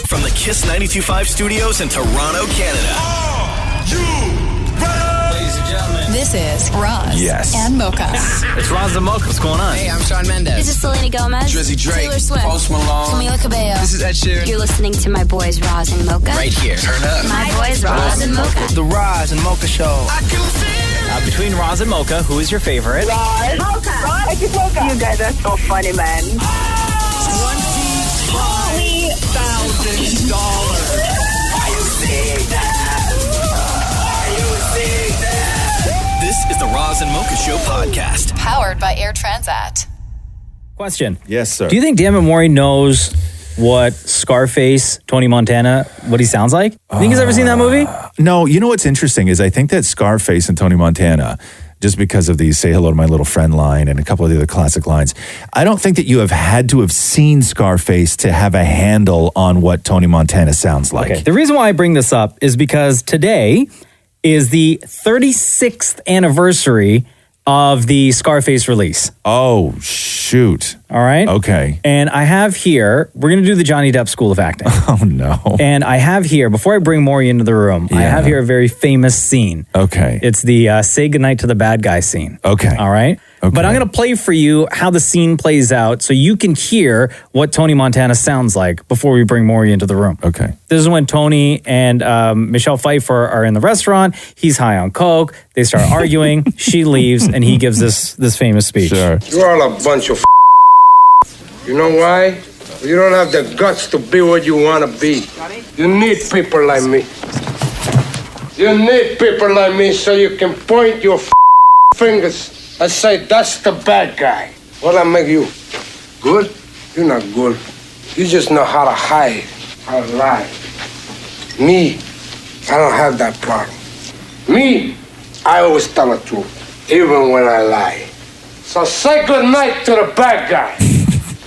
From the Kiss 92.5 studios in Toronto, Canada. Are you ready? Ladies and gentlemen. This is Roz and Mocha. It's Roz and Mocha. What's going on? Hey, I'm Shawn Mendes. This is Selena Gomez. Drizzy Drake. Taylor Swift. Post Malone. Camila Cabello. This is Ed Sheeran. You're listening to my boys Roz and Mocha. Right here. Turn up. My boys Roz and Mocha. The Roz and Mocha Show. I can feel Between Roz and Mocha, who is your favorite? Roz. Mocha. Roz. Mocha. You guys are so funny, man. $20,000. Are you seeing that? Are you seeing that? This is the Roz and Mocha Show podcast. Powered by Air Transat. Question. Yes, sir. Do you think Dan Mori knows what Scarface, Tony Montana, what he sounds like? You think he's ever seen that movie? No, you know what's interesting is I think that Scarface and Tony Montana, just because of the Say Hello to My Little Friend line and a couple of the other classic lines, I don't think that you have had to have seen Scarface to have a handle on what Tony Montana sounds like. Okay. The reason why I bring this up is because today is the 36th anniversary of the Scarface release. Oh, shoot. All right? Okay. And I have here, we're going to do the Johnny Depp School of Acting. Oh, no. And I have here, before I bring Maury into the room, I have here a very famous scene. Okay. It's the say goodnight to the bad guy scene. Okay. All right? Okay. But I'm going to play for you how the scene plays out so you can hear what Tony Montana sounds like before we bring Maury into the room. Okay. This is when Tony and Michelle Pfeiffer are in the restaurant. He's high on coke. They start arguing. She leaves, and he gives this famous speech. Sure. You're all a bunch of You know why? You don't have the guts to be what you want to be. You need people like me. You need people like me so you can point your fingers and say, that's the bad guy. What'll I make you? Good? You're not good. You just know how to hide, how to lie. Me, I don't have that problem. Me, I always tell the truth, even when I lie. So say goodnight to the bad guy.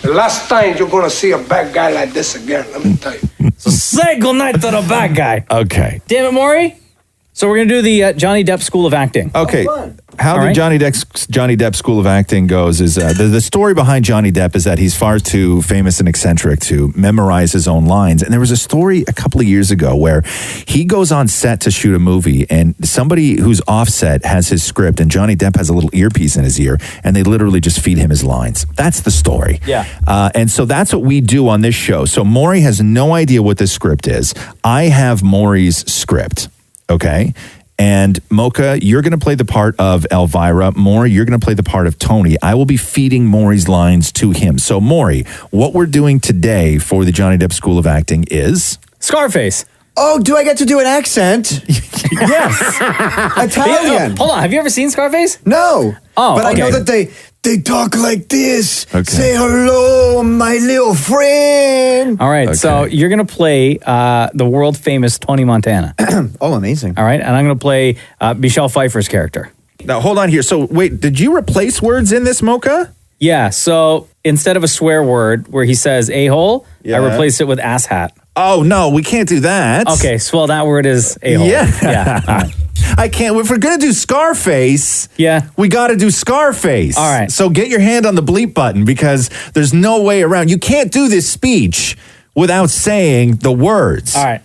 The last time you're gonna see a bad guy like this again, let me tell you. So say goodnight to the bad guy. Okay. Damn it, Maury. So we're going to do the Johnny Depp School of Acting. Okay. How All the right. Johnny Depp School of Acting goes is the story behind Johnny Depp is that he's far too famous and eccentric to memorize his own lines. And there was a story a couple of years ago where he goes on set to shoot a movie and somebody who's offset has his script and Johnny Depp has a little earpiece in his ear and they literally just feed him his lines. That's the story. Yeah. And so that's what we do on this show. So Maury has no idea what this script is. I have Maury's script. Okay. And Mocha, you're going to play the part of Elvira. Maury, you're going to play the part of Tony. I will be feeding Maury's lines to him. So Maury, what we're doing today for the Johnny Depp School of Acting is... Scarface. Oh, do I get to do an accent? Yes. Italian. Hold on. Have you ever seen Scarface? No. Oh, but okay. I know that they talk like this. Okay. Say hello, my little friend. All right. Okay. So you're going to play the world famous Tony Montana. Oh, amazing. All right. And I'm going to play Michelle Pfeiffer's character. Now, hold on here. So wait, did you replace words in this, Mocha? Yeah. So instead of a swear word where he says a-hole, Yeah. I replaced it with asshat. Oh, no, we can't do that. Okay. So well, that word is a-hole. Yeah. Yeah. All right. I can't. If we're going to do Scarface, Yeah. we got to do Scarface. All right. So get your hand on the bleep button because there's no way around. You can't do this speech without saying the words. All right.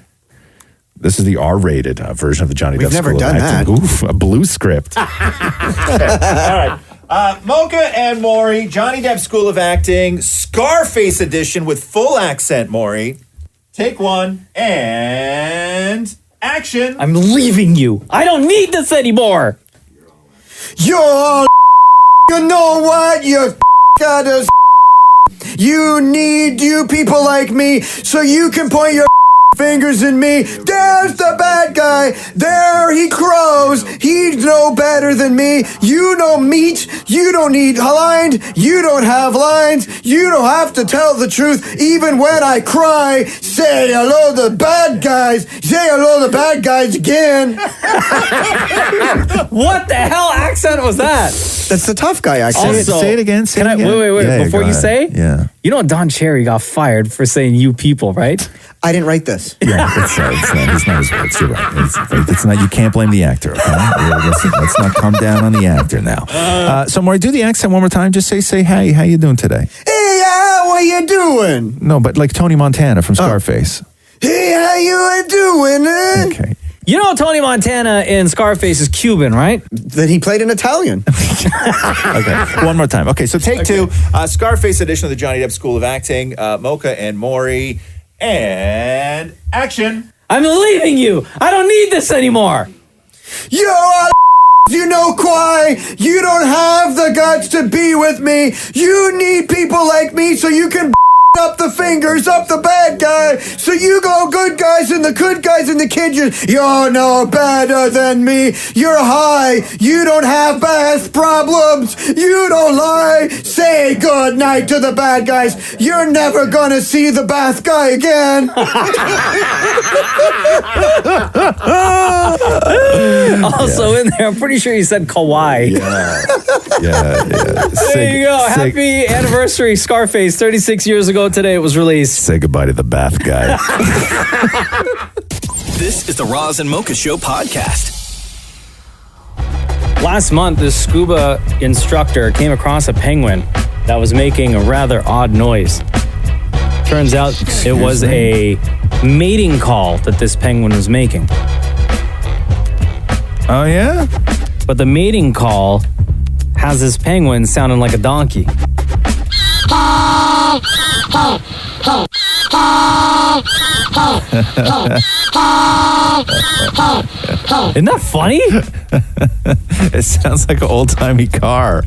This is the R-rated version of the Johnny We've Depp never School of done Acting. that. Oof, a blue script. All right. Mocha and Maury, Johnny Depp School of Acting, Scarface edition with full accent, Maury. Take one and action. I'm leaving you. I don't need this anymore. You're you know what? You gotta you need you people like me so you can point your fingers in me. There's the bad guy. There he crows. He's no better than me. You know meat. You don't need lines. You don't have lines. You don't have to tell the truth even when I cry. Say hello to the bad guys. Say hello to the bad guys again. What the hell accent was that? That's the tough guy accent. Also, say it again. Can I wait? Yeah, Before go you ahead. say, Yeah. you know Don Cherry got fired for saying "you people," right? I didn't write this. Yeah, it's not his words. You're right. It's not. You can't blame the actor. Okay? Let's not come down on the actor now. So, Maury, do the accent one more time. Just say, "Hey, how you doing today?" Hey, what you doing? No, but like Tony Montana from Scarface. Hey, how you doing? Okay. You know Tony Montana in Scarface is Cuban, right? Then he played in Italian. Okay, one more time. Okay, so take two. Scarface edition of the Johnny Depp School of Acting. Mocha and Maury. And action. I'm leaving you. I don't need this anymore. You're all you know why? You don't have the guts to be with me. You need people like me so you can up the fingers, up the bad guy. So you go good guys and the good guys and the kids. You're no better than me. You're high. You don't have bath problems. You don't lie. Say good night to the bad guys. You're never gonna see the bath guy again. Also in there, I'm pretty sure you said kawaii. Yeah. There you go. Happy anniversary, Scarface. 36 years ago today it was released. Say goodbye to the bath guy. This is the Roz and Mocha Show podcast. Last month, this scuba instructor came across a penguin that was making a rather odd noise. Turns out it was a mating call that this penguin was making. Oh, yeah? But the mating call has this penguin sounding like a donkey. Isn't that funny? It sounds like an old-timey car.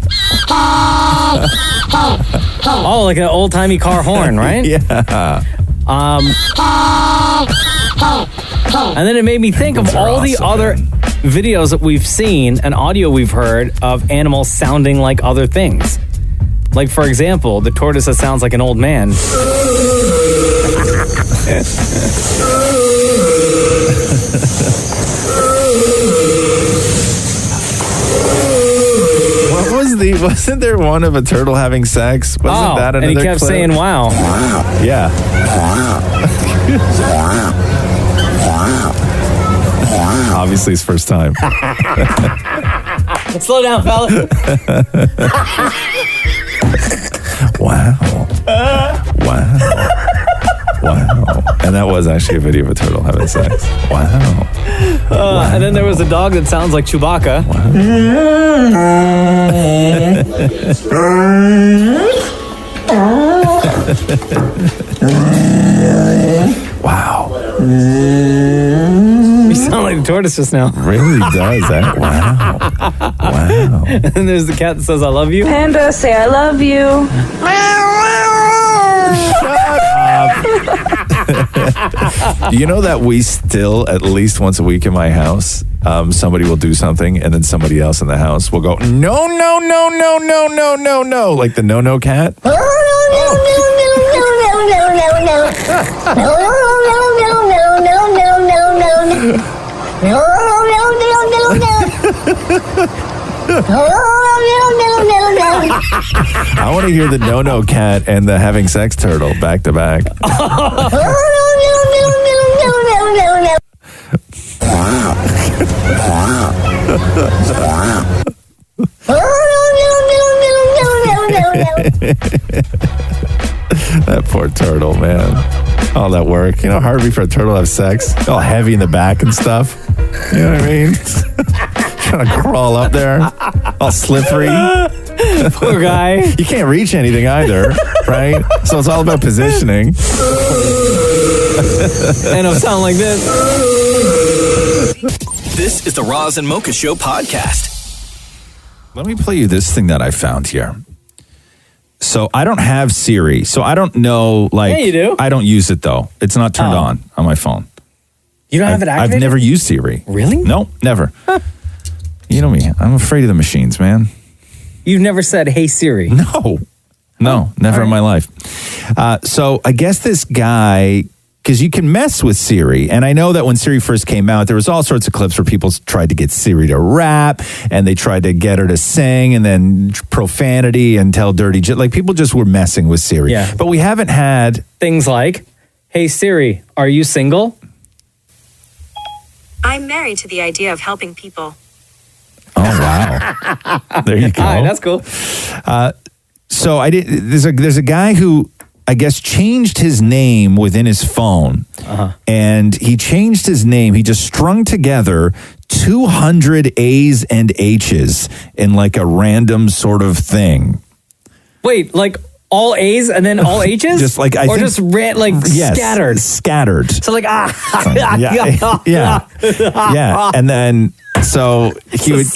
Oh, like an old-timey car horn, right? Yeah. And then it made me think of all the other videos that we've seen and audio we've heard of animals sounding like other things. Like, for example, the tortoise that sounds like an old man. Wasn't there one of a turtle having sex? Wasn't that another and he kept clip? saying, wow. Yeah. Obviously his first time. Slow down, fella. Wow. And that was actually a video of a turtle having sex. Wow. And then there was a dog that sounds like Chewbacca. Wow. You sound like a tortoise just now. Really does that. Wow. And then there's the cat that says, I love you. Panda, say I love you. You know that we still, at least once a week in my house, somebody will do something and then somebody else in the house will go, no, like the no cat. I want to hear the no cat and the having sex turtle back to back. That poor turtle, man. All that work. You know, hard for a turtle to have sex. All heavy in the back and stuff. You know what I mean? Trying to crawl up there. All slippery. Poor guy. You can't reach anything either, right? So it's all about positioning. And it'll sound like this. This is the Roz and Mocha Show podcast. Let me play you this thing that I found here. So I don't have Siri, so I don't know, like... Yeah, you do. I don't use it, though. It's not turned on my phone. You don't have it activated? I've never used Siri. Really? No, never. Huh. You know me. I'm afraid of the machines, man. You've never said, hey, Siri? No, never in my life. So I guess this guy... Because you can mess with Siri. And I know that when Siri first came out, there was all sorts of clips where people tried to get Siri to rap and they tried to get her to sing and then profanity and tell dirty... Like, people just were messing with Siri. Yeah. But we haven't had... Things like, hey, Siri, are you single? I'm married to the idea of helping people. Oh, wow. There you go. All right, that's cool. So I did... There's a guy who... I guess, changed his name within his phone. And he changed his name. He just strung together 200 A's and H's in like a random sort of thing. Wait, like all A's and then all H's? Just like, scattered. Scattered. So like, yeah. And then, so he would,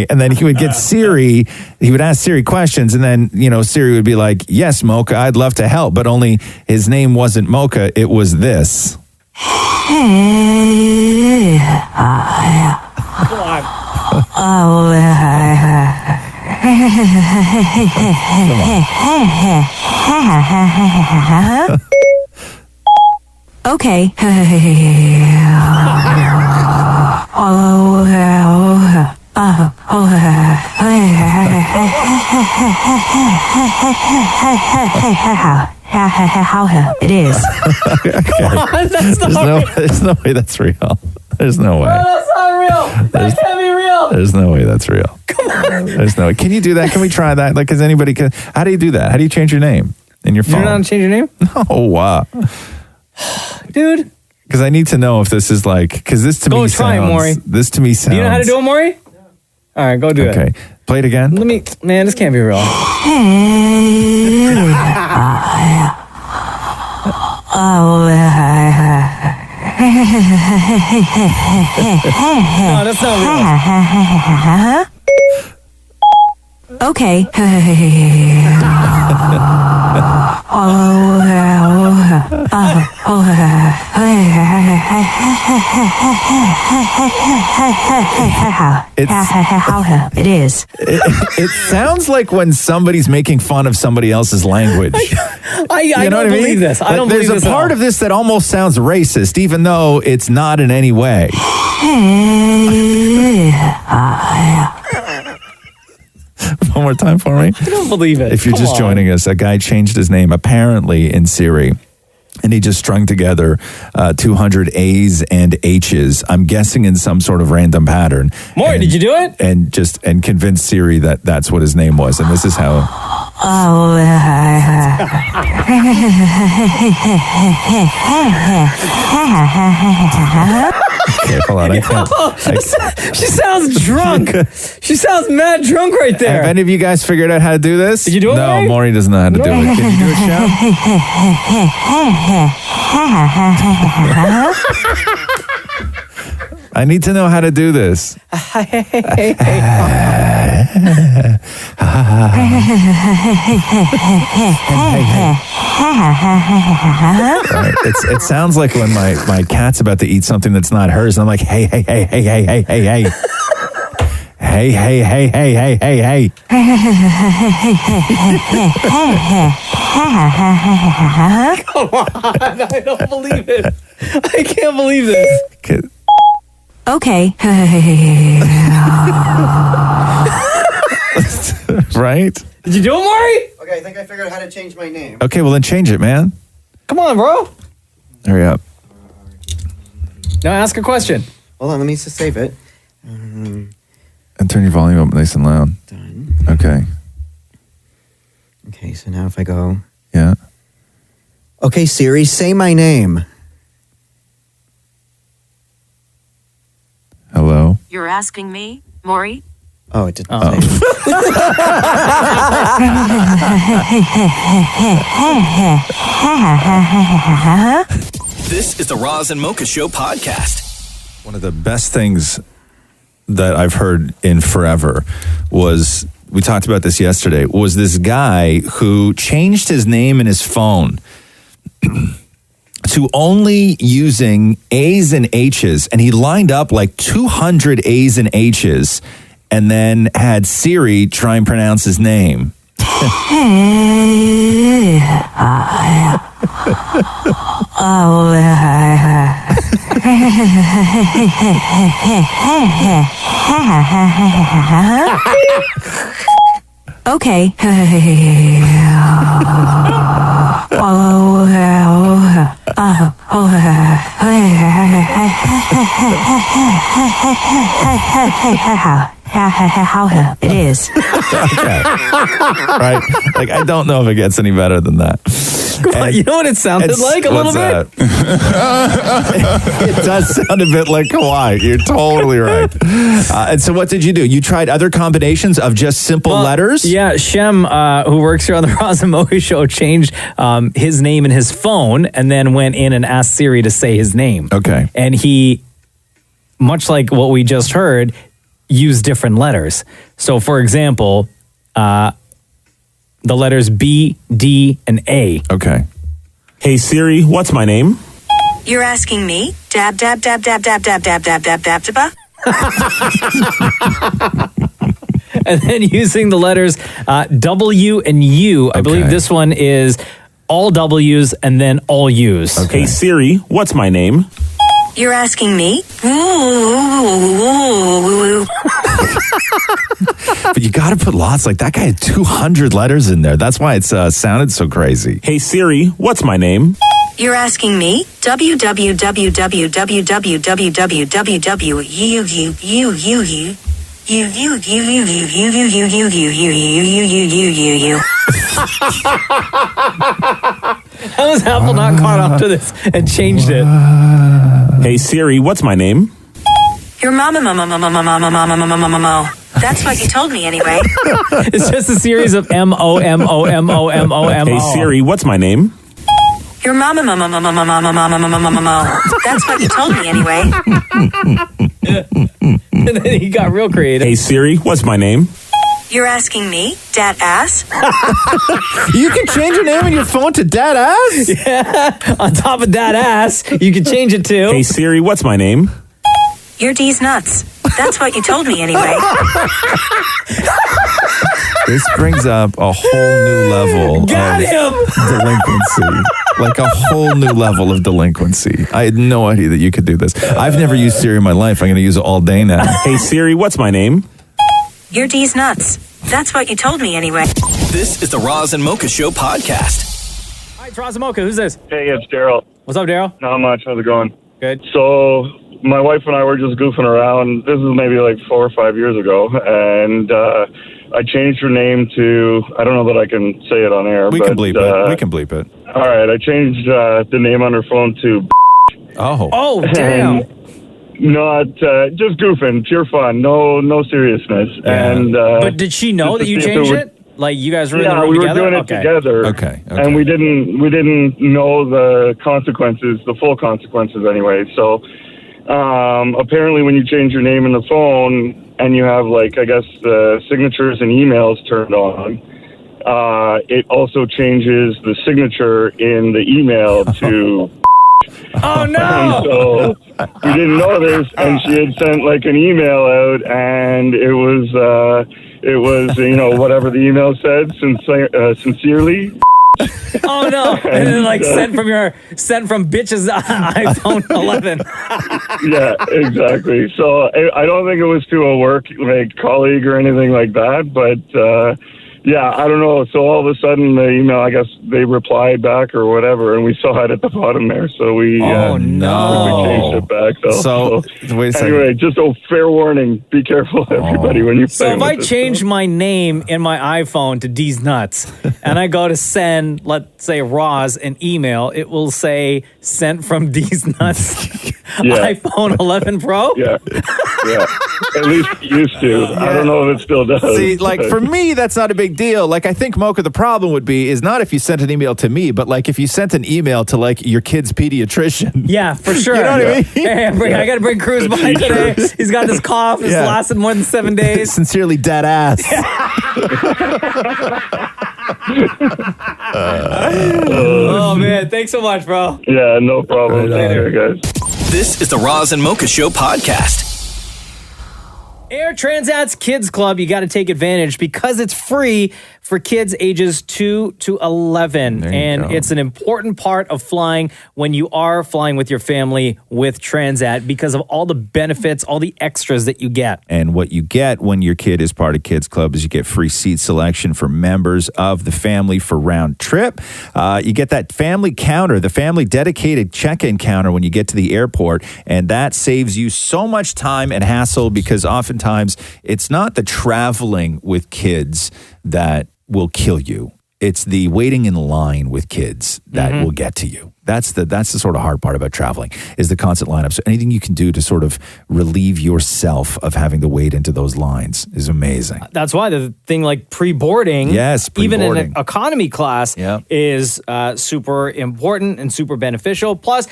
and then he would get Siri, he would ask Siri questions, and then, Siri would be like, yes, Mocha, I'd love to help, but only his name wasn't Mocha, it was this. Okay. It is. There's no way that's real. There's no way. No, that's not real. That can't be real. There's no way that's real. Come on. There's no way. Can you do that? Can we try that? Like, how do you do that? How do you change your name in your phone? You know how to change your name? No. Dude. Because I need to know if this is like, because this to me try it, sounds. Maury. This to me sounds. Do you know how to do it, Maury? Yeah. All right, go do it. Okay. Play it again. Man, this can't be real. No, that's not real. Okay. It is. It sounds like when somebody's making fun of somebody else's language. I don't believe this. I don't believe this. There's a part of this that almost sounds racist, even though it's not in any way. One more time for me. I don't believe it. If you're just joining us, a guy changed his name apparently in Siri. And he just strung together 200 A's and H's. I'm guessing in some sort of random pattern. Maury, did you do it? And convinced Siri that that's what his name was. And this is how. Okay, hold on. She sounds drunk. She sounds mad drunk right there. Have any of you guys figured out how to do this? Did you do it, No, Maury? Maury doesn't know how to do it. Can you do it, Shep? I need to know how to do this. Right. It sounds like when my cat's about to eat something that's not hers, and I'm like, hey. Hey. Come on, I don't believe it. I can't believe this. Okay. Right? Did you do it, Maury? Okay, I think I figured out how to change my name. Okay, well then change it, man. Come on, bro. Hurry up. Now ask a question. Hold on, let me just save it. And turn your volume up nice and loud. Done. Okay. Okay, so now if I go... Yeah. Okay, Siri, say my name. Hello? You're asking me, Maury? Oh, it didn't say. This is the Roz and Mocha Show podcast. One of the best things that I've heard in forever was, we talked about this yesterday, was this guy who changed his name in his phone to only using A's and H's, and he lined up like 200 A's and H's and then had Siri try and pronounce his name. Okay. It is. Okay. Right? Like, I don't know if it gets any better than that. And you know what it sounded like a little bit? It does sound a bit like Hawaii. You're totally right. And so what did you do? You tried other combinations of just simple letters? Yeah, Shem, who works here on the Roz and Mocha show, changed his name in his phone and then went in and asked Siri to say his name. Okay. And he, much like what we just heard, used different letters. So, for example, the letters B, D, and A. Okay. Hey Siri, what's my name? You're asking me? Dab, dab, dab, dab, dab, dab, dab, dab, dab, dab, dab. And then using the letters W and U. I believe this one is all W's and then all U's. Okay. Hey Siri, what's my name? You're asking me? But you got to put lots. Like that guy had 200 letters in there. That's why it's sounded so crazy. Hey Siri, what's my name? You're asking me? www. How has Apple not caught on to this and changed it? Hey Siri, what's my name? Your mama. That's what you told me anyway. It's just a series of M-O-M-O-M-O-M-O-M-O. Hey Siri, what's my name? Your mama. That's what you told me anyway. And then he got real creative. Hey Siri, what's my name? You're asking me? Dat ass? You can change your name on your phone to Dad Ass? Yeah. On top of that ass, you can change it to. Hey Siri, what's my name? You're D's nuts. That's what you told me anyway. This brings up a whole new level of delinquency. Like a whole new level of delinquency. I had no idea that you could do this. I've never used Siri in my life. I'm going to use it all day now. Hey Siri, what's my name? You're D's nuts. That's what you told me anyway. This is the Roz and Mocha Show podcast. Hi, it's Roz and Mocha. Who's this? Hey, it's Daryl. What's up, Daryl? Not much. How's it going? Good. So, my wife and I were just goofing around. This is maybe like 4 or 5 years ago, and I changed her name to, I don't know that I can say it on air. We can bleep it. We can bleep it. All right, I changed the name on her phone to Oh, damn. Not, just goofing, pure fun, no seriousness. Yeah. And But did she know that you changed it? Like you guys were in the room we together? were doing it together. Okay. And we didn't know the consequences, the full consequences anyway. So apparently when you change your name in the phone and you have like, I guess, the signatures and emails turned on, it also changes the signature in the email to... Oh, no! And so we didn't know this, and she had sent like an email out, and it was whatever the email said, sincerely. Oh no! And then like sent from bitch's iPhone 11. Yeah, exactly. So I don't think it was to a work like colleague or anything like that, but yeah, I don't know. So all of a sudden the email, I guess they replied back or whatever, and we saw it at the bottom there. So we we changed it back. So wait a second. Anyway, just a fair warning: be careful, everybody, when you. So if I change my name in my iPhone to D's Nuts and I go to send, let's say, Roz an email, it will say sent from D's Nuts. iPhone 11 Pro? Yeah. At least it used to. I don't know if it still does. See, like for me, that's not a big deal. Like I think, Mocha, the problem would be is not if you sent an email to me, but like if you sent an email to like your kid's pediatrician. Yeah, for sure. You know what I mean? Hey, I got to bring Cruz by today. He's got this cough. It's lasted more than 7 days. Sincerely, dead ass. Oh man, thanks so much, bro. Yeah, no problem. Later, guys. This is the Roz and Mocha Show podcast. Air Transat's Kids Club, you got to take advantage because it's free for kids ages 2 to 11. And it's an important part of flying when you are flying with your family with Transat because of all the benefits, all the extras that you get. And what you get when your kid is part of Kids Club is you get free seat selection for members of the family for round trip. You get that family counter, the family dedicated check-in counter when you get to the airport. And that saves you so much time and hassle because oftentimes it's not the traveling with kids that will kill you. It's the waiting in line with kids that will get to you. That's the sort of hard part about traveling, is the constant lineup. So anything you can do to sort of relieve yourself of having to wait into those lines is amazing. That's why the thing like pre-boarding, Yes, even in pre-boarding. an economy class, is super important and super beneficial. Plus,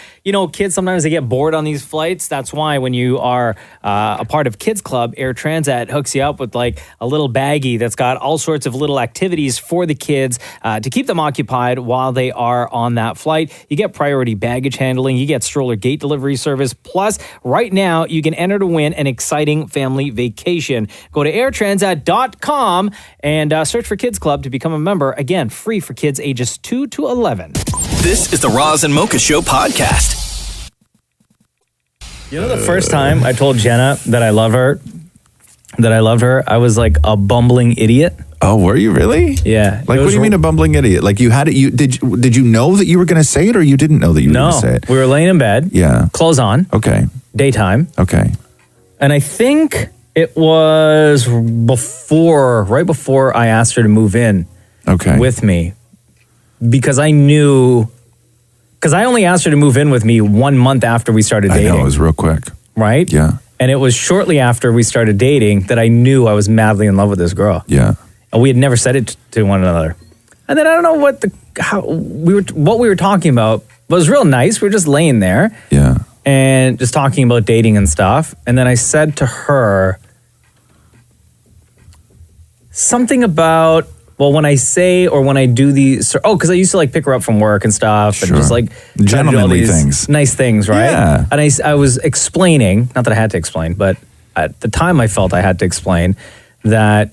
kids sometimes they get bored on these flights. That's why when you are a part of Kids Club, Air Transat hooks you up with like a little baggie that's got all sorts of little activities for the kids to keep them occupied while they are on that flight. You get priority baggage handling, you get stroller gate delivery service. Plus, right now, you can enter to win an exciting family vacation. Go to airtransat.com and search for Kids Club to become a member. Again, free for kids ages 2 to 11. This is the Roz and Mocha Show podcast. The first time I told Jenna that I loved her, I was like a bumbling idiot. Oh, were you really? Yeah. Like, what do you mean a bumbling idiot? Like, you had it. Did you know that you were going to say it, or you didn't know that you were going to say it? We were laying in bed. Yeah. Clothes on. Okay. Daytime. Okay. And I think it was right before I asked her to move in. Okay. With me, because I only asked her to move in with me 1 month after we started dating. I know, it was real quick. Right? Yeah. And it was shortly after we started dating that I knew I was madly in love with this girl. Yeah. And we had never said it to one another. And then I don't know what we were talking about, but it was real nice. We were just laying there. Yeah. And just talking about dating and stuff. And then I said to her something about, well, when I say or when I do these, because I used to like pick her up from work and stuff, and just like try to do all gentlemanly these things. nice things, right? Yeah. And I was explaining, not that I had to explain, but at the time I felt I had to explain that,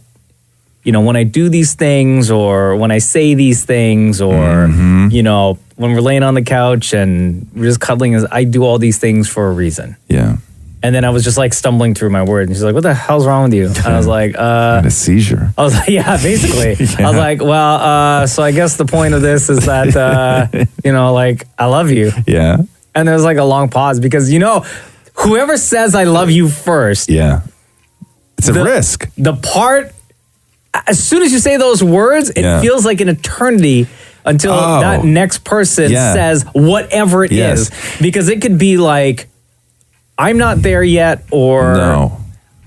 when I do these things or when I say these things or, when we're laying on the couch and we're just cuddling, I do all these things for a reason. Yeah. And then I was just like stumbling through my words. And she's like, what the hell's wrong with you? And I was like, a seizure. I was like, yeah, basically. Yeah. I was like, well, so I guess the point of this is that, like, I love you. Yeah. And there was like a long pause because, whoever says I love you first. Yeah. It's a risk. The part, as soon as you say those words, it feels like an eternity until that next person says whatever it is. Because it could be like, I'm not there yet, or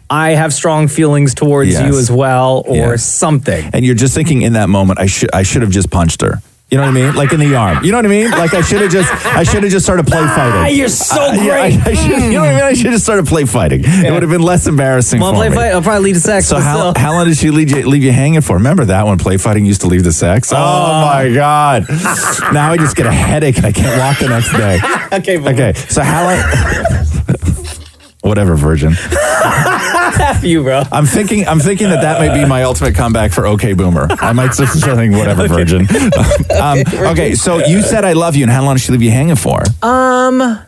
I have strong feelings towards you as well, or something. And you're just thinking in that moment, I should have just punched her. You know what I mean? Like in the arm. You know what I mean? Like I should have just started play fighting. You're so great. I should, you know what I mean? I should have started play fighting. It would have been less embarrassing for play me. fight, I'll probably lead to sex. So how long did she leave you hanging for? Remember that when play fighting used to leave the sex? Oh my God. Now I just get a headache and I can't walk the next day. Okay. So how long... Whatever, virgin. F you, bro. I'm thinking that may be my ultimate comeback for OK Boomer. I might just something, whatever, virgin. Okay, so you said I love you, and how long did she leave you hanging for? I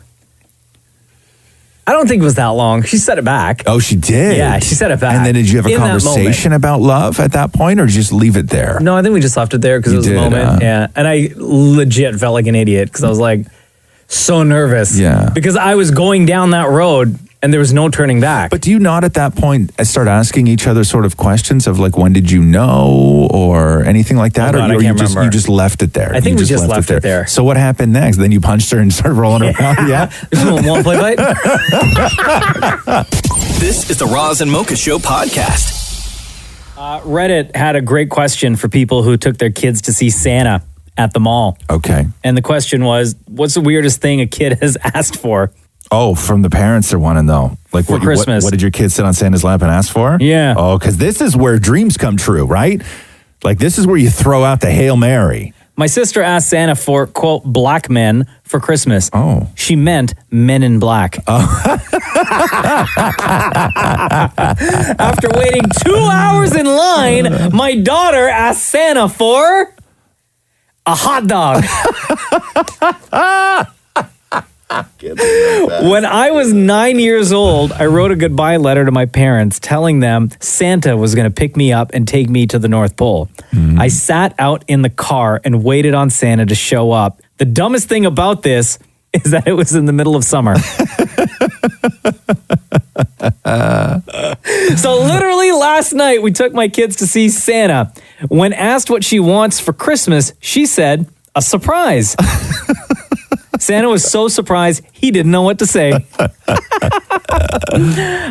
don't think it was that long. She said it back. Oh, she did? Yeah, she said it back. And then did you have a conversation about love at that point, or did you just leave it there? No, I think we just left it there because it was a moment. Yeah, and I legit felt like an idiot because I was like so nervous. Yeah. Because I was going down that road and there was no turning back. But do you not at that point start asking each other sort of questions of like, when did you know or anything like that? Oh, God, or I can't you remember. just left it there? I think we just left it there. So what happened next? Then you punched her and started rolling around? Yeah? Want to play fight? This is the Roz and Mocha Show podcast. Reddit had a great question for people who took their kids to see Santa at the mall. Okay. And the question was, what's the weirdest thing a kid has asked for? Oh, from the parents they want to know. Like For Christmas. What did your kid sit on Santa's lap and ask for? Yeah. Oh, because this is where dreams come true, right? Like this is where you throw out the Hail Mary. My sister asked Santa for, quote, black men for Christmas. Oh. She meant men in black. Oh. After waiting 2 hours in line, my daughter asked Santa for a hot dog. When I was 9 years old, I wrote a goodbye letter to my parents telling them Santa was going to pick me up and take me to the North Pole. I sat out in the car and waited on Santa to show up. The dumbest thing about this is that it was in the middle of summer. So literally last night, we took my kids to see Santa. When asked what she wants for Christmas, she said, a surprise. Santa was so surprised, he didn't know what to say.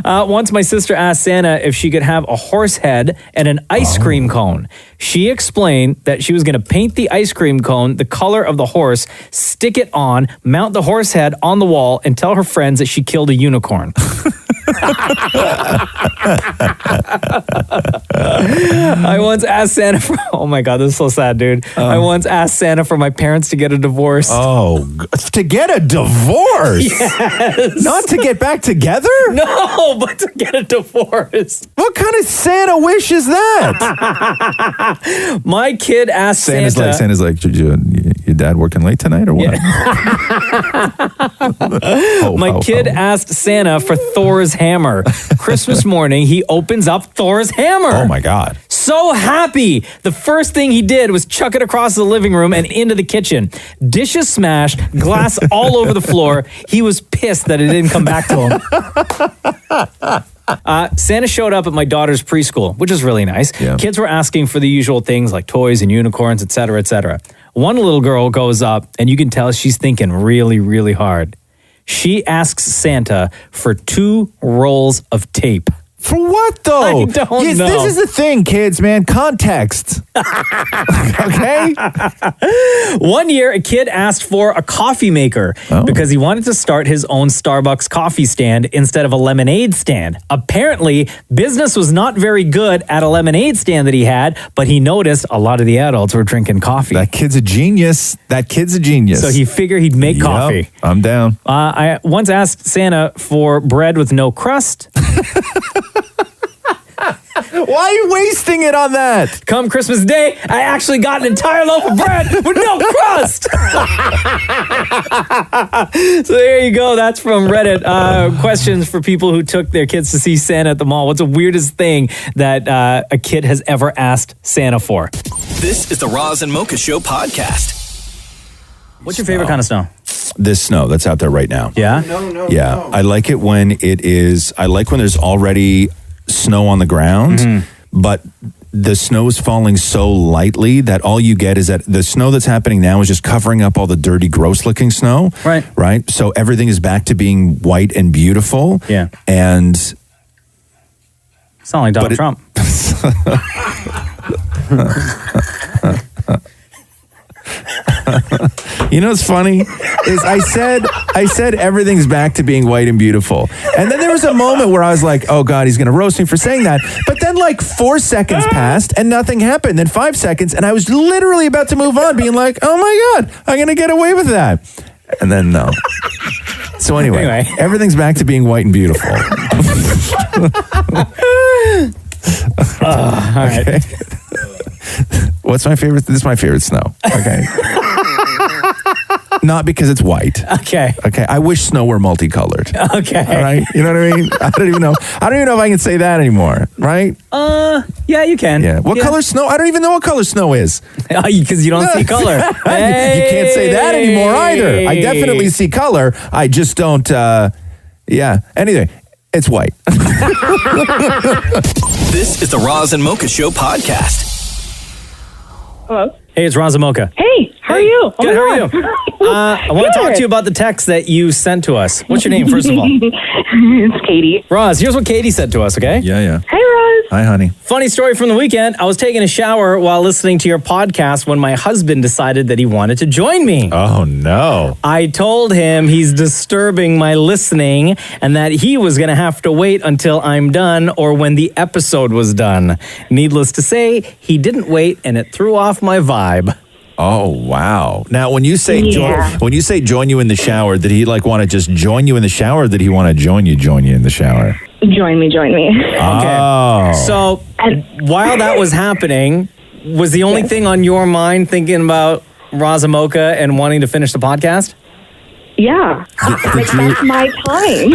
Once my sister asked Santa if she could have a horse head and an ice cream cone. She explained that she was going to paint the ice cream cone the color of the horse, stick it on, mount the horse head on the wall, and tell her friends that she killed a unicorn. I once asked Santa for, oh my God, this is so sad, dude. I once asked Santa for my parents to get a divorce. Oh, to get a divorce? Yes. Not to get back together? No, but to get a divorce. What kind of Santa wish is that? My kid asked Santa's like, did your dad working late tonight or what? My kid asked Santa for Thor's hammer. Christmas morning, he opens up Thor's hammer. Oh my God. So happy. The first thing he did was chuck it across the living room and into the kitchen. Dishes smashed, glass all over the floor. He was pissed that it didn't come back to him. Santa showed up at my daughter's preschool, which is really nice. Yeah. Kids were asking for the usual things like toys and unicorns, etc., etc. One little girl goes up, and you can tell she's thinking really, really hard. She asks Santa for 2 rolls of tape. For what, though? I don't know. This is the thing, kids, man. Context. Okay? One year, a kid asked for a coffee maker because he wanted to start his own Starbucks coffee stand instead of a lemonade stand. Apparently, business was not very good at a lemonade stand that he had, but he noticed a lot of the adults were drinking coffee. That kid's a genius. So he figured he'd make coffee. I'm down. I once asked Santa for bread with no crust. Why are you wasting it on that? Come Christmas Day, I actually got an entire loaf of bread with no crust. So there you go. That's from Reddit. Questions for people who took their kids to see Santa at the mall. What's the weirdest thing that a kid has ever asked Santa for? This is the Roz and Mocha Show podcast. What's your favorite kind of snow? This snow that's out there right now. Yeah? No. I like it when I like when there's already snow on the ground, but the snow is falling so lightly that all you get is that the snow that's happening now is just covering up all the dirty, gross looking snow. Right. So everything is back to being white and beautiful. Yeah. And sound like Donald Trump. You know what's funny is I said everything's back to being white and beautiful. And then there was a moment where I was like, oh God, he's going to roast me for saying that. But then like 4 seconds passed and nothing happened. Then 5 seconds and I was literally about to move on being like, oh my God, I'm going to get away with that. And then no. So anyway, everything's back to being white and beautiful. All right. What's my favorite? This is my favorite snow. Okay. Not because it's white. Okay. I wish snow were multicolored. Okay. All right. You know what I mean? I don't even know if I can say that anymore. Right? Yeah, you can. Yeah. What color snow? I don't even know what color snow is. Because you don't see color. You can't say that anymore either. I definitely see color. I just don't. Yeah. Anyway, it's white. This is the Roz and Mocha Show podcast. Hello? Hey, it's Roz and Mocha. Hey, how are you? Good, how are you? I want to talk to you about the text that you sent to us. What's your name, first of all? It's Katie. Roz, here's what Katie said to us, okay? Yeah. Hey, Roz. Hi, honey. Funny story from the weekend. I was taking a shower while listening to your podcast when my husband decided that he wanted to join me. Oh, no. I told him he's disturbing my listening and that he was going to have to wait until I'm done or when the episode was done. Needless to say, he didn't wait and it threw off my vibe. Oh, wow. Now, when you say join you in the shower, did he want to just join you in the shower or did he want to join you in the shower? Join me. Okay. Oh. So while that was happening, was the only thing on your mind thinking about Roz and Mocha and wanting to finish the podcast? Yeah. That's my time.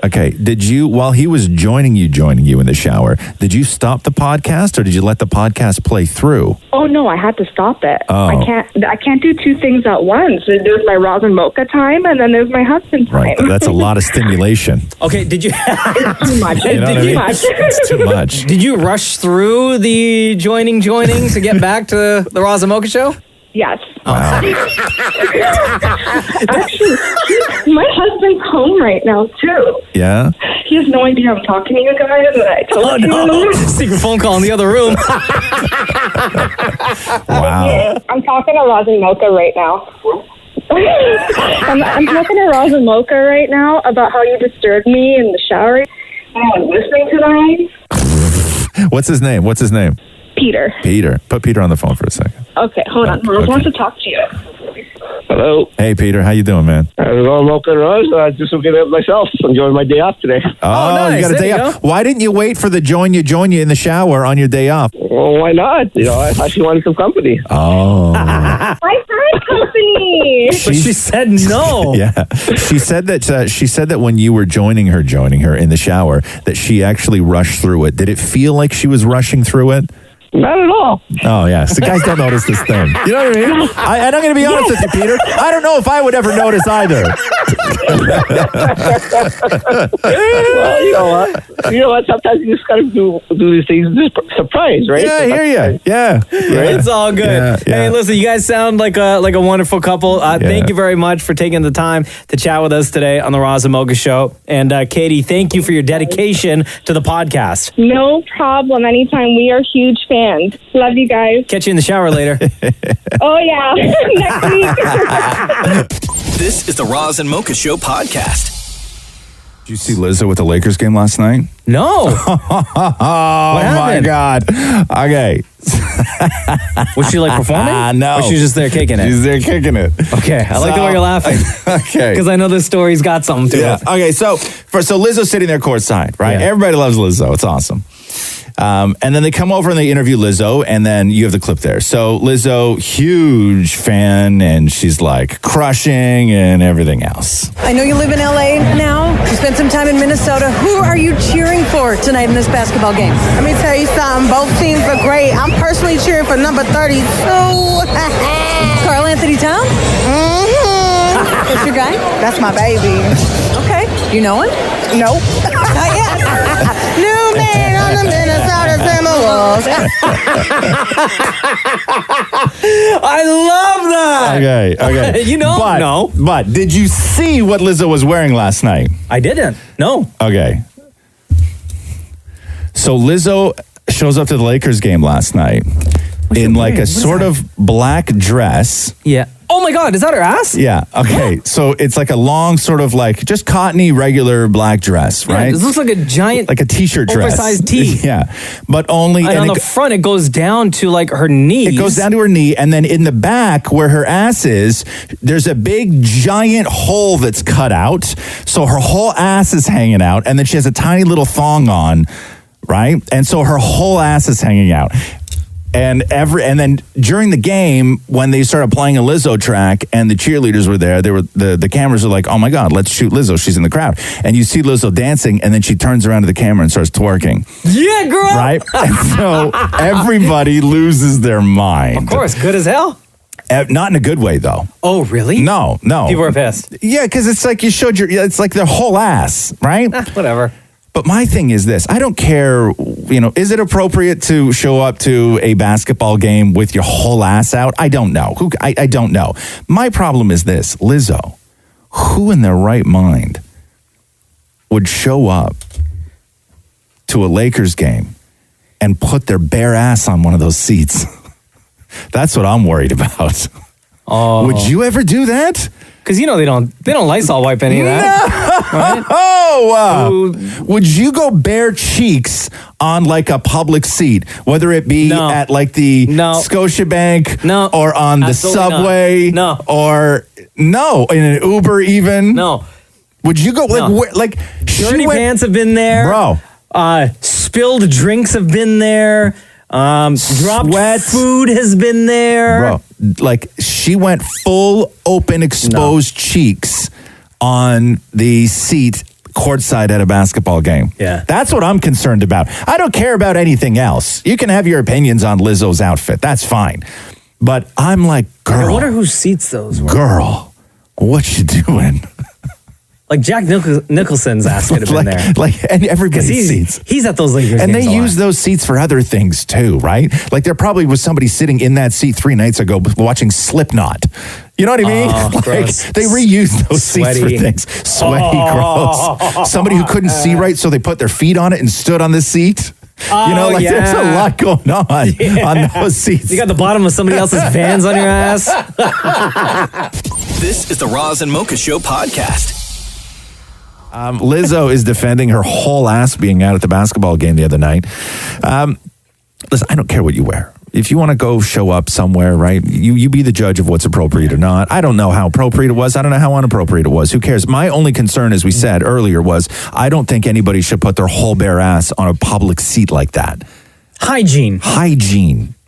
Okay. Did you, while he was joining you in the shower, did you stop the podcast or did you let the podcast play through? Oh no, I had to stop it. Oh. I can't do two things at once. There's my Roz and Mocha time, and then there's my husband time. Right. That's a lot of stimulation. Okay, did you? It's too much. You know what I mean? It's too much. Did you rush through the joining to get back to the Roz and Mocha show? Yes. Wow. Actually, my husband's home right now too. Yeah? He has no idea I'm talking to you guys, and I told him. Secret phone call in the other room. Wow. I'm talking to Roz and Mocha right now. I'm talking to Roz and Mocha right now about how you disturbed me in the shower. And I was listening to them. What's his name? Peter. Peter. Put Peter on the phone for a second. Okay, hold on. Roz wants to talk to you. Hello. Hey, Peter. How you doing, man? How's it going, Mocha and Roz? Just looking at myself. Enjoying my day off today. Oh, nice. you got a There day you off. Why didn't you wait for the join you in the shower on your day off? Well, why not? I actually wanted some company. Oh. I had company. But she said no. Yeah. She said that when you were joining her in the shower, that she actually rushed through it. Did it feel like she was rushing through it? Not at all. Oh, yes. The guys don't notice this thing. You know what I mean? And I'm going to be honest with you, Peter. I don't know if I would ever notice either. Well, you know what? Sometimes you just got to do these things surprise, right? Yeah, I hear you. Yeah. It's all good. Yeah. Hey, listen, you guys sound like a wonderful couple. Thank you very much for taking the time to chat with us today on the Roz and Mocha Show. And Katie, thank you for your dedication to the podcast. No problem. Anytime. We are huge fans. Love you guys. Catch you in the shower later. Oh, yeah. Next week. This is the Roz and Mocha Show podcast. Did you see Lizzo with the Lakers game last night? No. Oh, my God. Okay. Was she like performing? No. Or she was just there kicking it? She's there kicking it. Okay. I like the way you're laughing. Okay. Because I know this story's got something to it. Okay. So Lizzo's sitting there courtside, right? Yeah. Everybody loves Lizzo. It's awesome. And then they come over and they interview Lizzo, and then you have the clip there. So Lizzo, huge fan, and she's like crushing and everything else. I know you live in LA now. You spent some time in Minnesota. Who are you cheering for tonight in this basketball game? Let me tell you something. Both teams are great. I'm personally cheering for number 32. Karl Anthony Towns? Mm-hmm. That's your guy? That's my baby. Okay. You know him? Nope. Not yet. New man on the Minnesota Timberwolves. I love that. Okay. You know? No. But did you see what Lizzo was wearing last night? I didn't. No. Okay. So Lizzo shows up to the Lakers game last night in like a sort of black dress. Yeah. Oh my God, is that her ass? Yeah. Okay. So it's like a long sort of like just cottony regular black dress, right? Yeah, this looks like a giant, like a t-shirt dress. oversized tee. Yeah. But only and on the front it goes down to like her knees. It goes down to her knee, and then in the back where her ass is, there's a big giant hole that's cut out. So her whole ass is hanging out, and then she has a tiny little thong on, right? And so her whole ass is hanging out. And then during the game, when they started playing a Lizzo track and the cheerleaders were there, the cameras are like, oh my God, let's shoot Lizzo. She's in the crowd. And you see Lizzo dancing, and then she turns around to the camera and starts twerking. Yeah, girl. Right? And so everybody loses their mind. Of course, good as hell. Not in a good way, though. Oh, really? No. People are pissed. Yeah, because it's like you showed it's like their whole ass, right? Whatever. But my thing is this. I don't care, is it appropriate to show up to a basketball game with your whole ass out? I don't know. I don't know. My problem is this. Lizzo, who in their right mind would show up to a Lakers game and put their bare ass on one of those seats? That's what I'm worried about. Oh. Would you ever do that? Because they don't Lysol wipe any of that. No. Right? Oh, would you go bare cheeks on like a public seat, whether it be at like the Scotiabank or on the subway or in an Uber even? No. Would you go like dirty pants have been there, bro? Spilled drinks have been there. Dropped food has been there. Bro, like she went full open exposed cheeks on the seat courtside at a basketball game. Yeah. That's what I'm concerned about. I don't care about anything else. You can have your opinions on Lizzo's outfit. That's fine. But I'm like, girl. I wonder who seats those. Girl, what you doing? Like Jack Nicholson's ass could have been there. And everybody's seats. He's at those Lakers and games they a lot. use those seats for other things too, right? Like there probably was somebody sitting in that seat 3 nights ago watching Slipknot. You know what I mean? Oh, gross. They reuse those seats for Sweaty. things. Sweaty, gross. Somebody who couldn't see right, so they put their feet on it and stood on the seat. There's a lot going on those seats. You got the bottom of somebody else's Vans on your ass. This is the Roz and Mocha Show podcast. Lizzo is defending her whole ass being out at the basketball game the other night. Listen, I don't care what you wear. If you want to go show up somewhere, right, you be the judge of what's appropriate or not. I don't know how appropriate it was. I don't know how inappropriate it was. Who cares? My only concern, as we said earlier, was I don't think anybody should put their whole bare ass on a public seat like that. Hygiene.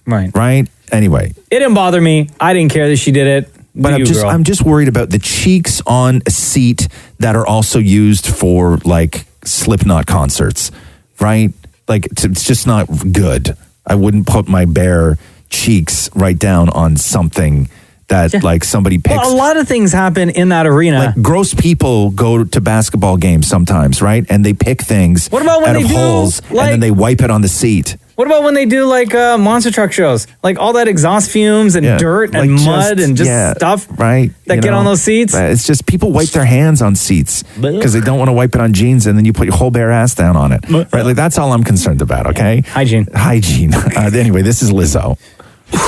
Right? Anyway. It didn't bother me. I didn't care that she did it. But I'm just worried about the cheeks on a seat that are also used for like Slipknot concerts, right? Like it's just not good. I wouldn't put my bare cheeks right down on something that like somebody picks. Well, a lot of things happen in that arena. Like gross people go to basketball games sometimes, right? And they pick things What about when out they of do, holes and then they wipe it on the seat. What about when they do like monster truck shows? Like all that exhaust fumes and dirt and mud and stuff right, that get on those seats? It's just people wipe their hands on seats because they don't want to wipe it on jeans and then you put your whole bare ass down on it. Right? Like that's all I'm concerned about, okay? Hygiene. Anyway, this is Lizzo.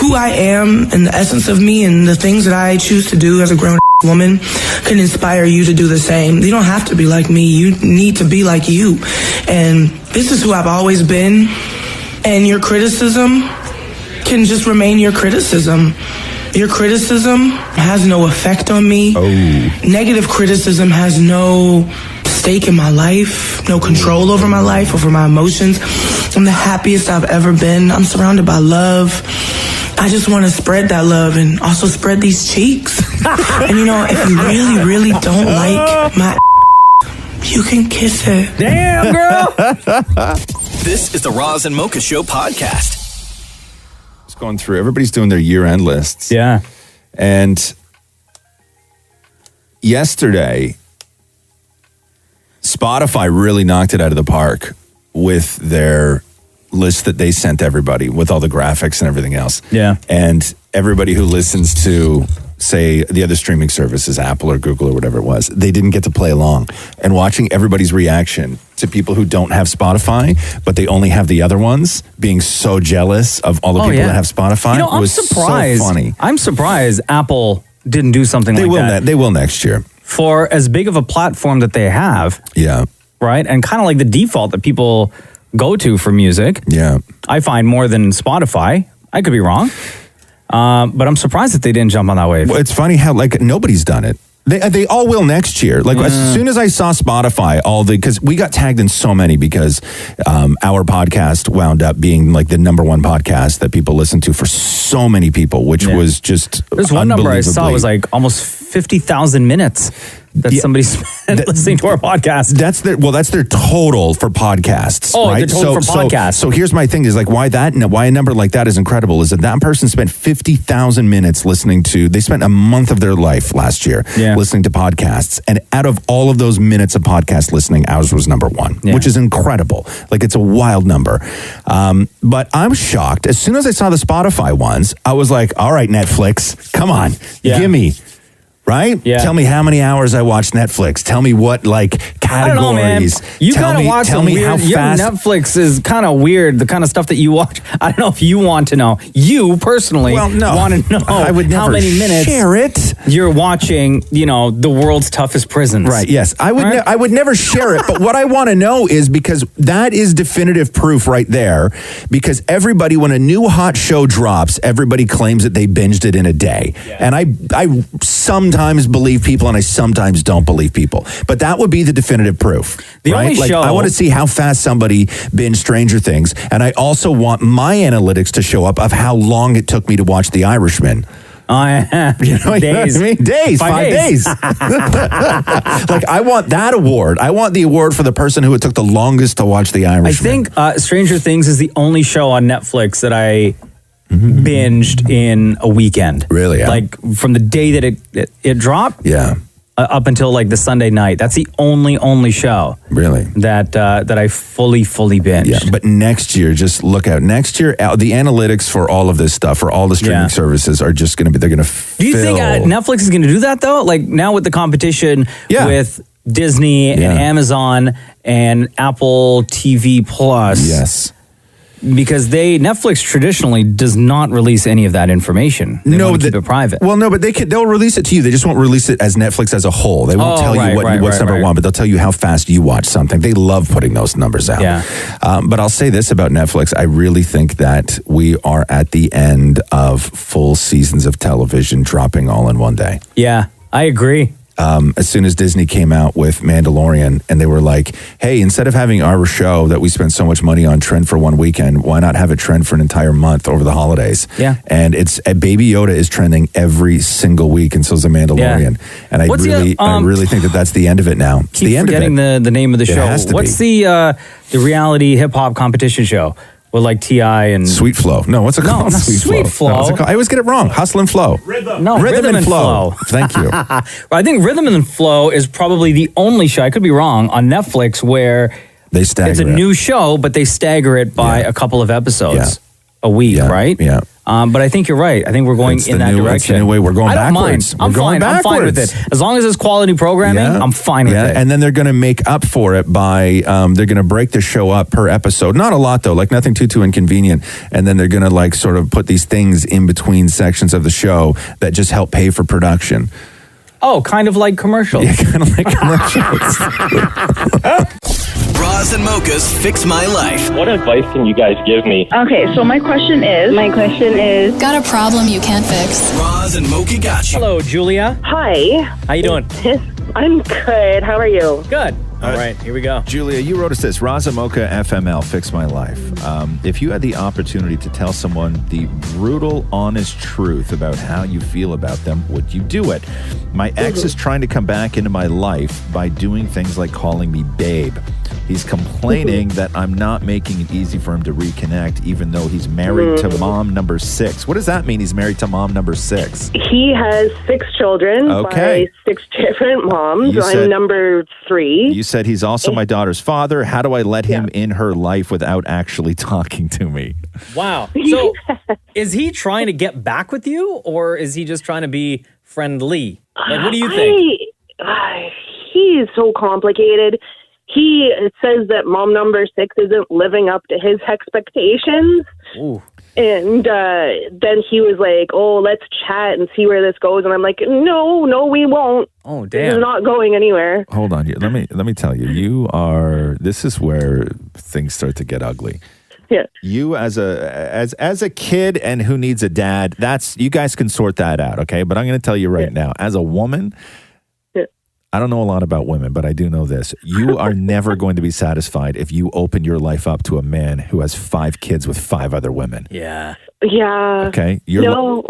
Who I am and the essence of me and the things that I choose to do as a grown woman can inspire you to do the same. You don't have to be like me. You need to be like you. And this is who I've always been. And your criticism can just remain your criticism. Your criticism has no effect on me. Negative criticism has no stake in my life, no control over my life, over my emotions. I'm the happiest I've ever been. I'm surrounded by love. I just want to spread that love and also spread these cheeks. And you know, if you really, really don't like my you can kiss it. Damn, girl. This is the Roz and Mocha Show podcast. Just going through, everybody's doing their year-end lists. Yeah. And yesterday, Spotify really knocked it out of the park with their list that they sent everybody with all the graphics and everything else. Yeah. And everybody who listens to, say, the other streaming services, Apple or Google or whatever it was, they didn't get to play along. And watching everybody's reaction to people who don't have Spotify, but they only have the other ones, being so jealous of all the people that have Spotify, I'm was surprised. so funny. I'm surprised Apple didn't do something like that. They will next year. For as big of a platform that they have. Yeah. Right? And kind of like the default that people go to for music. Yeah. I find more than Spotify. I could be wrong. But I'm surprised that they didn't jump on that wave. Well, it's funny how like nobody's done it. They all will next year. Like as soon as I saw Spotify, because we got tagged in so many because our podcast wound up being like the number one podcast that people listen to for so many people, which was just There's one number I saw was like almost 50,000 minutes that somebody spent listening to our podcast. That's their total for podcasts. Oh, right? their total for podcasts. So here's my thing: is like why a number like that is incredible is that person spent 50,000 minutes listening to. They spent a month of their life last year listening to podcasts, and out of all of those minutes of podcast listening, ours was number one, which is incredible. Like it's a wild number. But I'm shocked. As soon as I saw the Spotify ones, I was like, all right, Netflix, come on, give me. Right? Yeah. Tell me how many hours I watched Netflix. Tell me what categories. I don't know, man. You kind of watch some weird. Your Netflix is kind of weird. The kind of stuff that you watch. I don't know if you want to know. You personally want to know. I would never how many minutes share it. You're watching. The world's toughest prisons. Right. Yes. I would. I would never share it. But what I want to know is because that is definitive proof right there. Because everybody, when a new hot show drops, everybody claims that they binged it in a day, and I sometimes believe people and I sometimes don't believe people. But that would be the definitive proof. The only show I want to see how fast somebody binged Stranger Things, and I also want my analytics to show up of how long it took me to watch The Irishman. yeah. You know what I mean? Days, 5 days. Like, I want that award. I want the award for the person who took the longest to watch The Irishman. I think Stranger Things is the only show on Netflix that I binged in a weekend. Really? Yeah. Like from the day that it dropped. Yeah. Up until like the Sunday night. That's the only show. Really? That I fully binged. Yeah, but next year, just look out. Next year, the analytics for all of this stuff, for all the streaming services, are just going to be. They're going to. Do you think Netflix is going to do that though? Like now with the competition with Disney and Amazon and Apple TV Plus. Yes. Because Netflix traditionally does not release any of that information. They want to keep it private. Well, no, but they'll release it to you. They just won't release it as Netflix as a whole. They won't tell you what's number one, but they'll tell you how fast you watch something. They love putting those numbers out. Yeah. But I'll say this about Netflix. I really think that we are at the end of full seasons of television dropping all in one day. Yeah, I agree. As soon as Disney came out with Mandalorian and they were like, hey, instead of having our show that we spent so much money on trend for one weekend, why not have it trend for an entire month over the holidays? Yeah. And Baby Yoda is trending every single week, and so is The Mandalorian. Yeah. And I really think that that's the end of it now. It's the end of it. Forgetting the name of the show. What's the reality hip hop competition show? With like T.I. and... Sweet Flow. No, what's it called? Not Sweet Flow. No, what's it called? I always get it wrong. Hustle and Flow. Rhythm and Flow. Thank you. I think Rhythm and Flow is probably the only show, I could be wrong, on Netflix where they stagger it's a new show, but they stagger it by a couple of episodes a week, right? Yeah. But I think you're right. I think we're going in that direction. It's the new way. We're going backwards. I'm fine. I'm fine with it. As long as it's quality programming, I'm fine with it. And then they're going to make up for it by, they're going to break the show up per episode. Not a lot, though. Like nothing too inconvenient. And then they're going to like sort of put these things in between sections of the show that just help pay for production. Oh, kind of like commercials. Yeah, kind of like commercials. Roz and Mocha's Fix My Life. What advice can you guys give me? Okay, so my question is... Got a problem you can't fix? Roz and Mocha got you. Hello, Julia. Hi. How you doing? I'm good. How are you? Good. All right, here we go. Julia, you wrote us this. Roz and Mocha FML, Fix My Life. If you had the opportunity to tell someone the brutal, honest truth about how you feel about them, would you do it? My ex is trying to come back into my life by doing things like calling me babe. He's complaining that I'm not making it easy for him to reconnect, even though he's married to mom number 6. What does that mean, he's married to mom number 6? He has 6 children by 6 different moms. I'm number 3. You said he's also my daughter's father. How do I let him in her life without actually talking to me? Wow. So is he trying to get back with you, or is he just trying to be friendly? Like, what do you think? He is so complicated. He says that mom number 6 isn't living up to his expectations. Ooh. And then he was like, oh, let's chat and see where this goes. And I'm like, no, we won't. Oh, damn. This is not going anywhere. Hold on. Let me tell you. This is where things start to get ugly. Yeah. You as a kid and who needs a dad, you guys can sort that out, okay? But I'm going to tell you right now, as a woman, I don't know a lot about women, but I do know this. You are never going to be satisfied if you open your life up to a man who has 5 kids with 5 other women. Yeah. Yeah. Okay. I know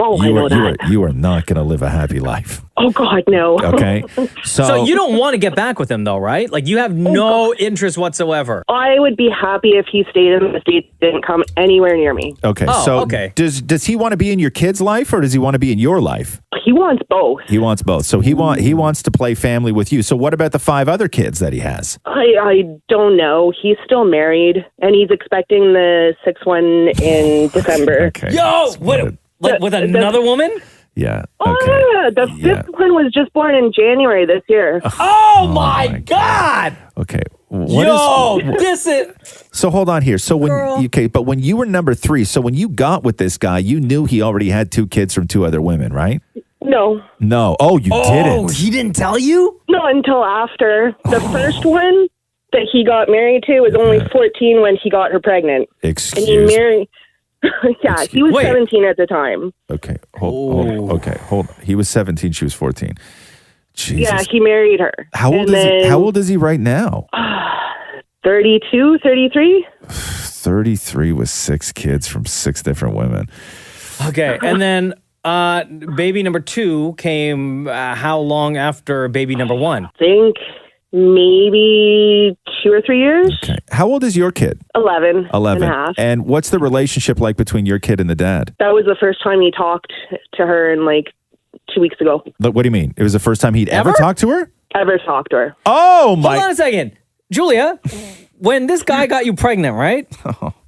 that. You are not going to live a happy life. Oh, God, no. Okay. So you don't want to get back with him, though, right? Like, you have no interest whatsoever. I would be happy if he stayed in the States, didn't come anywhere near me. Okay. Does he want to be in your kid's life, or does he want to be in your life? He wants both. He wants both. So he wants to play family with you. So what about the 5 other kids that he has? I don't know. He's still married, and he's expecting the 6th one in December. Okay. Yo! With another woman? Yeah. Oh, the 5th one was just born in January this year. Oh my God! Okay. So hold on here. So but when you were number 3, so when you got with this guy, you knew he already had 2 kids from 2 other women, right? No. Oh, you didn't. He didn't tell you? No, until after. The first one that he got married to was only 14 when he got her pregnant. Excuse me. And he married... Yeah, he was 17 at the time. Okay. Hold on. He was 17, she was 14. Jesus. Yeah, he married her. How old is he right now? 32, 33? 33 with 6 kids from 6 different women. Okay, and then baby number 2 came how long after baby number 1? I think maybe 2 or 3 years. Okay. How old is your kid? 11. 11. And a half. And what's the relationship like between your kid and the dad? That was the first time he talked to her in like 2 weeks ago. What do you mean? It was the first time he'd ever talked to her? Ever talked to her. Oh, my. Hold on a second. Julia, when this guy got you pregnant, right?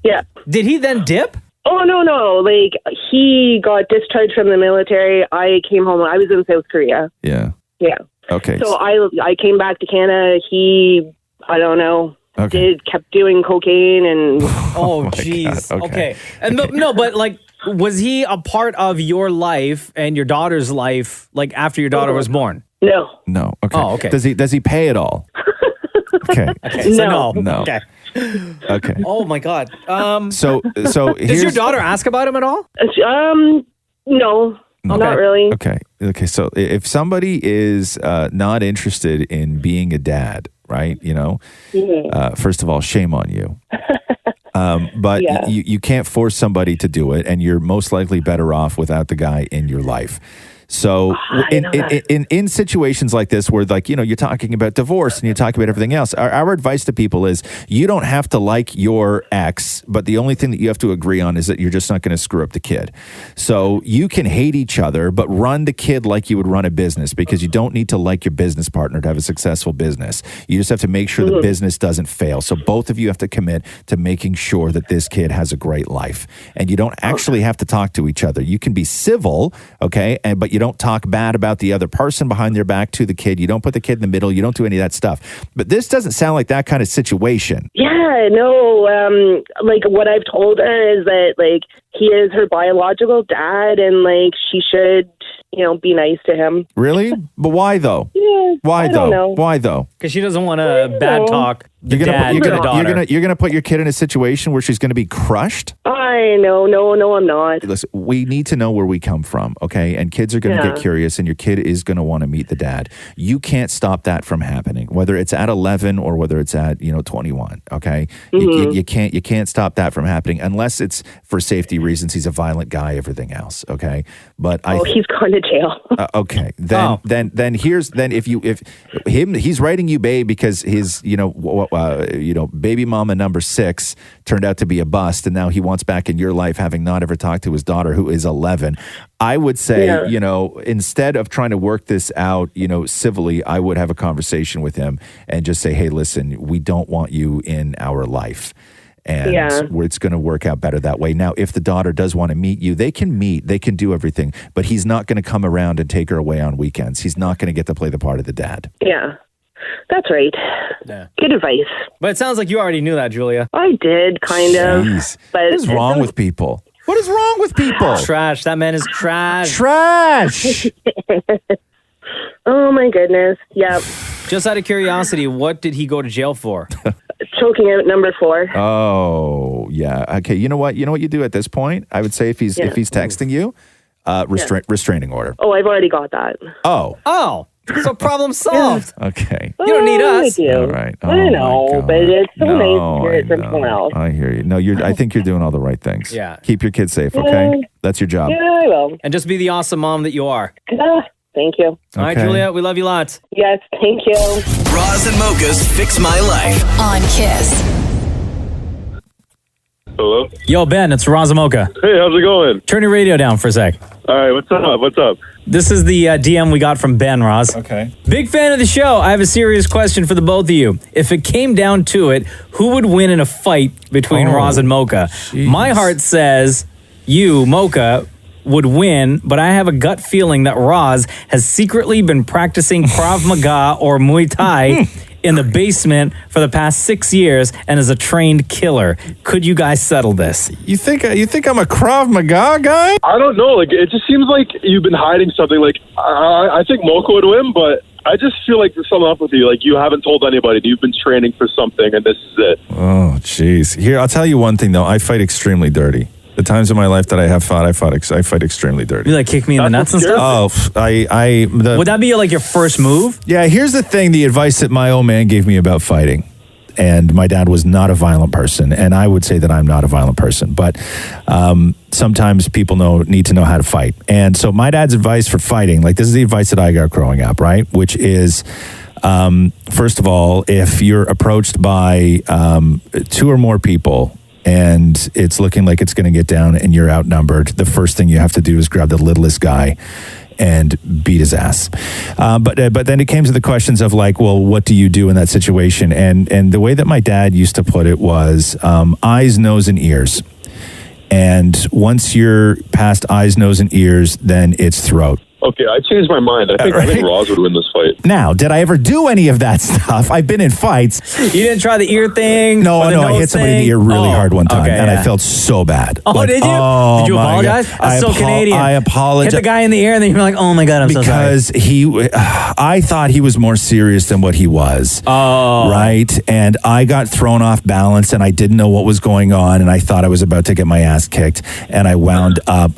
Yeah. Did he then dip? Oh, no. Like, he got discharged from the military. I came home. I was in South Korea. Yeah. Yeah. Okay. So I came back to Canada. He, I don't know, kept doing cocaine and... Oh, jeez. Okay. And but like, was he a part of your life and your daughter's life, like after your daughter was born? No. No. Okay. Oh, okay. Does he pay it all? Okay. So no. Okay. Okay. Oh my God. So does your daughter ask about him at all? No, not really. Okay. So if somebody is not interested in being a dad, right? First of all, shame on you. But you can't force somebody to do it, and you're most likely better off without the guy in your life. So in situations like this where you're talking about divorce and you're talking about everything else, our advice to people is you don't have to like your ex, but the only thing that you have to agree on is that you're just not going to screw up the kid. So you can hate each other, but run the kid like you would run a business, because you don't need to like your business partner to have a successful business. You just have to make sure the business doesn't fail. So both of you have to commit to making sure that this kid has a great life. And you don't actually have to talk to each other. You can be civil, okay, but you don't talk bad about the other person behind their back to the kid. You don't put the kid in the middle. You don't do any of that stuff. But this doesn't sound like that kind of situation. Yeah, no. Like what I've told her is that like he is her biological dad, and like she should, be nice to him. Really? But why though? Yeah. Why I though? don't know. Why though? Because she doesn't want to bad talk. You're gonna put your kid in a situation where she's gonna be crushed? I know. No, I'm not. Listen, we need to know where we come from, okay? And kids are gonna get curious, and your kid is gonna want to meet the dad. You can't stop that from happening, whether it's at 11 or whether it's at 21. Okay, you can't stop that from happening unless it's for safety reasons. He's a violent guy. Everything else, okay? But he's gone to jail. Okay, then he's writing you babe because his baby mama number 6 turned out to be a bust, and now he wants back in your life, having not ever talked to his daughter who is 11. I would say, instead of trying to work this out, civilly, I would have a conversation with him and just say, hey, listen, we don't want you in our life. And it's going to work out better that way. Now, if the daughter does want to meet you, they can meet, they can do everything, but he's not going to come around and take her away on weekends. He's not going to get to play the part of the dad. Yeah, that's right. Yeah. Good advice. But it sounds like you already knew that, Julia. I did, kind of. But what is wrong with people? What is wrong with people? Trash. That man is trash. Trash. Oh, my goodness. Yep. Just out of curiosity, what did he go to jail for? Choking out number 4. Oh, yeah. Okay, you know what you do at this point? I would say if he's texting you, restraining order. Oh, I've already got that. Oh. So problem solved. Okay. You don't need us. All right. I know, but it's so nice to hear it from someone else. I hear you. No, I think you're doing all the right things. Yeah. Keep your kids safe, okay? That's your job. Yeah, I will. And just be the awesome mom that you are. Thank you. All right, Julia, we love you lots. Yes, thank you. Roz and Mocha's Fix My Life. On Kiss. Hello? Yo, Ben, it's Roz and Mocha. Hey, how's it going? Turn your radio down for a sec. All right, what's up? This is the DM we got from Ben, Roz. Okay. Big fan of the show. I have a serious question for the both of you. If it came down to it, who would win in a fight between Roz and Mocha? Geez. My heart says you, Mocha, would win, but I have a gut feeling that Roz has secretly been practicing Krav Maga or Muay Thai in the basement for the past 6 years and is a trained killer. Could you guys settle this? You think I'm a Krav Maga guy? I don't know. Like, it just seems like you've been hiding something. Like, I think Mocha would win, but I just feel like there's something up with you. Like, you haven't told anybody. You've been training for something, and this is it. Oh, jeez. Here, I'll tell you one thing, though. I fight extremely dirty. The times in my life that I have fought, I fight extremely dirty. You like kick me in the nuts and stuff? Oh, would that be like your first move? Yeah, here's the thing, the advice that my old man gave me about fighting. And my dad was not a violent person, and I would say that I'm not a violent person. But sometimes people need to know how to fight. And so my dad's advice for fighting, like this is the advice that I got growing up, right? Which is, first of all, if you're approached by 2 or more people and it's looking like it's going to get down and you're outnumbered, the first thing you have to do is grab the littlest guy and beat his ass. But then it came to the questions of like, well, what do you do in that situation? And the way that my dad used to put it was eyes, nose, and ears. And once you're past eyes, nose, and ears, then it's throat. Okay, I changed my mind. I think Roz would win this fight. Now, did I ever do any of that stuff? I've been in fights. You didn't try the ear thing? No, I hit somebody in the ear really hard one time, okay, and I felt so bad. Oh, did you? Did you apologize? That's so Canadian. I apologize. Hit the guy in the ear, and then you're like, oh my God, I'm so sorry. Because I thought he was more serious than what he was. Oh. Right? And I got thrown off balance, and I didn't know what was going on, and I thought I was about to get my ass kicked, and I wound up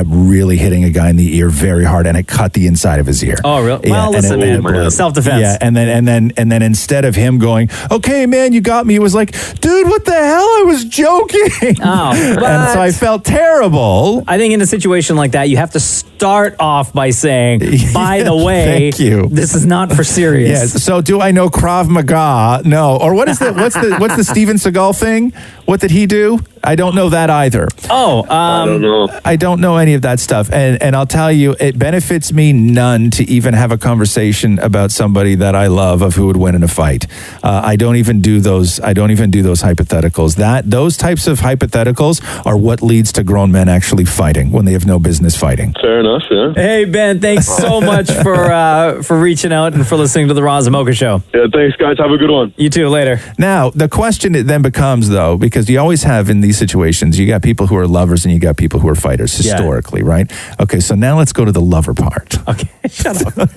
really hitting a guy in the ear very hard, and it cut the inside of his ear. Oh, really? Yeah, well, listen, man, self-defense. Yeah, and then instead of him going, okay, man, you got me, he was like, dude, what the hell? I was joking. Oh, and so I felt terrible. I think in a situation like that, you have to start off by saying, by the way, thank you. This is not for serious. Yes. So do I know Krav Maga? No. Or what's the Steven Seagal thing? What did he do? I don't know that either. Oh, I don't know. I don't know any of that stuff. And I'll tell you, it benefits me none to even have a conversation about somebody that I love of who would win in a fight. I don't even do those hypotheticals. Those types of hypotheticals are what leads to grown men actually fighting when they have no business fighting. Fair enough, yeah. Hey, Ben, thanks so much for reaching out and for listening to the Roz and Mocha Show. Yeah, thanks, guys. Have a good one. You too. Later. Now, the question it then becomes, though, because you always have in these situations, you got people who are lovers and you got people who are fighters historically, right? Okay, so now let's go to the lover part. Okay, shut up.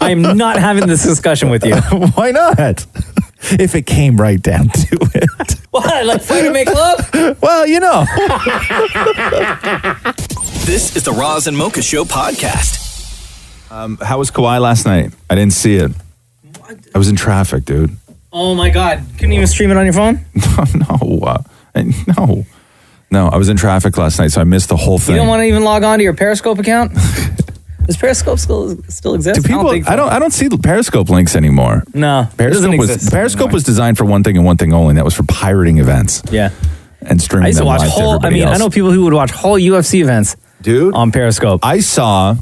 I am not having this discussion with you. Why not? If it came right down to it. What, like fight and make love? Well, you know. This is the Roz and Mocha Show podcast. How was Kauai last night? I didn't see it. I was in traffic, dude. Oh my God. Couldn't even stream it on your phone? No, I was in traffic last night, so I missed the whole thing. You don't want to even log on to your Periscope account? Does Periscope still exist? Do people? I don't see the Periscope links anymore. No, Periscope was designed for one thing and one thing only, and that was for pirating events. Yeah, and streaming. I used to watch I know people who would watch whole UFC events, dude, on Periscope. I saw.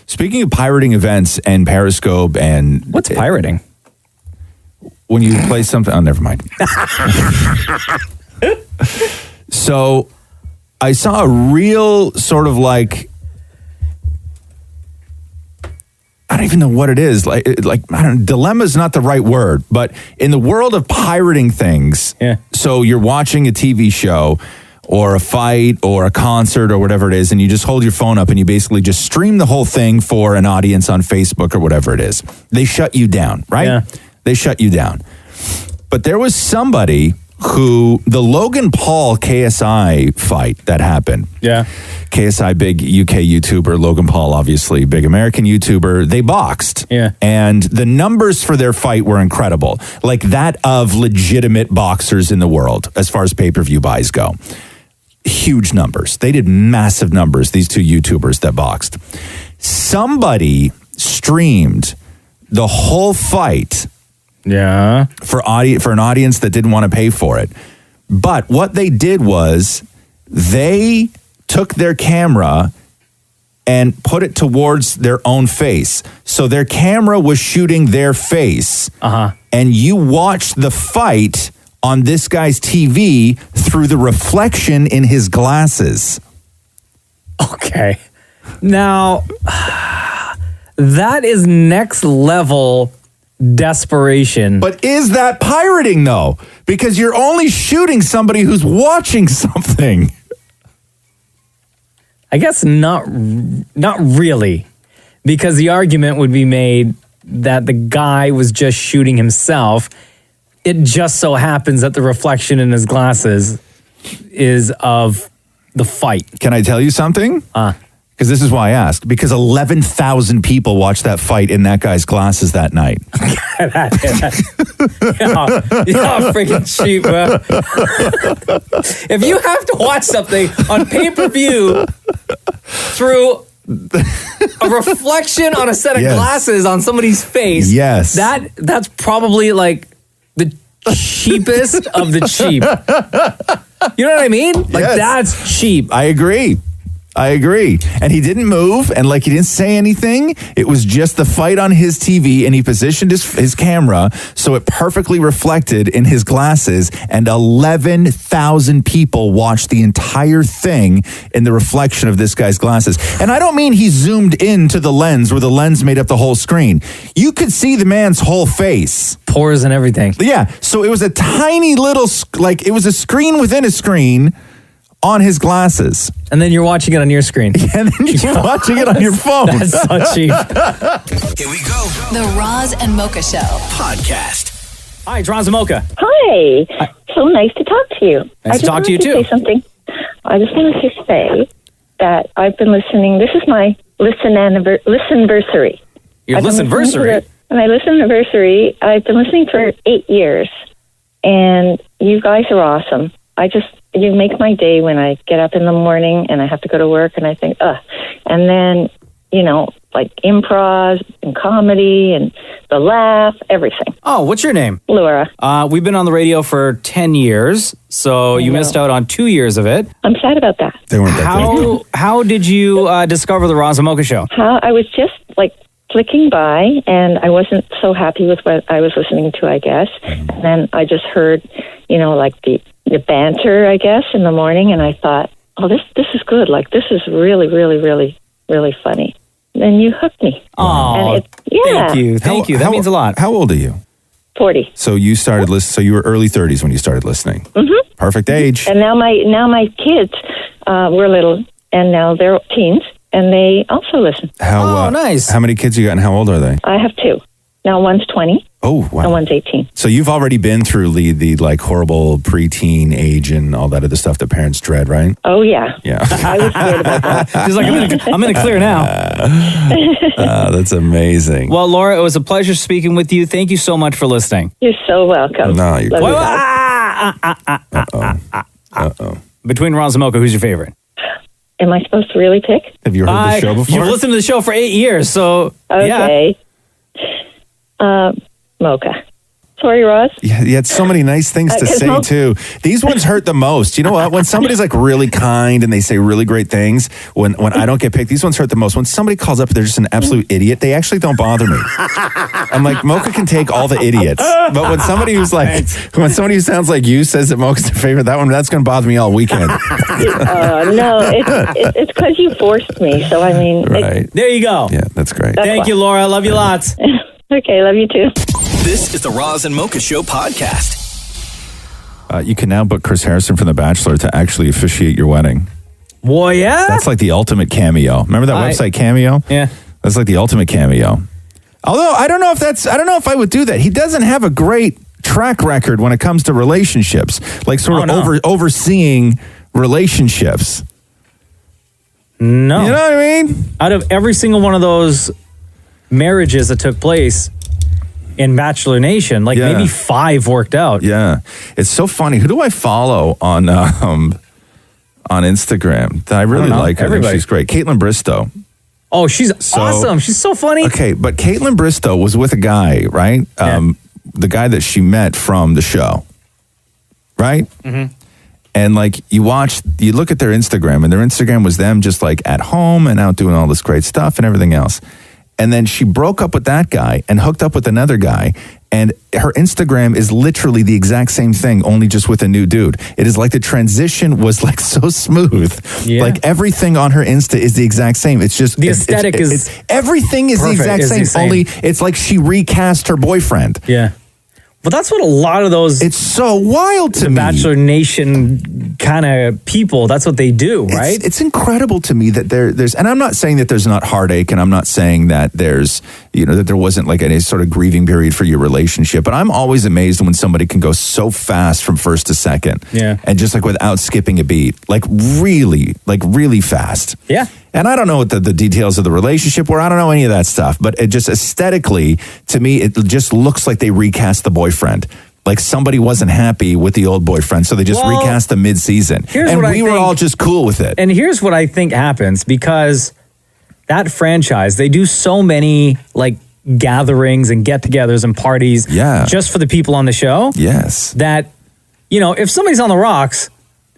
Speaking of pirating events and Periscope, and what's pirating? When you play something. Oh, never mind. So, I saw a real sort of like. I don't even know what it is. Dilemma is not the right word, but in the world of pirating things, so you're watching a TV show or a fight or a concert or whatever it is, and you just hold your phone up and you basically just stream the whole thing for an audience on Facebook or whatever it is. They shut you down, right? Yeah. They shut you down. But there was somebody who, the Logan Paul KSI fight that happened. Yeah. KSI, big UK YouTuber, Logan Paul, obviously, big American YouTuber. They boxed. Yeah. And the numbers for their fight were incredible. Like that of legitimate boxers in the world, as far as pay-per-view buys go. Huge numbers. They did massive numbers, these two YouTubers that boxed. Somebody streamed the whole fight. Yeah. For an audience that didn't want to pay for it. But what they did was they took their camera and put it towards their own face. So their camera was shooting their face. And you watched the fight on this guy's TV through the reflection in his glasses. Okay. Now, that is next level desperation. But is that pirating, though? Because you're only shooting somebody who's watching something. I guess not really, because the argument would be made that the guy was just shooting himself. It just so happens that the reflection in his glasses is of the fight. Can I tell you something? Because this is why I asked. Because 11,000 people watched that fight in that guy's glasses that night. You're freaking cheap, bro. If you have to watch something on pay-per-view through a reflection on a set of glasses on somebody's face, that's probably like the cheapest of the cheap. You know what I mean? Like that's cheap. I agree. And he didn't move, and like he didn't say anything. It was just the fight on his TV, and he positioned his camera so it perfectly reflected in his glasses, and 11,000 people watched the entire thing in the reflection of this guy's glasses. And I don't mean he zoomed into the lens where the lens made up the whole screen. You could see the man's whole face. Pores and everything. Yeah, so it was a tiny little, like it was a screen within a screen on his glasses. And then you're watching it on your screen. And then you're watching it on your phone. That's so cheap. Here we go. The Roz and Mocha Show Podcast. Hi, it's Roz and Mocha. Hi. So nice to talk to you. Nice to talk to you, too. Say something. I just wanted to say that I've been listening. This is my listen-versary. Your listen-versary? My listen-versary. I've been listening for 8 years. And you guys are awesome. You make my day when I get up in the morning and I have to go to work and I think, ugh. And then, like improv and comedy and the laugh, everything. Oh, what's your name? Laura. We've been on the radio for 10 years, so you missed out on 2 years of it. I'm sad about that. They weren't that great. How did you discover the Roz and Mocha Show? I was just like flicking by and I wasn't so happy with what I was listening to, I guess. And then I just heard, like the banter, I guess, in the morning, and I thought, oh, this is good. Like, this is really, really, really, really funny. Then you hooked me. Oh, thank you. That means a lot. How old are you? 40. So you started listening. So you were early 30s when you started listening. Mm-hmm. Perfect age. And now my kids were little, and now they're teens, and they also listen. Nice. How many kids you got, and how old are they? I have 2. Now one's 20. Oh, wow. And one's 18. So you've already been through the like horrible preteen age and all that other stuff that parents dread, right? Oh, yeah. Yeah. I was scared about that. She's like, I'm in a clear now. That's amazing. Well, Laura, it was a pleasure speaking with you. Thank you so much for listening. You're so welcome. No, you're Love good. you guys. Between Roz and Mocha, who's your favorite? Am I supposed to really pick? Have you heard the show before? You've listened to the show for 8 years, so okay. Mocha. Sorry, Roz. Yeah, you had so many nice things to say, too. These ones hurt the most. You know what? When somebody's like really kind and they say really great things, when I don't get picked, these ones hurt the most. When somebody calls up, they're just an absolute idiot, they actually don't bother me. I'm like, Mocha can take all the idiots. But when somebody who sounds like you says that Mocha's their favorite, that's going to bother me all weekend. No, it's because you forced me. So, I mean. Right. There you go. Yeah, that's great. Thank you, Laura. Love you lots. Okay, love you too. This is the Roz and Mocha Show podcast. You can now book Chris Harrison from The Bachelor to actually officiate your wedding. Well, yeah? That's like the ultimate cameo. Remember that website Cameo? Yeah. That's like the ultimate cameo. Although I don't know if I would do that. He doesn't have a great track record when it comes to relationships, like overseeing relationships. No. You know what I mean? Out of every single one of those marriages that took place in Bachelor Nation, maybe 5 worked out. Yeah. It's so funny. Who do I follow on Instagram that I really like her? I think she's great. Caitlin Bristow. Oh, she's awesome. She's so funny. Okay, but Caitlin Bristow was with a guy, right? Yeah. The guy that she met from the show, right? Mm-hmm. And you look at their Instagram, and their Instagram was them just at home and out doing all this great stuff and everything else. And then she broke up with that guy and hooked up with another guy. And her Instagram is literally the exact same thing, only just with a new dude. It is like the transition was so smooth. Yeah. Everything on her Insta is the exact same. It's just the aesthetic everything is the exact same. Only it's like she recast her boyfriend. Yeah. Well, that's what a lot of those... It's so wild to me. Bachelor Nation kind of people, that's what they do, right? It's incredible to me that there's... And I'm not saying that there's not heartache, and I'm not saying that there's, that there wasn't any sort of grieving period for your relationship, but I'm always amazed when somebody can go so fast from first to second. Yeah. And just without skipping a beat. Really fast. Yeah. And I don't know what the details of the relationship were. I don't know any of that stuff. But it just aesthetically, to me, it just looks like they recast the boyfriend. Like somebody wasn't happy with the old boyfriend, so they just recast the mid-season. And we were all just cool with it. And here's what I think happens, because that franchise, they do so many like gatherings and get-togethers and parties just for the people on the show. Yes. That, you know, if somebody's on the rocks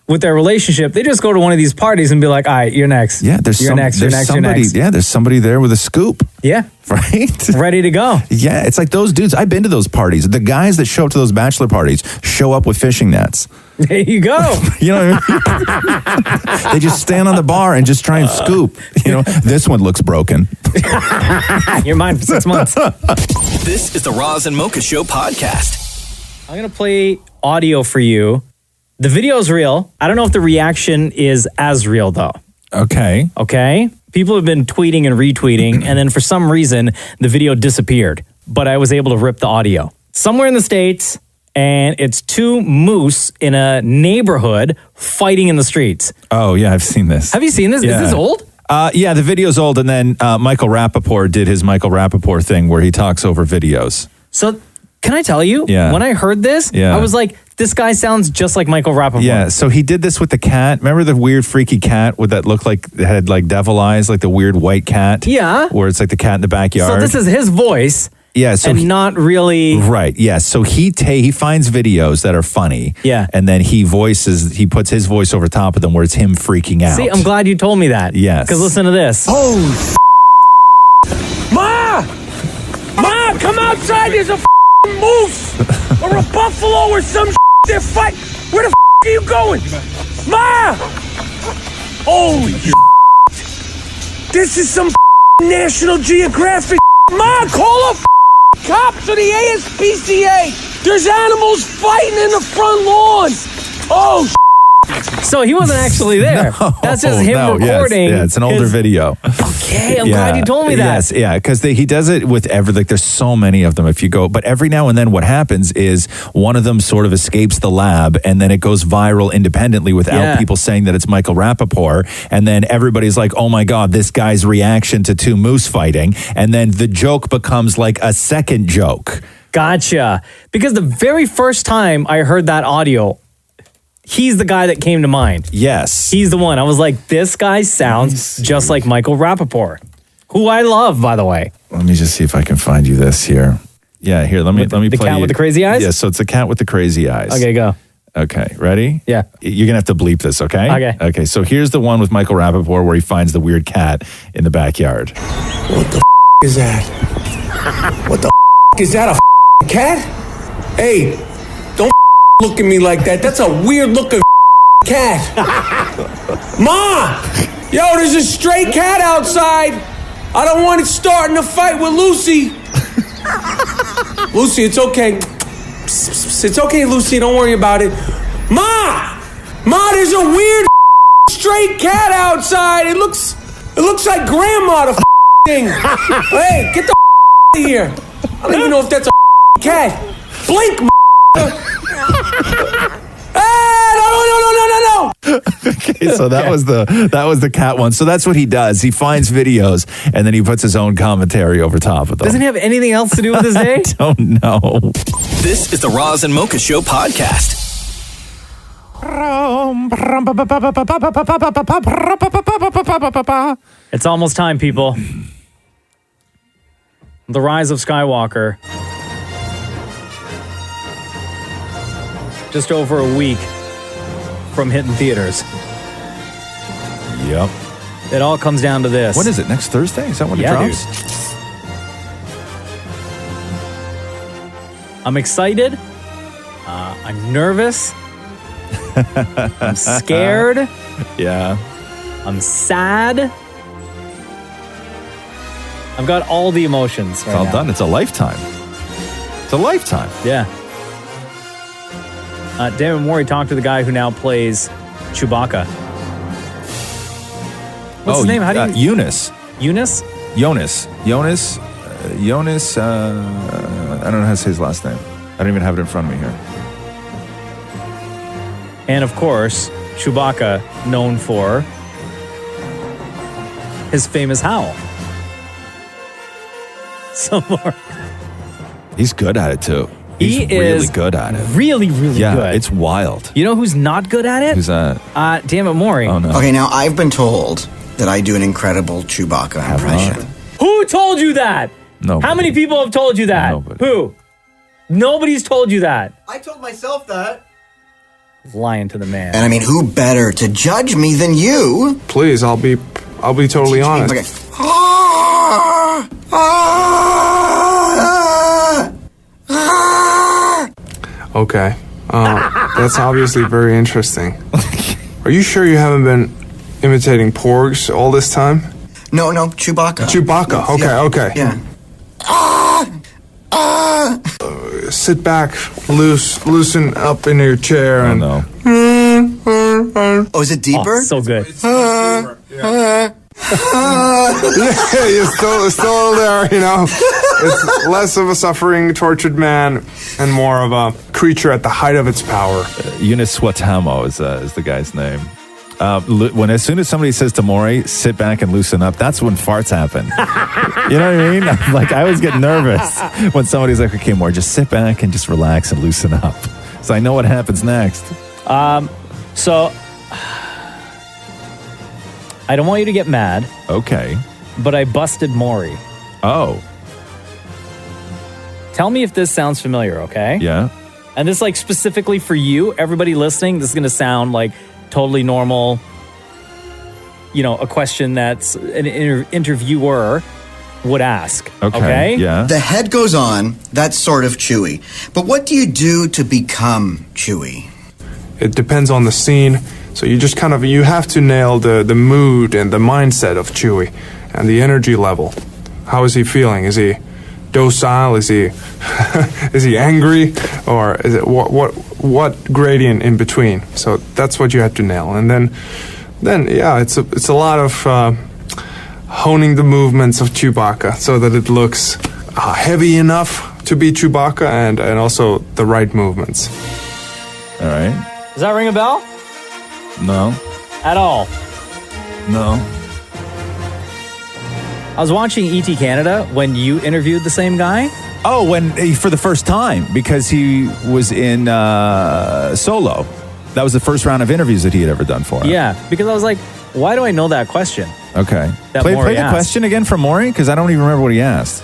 with their relationship, they just go to one of these parties and be like, all right, you're next. Yeah, there's somebody. Yeah, there's somebody there with a scoop. Yeah. Right? Ready to go. Yeah, it's like those dudes. I've been to those parties. The guys that show up to those bachelor parties show up with fishing nets. There you go. You know what I mean? They just stand on the bar and just try and scoop. You know, this one looks broken. You're mine for 6 months. This is the Roz and Mocha Show podcast. I'm going to play audio for you. The video is real. I don't know if the reaction is as real, though. Okay. Okay? People have been tweeting and retweeting, and then for some reason, the video disappeared. But I was able to rip the audio. Somewhere in the States, and it's two moose in a neighborhood fighting in the streets. Oh, yeah, I've seen this. Have you seen this? Yeah. Is this old? Yeah, the video's old, and then Michael Rappaport did his Michael Rappaport thing where he talks over videos. So, can I tell you? Yeah. When I heard this, I was like, this guy sounds just like Michael Rappaport. Yeah, so he did this with the cat. Remember the weird freaky cat with that looked like, it had like devil eyes, like the weird white cat? Yeah. Where it's like the cat in the backyard. So this is his voice. Yeah, so and not really. Right, yeah. So he finds videos that are funny. Yeah. And then he puts his voice over top of them where it's him freaking out. See, I'm glad you told me that. Yes. Because listen to this. Oh, Ma! Ma, come outside. There's a moose or a buffalo or some they're fighting. Where the are you going? Ma! Holy This is some National Geographic. Ma, call up cops or the ASPCA. There's animals fighting in the front lawn. Oh, So he wasn't actually there. That's just him recording. Yes, yeah, it's an older video. Okay, I'm glad you told me that. Yes, yeah, because he does it with like there's so many of them if you go. But every now and then what happens is one of them sort of escapes the lab and then it goes viral independently without people saying that it's Michael Rappaport. And then everybody's like, oh my God, this guy's reaction to two moose fighting. And then the joke becomes like a second joke. Gotcha. Because the very first time I heard that audio, he's the guy that came to mind. Yes. He's the one. I was like, this guy sounds just like Michael Rappaport, who I love, by the way. Let me just see if I can find you this here. Yeah, here, let me play the cat with the crazy eyes? Yeah, so it's the cat with the crazy eyes. Okay, go. Okay, ready? Yeah. You're going to have to bleep this, okay? Okay. Okay, so here's the one with Michael Rappaport where he finds the weird cat in the backyard. what the is that? What the is that? A cat? Hey, don't look at me like that. That's a weird looking cat. Ma! Yo, there's a stray cat outside. I don't want it starting a fight with Lucy. Lucy, it's okay. It's okay, Lucy. Don't worry about it. Ma! Ma, there's a weird stray cat outside. It looks like grandma, the thing. Hey, get the out of here. I don't even know if that's a cat. Blink, no. Okay, so that was the cat one. So that's what he does. He finds videos and then he puts his own commentary over top of them. Doesn't he have anything else to do with his day? I don't know. This is the Roz and Mocha Show podcast. It's almost time, people. The Rise of Skywalker. Just over a week from hitting theaters. Yep. It all comes down to this. What is it? Next Thursday? Is that when it drops? Dude. I'm excited. I'm nervous. I'm scared. Yeah. I'm sad. I've got all the emotions It's all done. It's a lifetime. It's a lifetime. Yeah. David Morey talked to the guy who now plays Chewbacca. What's his name? How do you... Eunice. Eunice? Jonas. I don't know how to say his last name. I don't even have it in front of me here. And of course, Chewbacca, known for his famous howl. So Maury. He's good at it too. He He's really is good at it. Really, really Yeah, good. it's wild. You know who's not good at it? Who's that? Damn it, Maury. Oh no. Okay, now I've been told that I do an incredible Chewbacca impression. Who told you that? Nobody. How many people have told you that? Who? Nobody's told you that. I told myself that. Lying to the man. And I mean, who better to judge me than you? Please, I'll be totally honest. Okay. Okay. That's obviously very interesting. Are you sure you haven't been imitating porgs all this time? No, Chewbacca. Chewbacca. Okay. Yeah. Sit back, loosen up in your chair, and Oh, is it deeper? Oh, so good. yeah, you're still there. You know, it's less of a suffering, tortured man, and more of a creature at the height of its power. Eunice Swatamo is the guy's name. As soon as somebody says to Maury, sit back and loosen up, that's when farts happen. You know what I mean? Like, I always get nervous when somebody's like, okay, Maury, just sit back and just relax and loosen up. So I know what happens next. So I don't want you to get mad. Okay. But I busted Maury. Oh. Tell me if this sounds familiar, okay? Yeah. And this, like, specifically for you, everybody listening, this is going to sound like totally normal, a question that's an interviewer would ask. Okay? Yeah. The head goes on, that's sort of Chewie. But what do you do to become Chewie? It depends on the scene. So you just you have to nail the mood and the mindset of Chewie and the energy level. How is he feeling? Is he docile? Is he is he angry? Or is it what gradient in between? So that's what you have to nail. And then yeah, it's a lot of honing the movements of Chewbacca so that it looks heavy enough to be Chewbacca and also the right movements. All right. Does that ring a bell? No. At all? No. I was watching E.T. Canada when you interviewed the same guy. Oh, for the first time, because he was in Solo. That was the first round of interviews that he had ever done for him. Yeah, because I was like, why do I know that question? Okay. That Play Maury the asked. question again from Maury, because I don't even remember what he asked.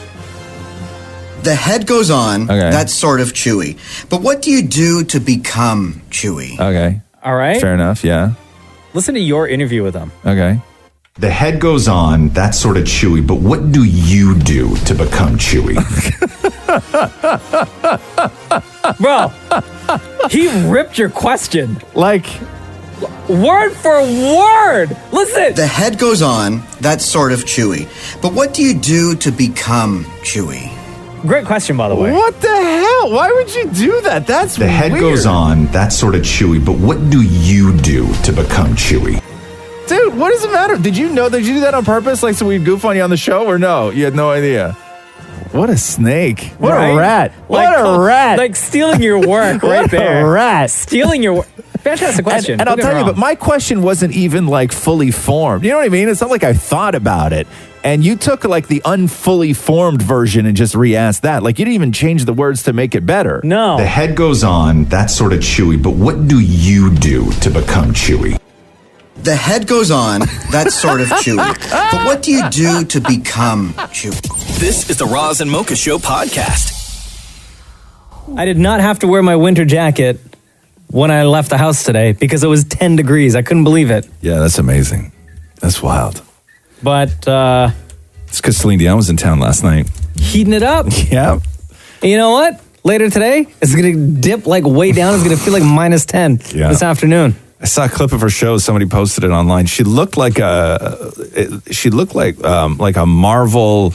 The head goes on, Okay. that's sort of Chewie. But what do you do to become Chewie? Okay. All right. Fair enough, yeah. Listen to your interview with him. Okay. The head goes on, that's sort of Chewie, but what do you do to become Chewie? Bro, he ripped your question. Like, word for word. Listen. The head goes on, that's sort of Chewie. But what do you do to become Chewie? Great question, by the way. What the hell? Why would you do that? That's The head weird. goes on, that's sort of Chewie, but what do you do to become Chewie? Dude, what does it matter? Did you do that on purpose? Like, so we'd goof on you on the show, or no? You had no idea. What a snake. What Right? a rat. Like, What a rat. Like stealing your work right What there. a rat. Stealing your work. Fantastic question. And I'll Don't get tell me you, wrong. but my question wasn't even like fully formed. You know what I mean? It's not like I thought about it. And you took like the unfully formed version and just re-asked that. Like, you didn't even change the words to make it better. No. The head goes on, that's sort of Chewie, but what do you do to become Chewie? The head goes on, that's sort of Chewie. But what do you do to become Chewie? This is the Roz and Mocha Show podcast. I did not have to wear my winter jacket when I left the house today because it was 10 degrees. I couldn't believe it. Yeah, that's amazing. That's wild. But it's because Celine Dion was in town last night. Heating it up. Yeah. And you know what? Later today, it's going to dip like way down. It's going to feel like minus 10 this afternoon. I saw a clip of her show. Somebody posted it online. She looked like a Marvel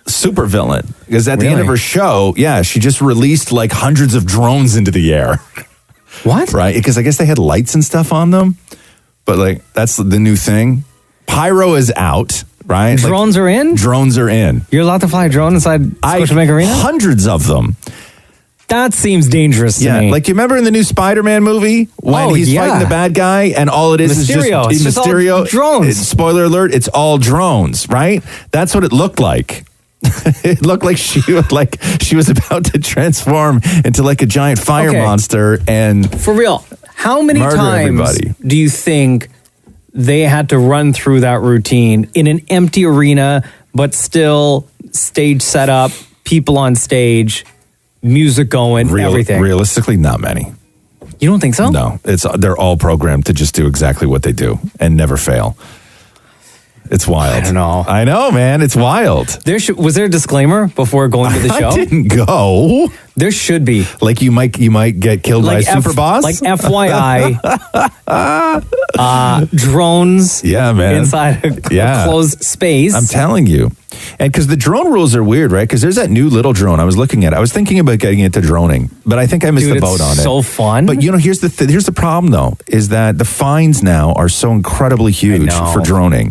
supervillain. Because at the end of her show, she just released like hundreds of drones into the air. What? Right? Because I guess they had lights and stuff on them. But like, that's the new thing. Pyro is out, right? Drones are in? Drones are in. You're allowed to fly a drone inside Scotiabank Arena? Hundreds of them. That seems dangerous to me. Like you remember in the new Spider-Man movie when he's fighting the bad guy and all it is Mysterio. is just It's just all Mysterio. drones. Spoiler alert, it's all drones, right? That's what it looked like. It looked like she was about to transform into like a giant fire monster and for real. How many murder times everybody. do you think they had to run through that routine in an empty arena, but still stage set up, people on stage, music going, everything? Realistically, not many. You don't think so? No, they're all programmed to just do exactly what they do and never fail. It's wild. I don't know. I know, man. It's wild. Was there a disclaimer before going to the show? I didn't go. There should be. Like you might get killed by a super boss. Like FYI, drones. Yeah, man. Inside a closed space. I'm telling you. And because the drone rules are weird, right? Because there's that new little drone I was looking at. I was thinking about getting into droning, but I think I missed the boat on it. So fun. But here's the problem though, is that the fines now are so incredibly huge for droning.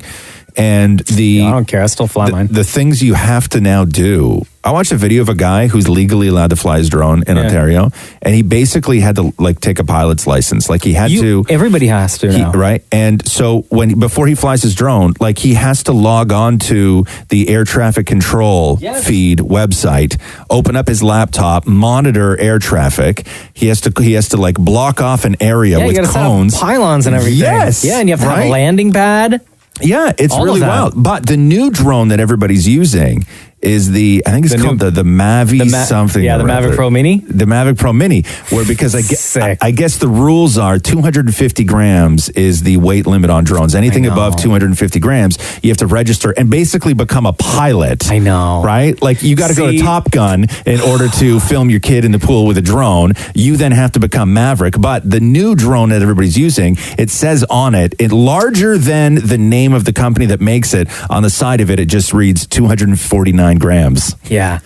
And I don't care. I still fly mine. The things you have to now do. I watched a video of a guy who's legally allowed to fly his drone in Ontario, and he basically had to take a pilot's license. Like he had to. Everybody has to now, right? And so before he flies his drone, like he has to log on to the air traffic control feed website, open up his laptop, monitor air traffic. He has to like block off an area with cones, pylons, and everything. Yes, and you have to have a landing pad. Yeah, it's really wild. But the new drone that everybody's using is I think it's called the Mavi something. Yeah, the Mavic Pro Mini. The Mavic Pro Mini, where because I guess the rules are 250 grams is the weight limit on drones. Anything above 250 grams, you have to register and basically become a pilot. I know. Right? Like you got to go to Top Gun in order to film your kid in the pool with a drone. You then have to become Maverick. But the new drone that everybody's using, it says on it, larger than the name of the company that makes it, on the side of it, it just reads 249 grams. Yeah,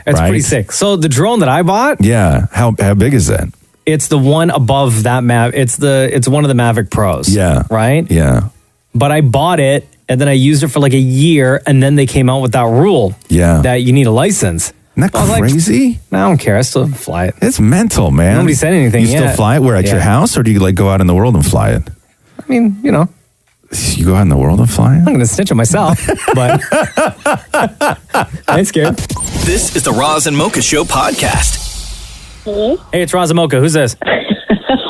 it's pretty sick. So the drone that I bought, how big is that? It's the one above that it's one of the Mavic Pros. Yeah, right. Yeah, but I bought it and then I used it for like a year, and then they came out with that rule. that you need a license. Isn't that crazy? I don't care. I still fly it. It's mental, man. Nobody said anything. You still fly it? Where, at your house, or do you like go out in the world and fly it? I mean, you go out in the world and fly it? I'm going to snitch on myself, but I ain't scared. This is the Roz and Mocha Show podcast. Hello? Hey, it's Roz and Mocha. Who's this?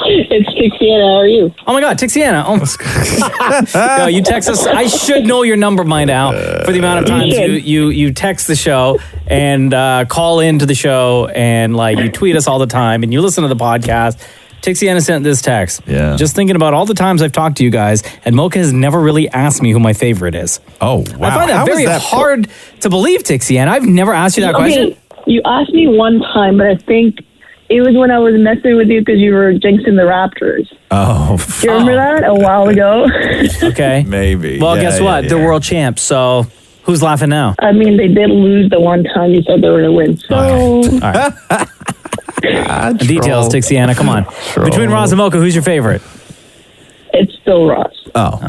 It's Tixiana. How are you? Oh my God, Tixiana. Oh, yo, you text us. I should know your number by now for the amount of times you text the show and call into the show and like you tweet us all the time and you listen to the podcast. Tixiana sent this text. Yeah. Just thinking about all the times I've talked to you guys, and Mocha has never really asked me who my favorite is. Oh, wow. I find that very hard to believe, Tixiana. I've never asked you that question. You asked me one time, but I think it was when I was messing with you because you were jinxing the Raptors. Oh. Do you remember that a while ago? Okay. Maybe. Well, guess what? Yeah. They're world champs, so who's laughing now? I mean, they did lose the one time you said they were going to win. So. All right. Details, Tixiana. Come on. Between Roz and Mocha, who's your favorite? It's still Roz. Oh.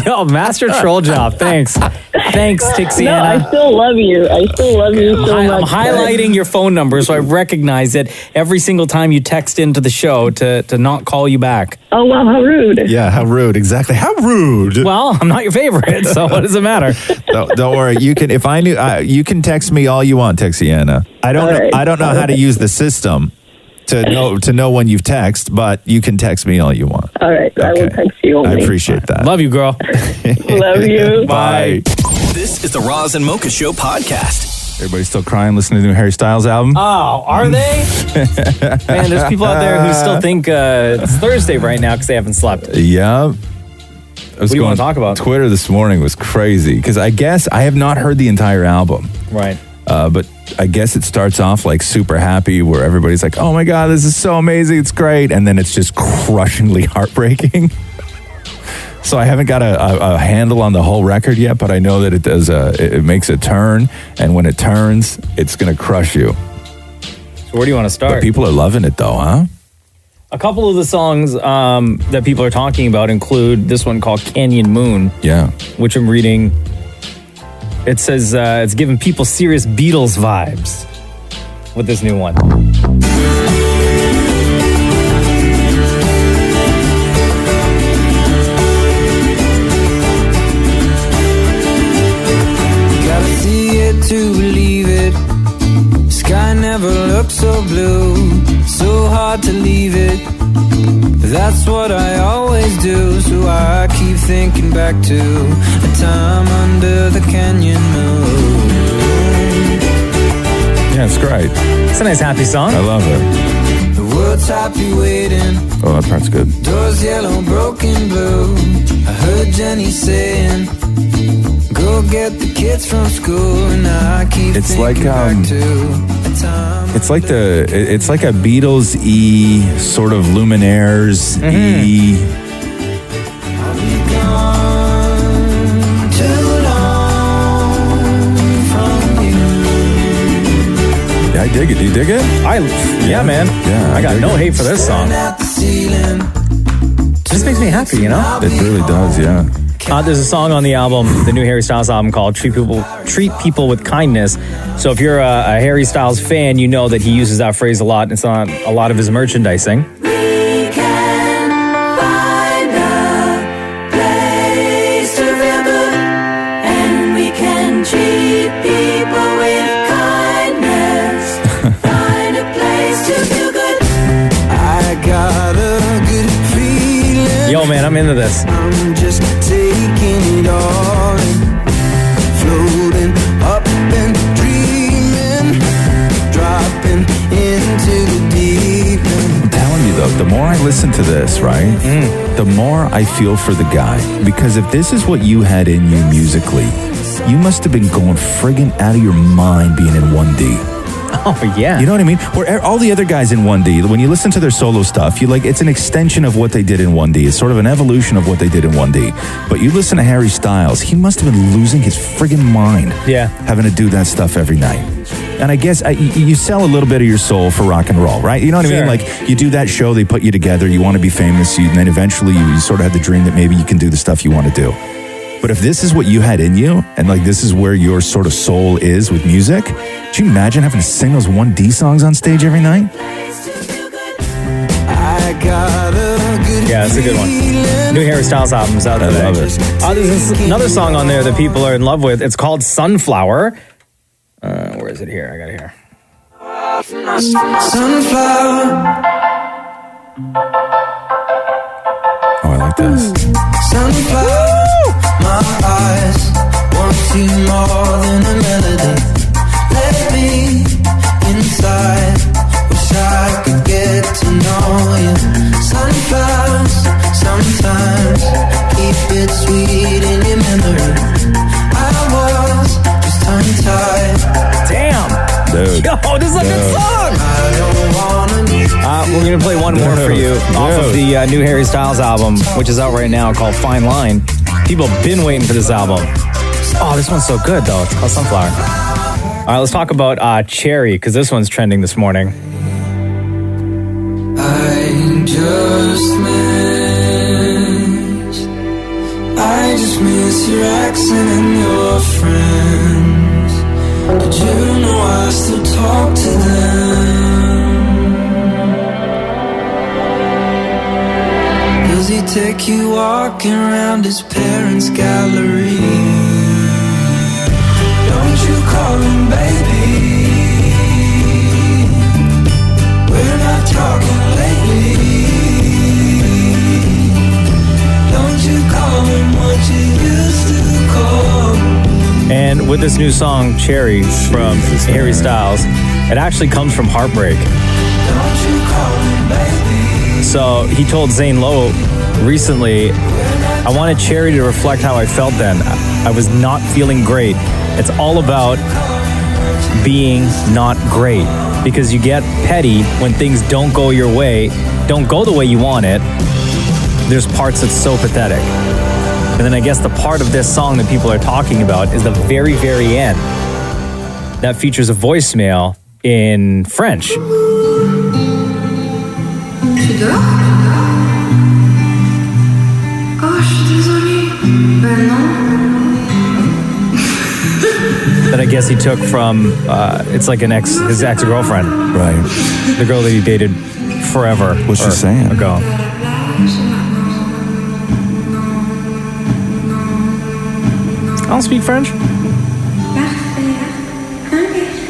Yo, master troll job. Thanks, Tixiana. No, I still love you. I still love you so much. I'm highlighting your phone number so I recognize it every single time you text into the show to not call you back. Oh, wow, how rude. Yeah, how rude. Exactly. How rude. Well, I'm not your favorite, so what does it matter? Don't worry. You can, if I knew, you can text me all you want, Tixiana. I don't know how to use the system to know when you've texted, but you can text me all you want. All right, I will text you only. I appreciate that. Love you, girl. Love you. Bye. This is the Roz and Mocha Show podcast. Everybody's still crying listening to the new Harry Styles album? Oh, are they? Man, there's people out there who still think it's Thursday right now because they haven't slept. Yeah. What do you want to talk about? Twitter this morning was crazy because I guess I have not heard the entire album. Right. But I guess it starts off like super happy where everybody's like, oh my God, this is so amazing. It's great. And then it's just crushingly heartbreaking. So I haven't got a handle on the whole record yet, but I know that it does. It makes a turn. And when it turns, it's going to crush you. So where do you want to start? But people are loving it though, huh? A couple of the songs that people are talking about include this one called Canyon Moon. Yeah. Which I'm reading It says it's giving people serious Beatles vibes with this new one. Gotta see it to believe it. Sky never looked so blue. So hard to leave it. That's what I always do. So I keep thinking back to a time under the canyon moon. Yeah, it's great. It's a nice happy song. I love it. The world's happy waiting. Oh, that part's good. Doors yellow, broken blue. I heard Jenny saying, go get the kids from school. And I keep It's like back to a time. it's like a Beatles-y sort of Luminaires-y. Yeah, I dig it. Do you dig it? Yeah, man. Yeah, I got dig no it. hate for this song. This makes me happy, you know? It really does, yeah. There's a song on the album, the new Harry Styles album, called Treat People with Kindness. So if you're a Harry Styles fan, you know that he uses that phrase a lot. It's on a lot of his merchandising. Yo, man, I'm into this. I'm just taking it all in, floating up and dreaming, dropping into the deep end. I'm telling you though, the more I listen to this, right, the more I feel for the guy. Because if this is what you had in you musically, you must have been going friggin' out of your mind being in 1D. Oh, yeah. You know what I mean? Where all the other guys in 1D, when you listen to their solo stuff, you like, it's an extension of what they did in 1D. It's sort of an evolution of what they did in 1D. But you listen to Harry Styles, he must have been losing his friggin' mind. Yeah. Having to do that stuff every night. And I guess you sell a little bit of your soul for rock and roll, right? You know what I mean? Like, you do that show, they put you together, you want to be famous, and then eventually you sort of have the dream that maybe you can do the stuff you want to do. But if this is what you had in you, and like this is where your sort of soul is with music, could you imagine having to sing those 1D songs on stage every night? Yeah, it's a good one. New Harry Styles album's out today. I love it. There's another song on there that people are in love with. It's called Sunflower. Where is it here? I got it here. Sunflower. Oh, I like this. Sunflower. My eyes want you more than a melody. Let me inside. Wish I could get to know you. Sunflowers, sometimes keep it sweet in your memory. I was just tongue-tied. Damn. Dude. Yo, this is a good song. I don't wanna need We're going to play one more for you off of the new Harry Styles album, which is out right now, called Fine Line. People have been waiting for this album. Oh, this one's so good, though. It's called Sunflower. All right, let's talk about Cherry, because this one's trending this morning. I just miss your accent and your friends. Did you know I still talk to them? Does he take you walking around his parents' gallery? Don't you call him baby? We're not talking lately. Don't you call him what you used to call him? And with this new song, Cherry, from Harry Styles, it actually comes from heartbreak. Don't you call him baby? So he told Zane Lowe recently, I wanted Cherry to reflect how I felt then. I was not feeling great. It's all about being not great, because you get petty when things don't go your way, don't go the way you want it. There's parts that's so pathetic. And then I guess the part of this song that people are talking about is the very, very end. That features a voicemail in French. Tu dors? Oh, je suis désolée. Ben non. that I guess he took from, it's like his ex-girlfriend. Right. The girl that he dated forever. What's she saying? Ago. I don't speak French.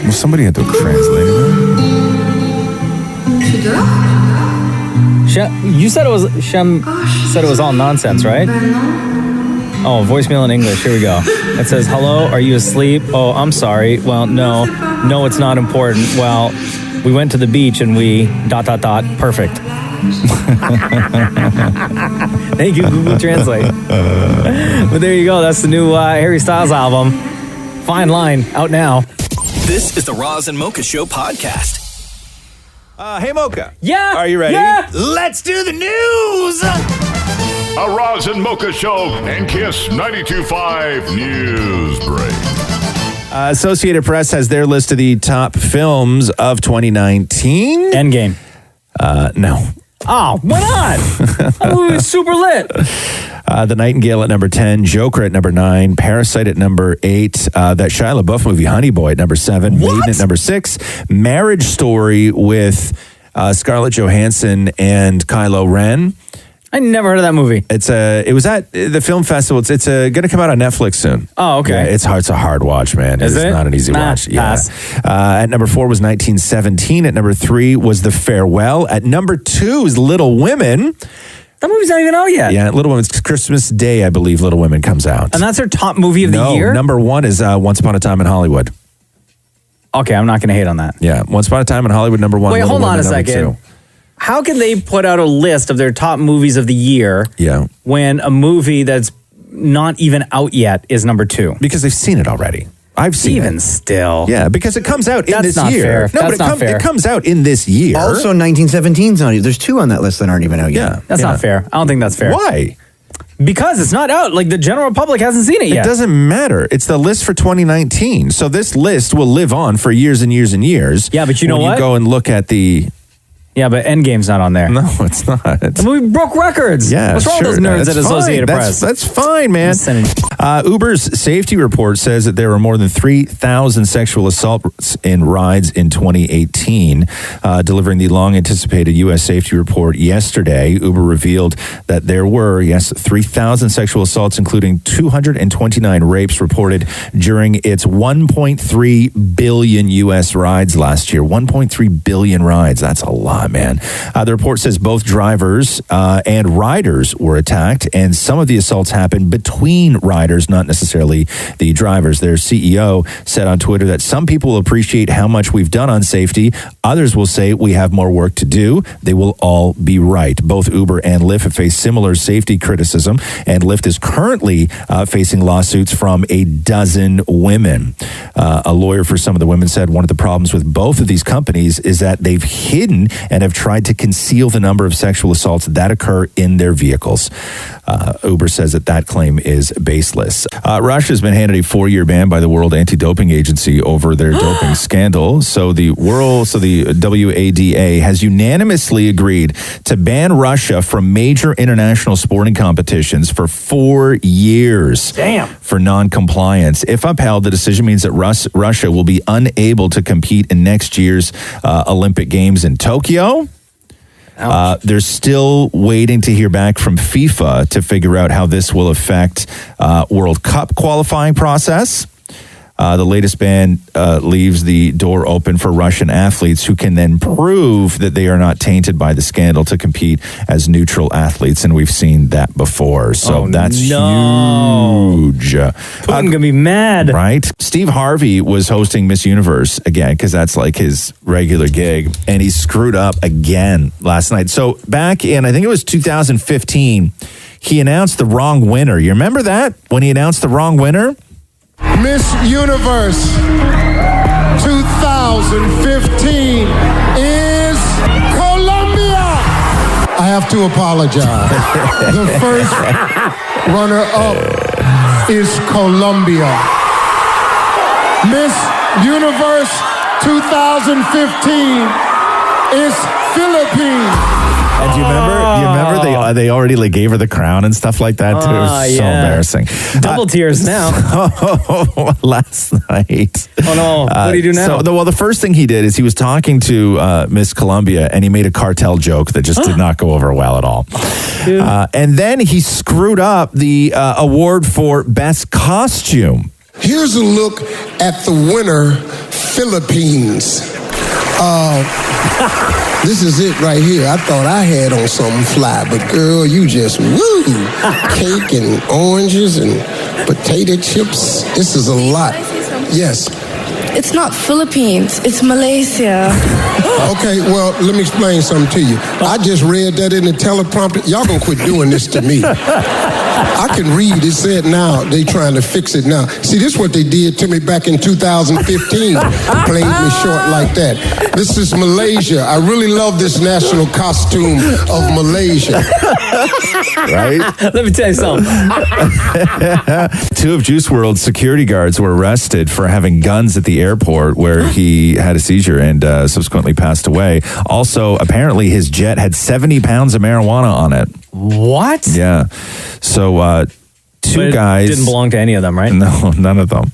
Well, somebody had to translate it. You said it was all nonsense, right? Oh, voicemail in English. Here we go. It says, "Hello, are you asleep? Oh, I'm sorry. Well, no, it's not important. Well, we went to the beach and we ... Perfect." Thank you, Google Translate. But there you go. That's the new Harry Styles album. Fine Line, out now. This is the Roz and Mocha Show podcast. Hey, Mocha. Yeah. Are you ready? Yeah. Let's do the news. A Roz and Mocha Show and Kiss 92.5 News Break. Associated Press has their list of the top films of 2019. Endgame. No. Oh, why not? That movie was super lit. The Nightingale at number 10, Joker at number 9, Parasite at number 8, that Shia LaBeouf movie Honey Boy at number 7, Maiden at number 6, Marriage Story with Scarlett Johansson and Kylo Ren. I never heard of that movie. It was at the film festival. It's going to come out on Netflix soon. Oh, okay. Yeah, it's a hard watch, man. Is it? It's not an easy watch. Yeah. At number 4 was 1917. At number 3 was The Farewell. At number 2 is Little Women. That movie's not even out yet. Yeah, Little Women. It's Christmas Day, I believe. Little Women comes out. And that's their top movie of the year? Number 1 is Once Upon a Time in Hollywood. Okay, I'm not going to hate on that. Yeah, Once Upon a Time in Hollywood, number 1. Wait, Little hold on Women, a number second. 2. How can they put out a list of their top movies of the year when a movie that's not even out yet is number 2? Because they've seen it already. I've seen Even it. still. Yeah, because it comes out in That's this not year. fair. No, That's but not fair. it comes out in this year. Also, 1917's on it. There's 2 on that list that aren't even out yet. Yeah. That's not fair. I don't think that's fair. Why? Because it's not out. Like, the general public hasn't seen it yet. It doesn't matter. It's the list for 2019. So this list will live on for years and years and years. Yeah, but you know when what? you go and look at the... Yeah, but Endgame's not on there. No, it's not. The movie broke records. Yeah, What's wrong with those nerds at Associated Press? That's fine, man. Uber's safety report says that there were more than 3,000 sexual assaults in rides in 2018. Delivering the long-anticipated U.S. safety report yesterday, Uber revealed that there were, 3,000 sexual assaults, including 229 rapes reported during its 1.3 billion U.S. rides last year. 1.3 billion rides. That's a lot, man. The report says both drivers and riders were attacked, and some of the assaults happened between riders, not necessarily the drivers. Their CEO said on Twitter that some people will appreciate how much we've done on safety. Others will say we have more work to do. They will all be right. Both Uber and Lyft have faced similar safety criticism, and Lyft is currently facing lawsuits from a dozen women. A lawyer for some of the women said one of the problems with both of these companies is that they've hidden and have tried to conceal the number of sexual assaults that occur in their vehicles. Uber says that claim is baseless. Russia's been handed a 4-year ban by the World Anti-Doping Agency over their doping scandal. So the WADA has unanimously agreed to ban Russia from major international sporting competitions for 4 years. Damn. For non-compliance. If upheld, the decision means that Russia will be unable to compete in next year's Olympic Games in Tokyo. They're still waiting to hear back from FIFA to figure out how this will affect World Cup qualifying process. The latest ban leaves the door open for Russian athletes who can then prove that they are not tainted by the scandal to compete as neutral athletes, and we've seen that before. So that's huge. Putin gonna be mad, right? Steve Harvey was hosting Miss Universe again because that's like his regular gig, and he screwed up again last night. So back in, I think it was 2015, he announced the wrong winner. You remember that when he announced the wrong winner? Miss Universe 2015 is Colombia. I have to apologize. The first runner-up is Colombia. Miss Universe 2015 is Philippines. And do you remember they already like gave her the crown and stuff like that too? It was so embarrassing. Double tears now. Last night. Oh no! What do you do now? The first thing he did is he was talking to Miss Columbia, and he made a cartel joke that just did not go over well at all. And then he screwed up the award for best costume. Here's a look at the winner, Philippines. This is it right here. I thought I had on something fly, but girl, you just woo! Cake and oranges and potato chips. This is a lot. Yes. It's not Philippines, it's Malaysia. Okay, well, let me explain something to you. I just read that in the teleprompter. Y'all gonna quit doing this to me. I can read. It said now. They trying to fix it now. See, this is what they did to me back in 2015. Played me short like that. This is Malaysia. I really love this national costume of Malaysia. Right? Let me tell you something. 2 of Juice WRLD's security guards were arrested for having guns at the airport where he had a seizure and subsequently passed away. Also, apparently his jet had 70 pounds of marijuana on it. What? Yeah. So 2 guys didn't belong to any of them, right? No, none of them.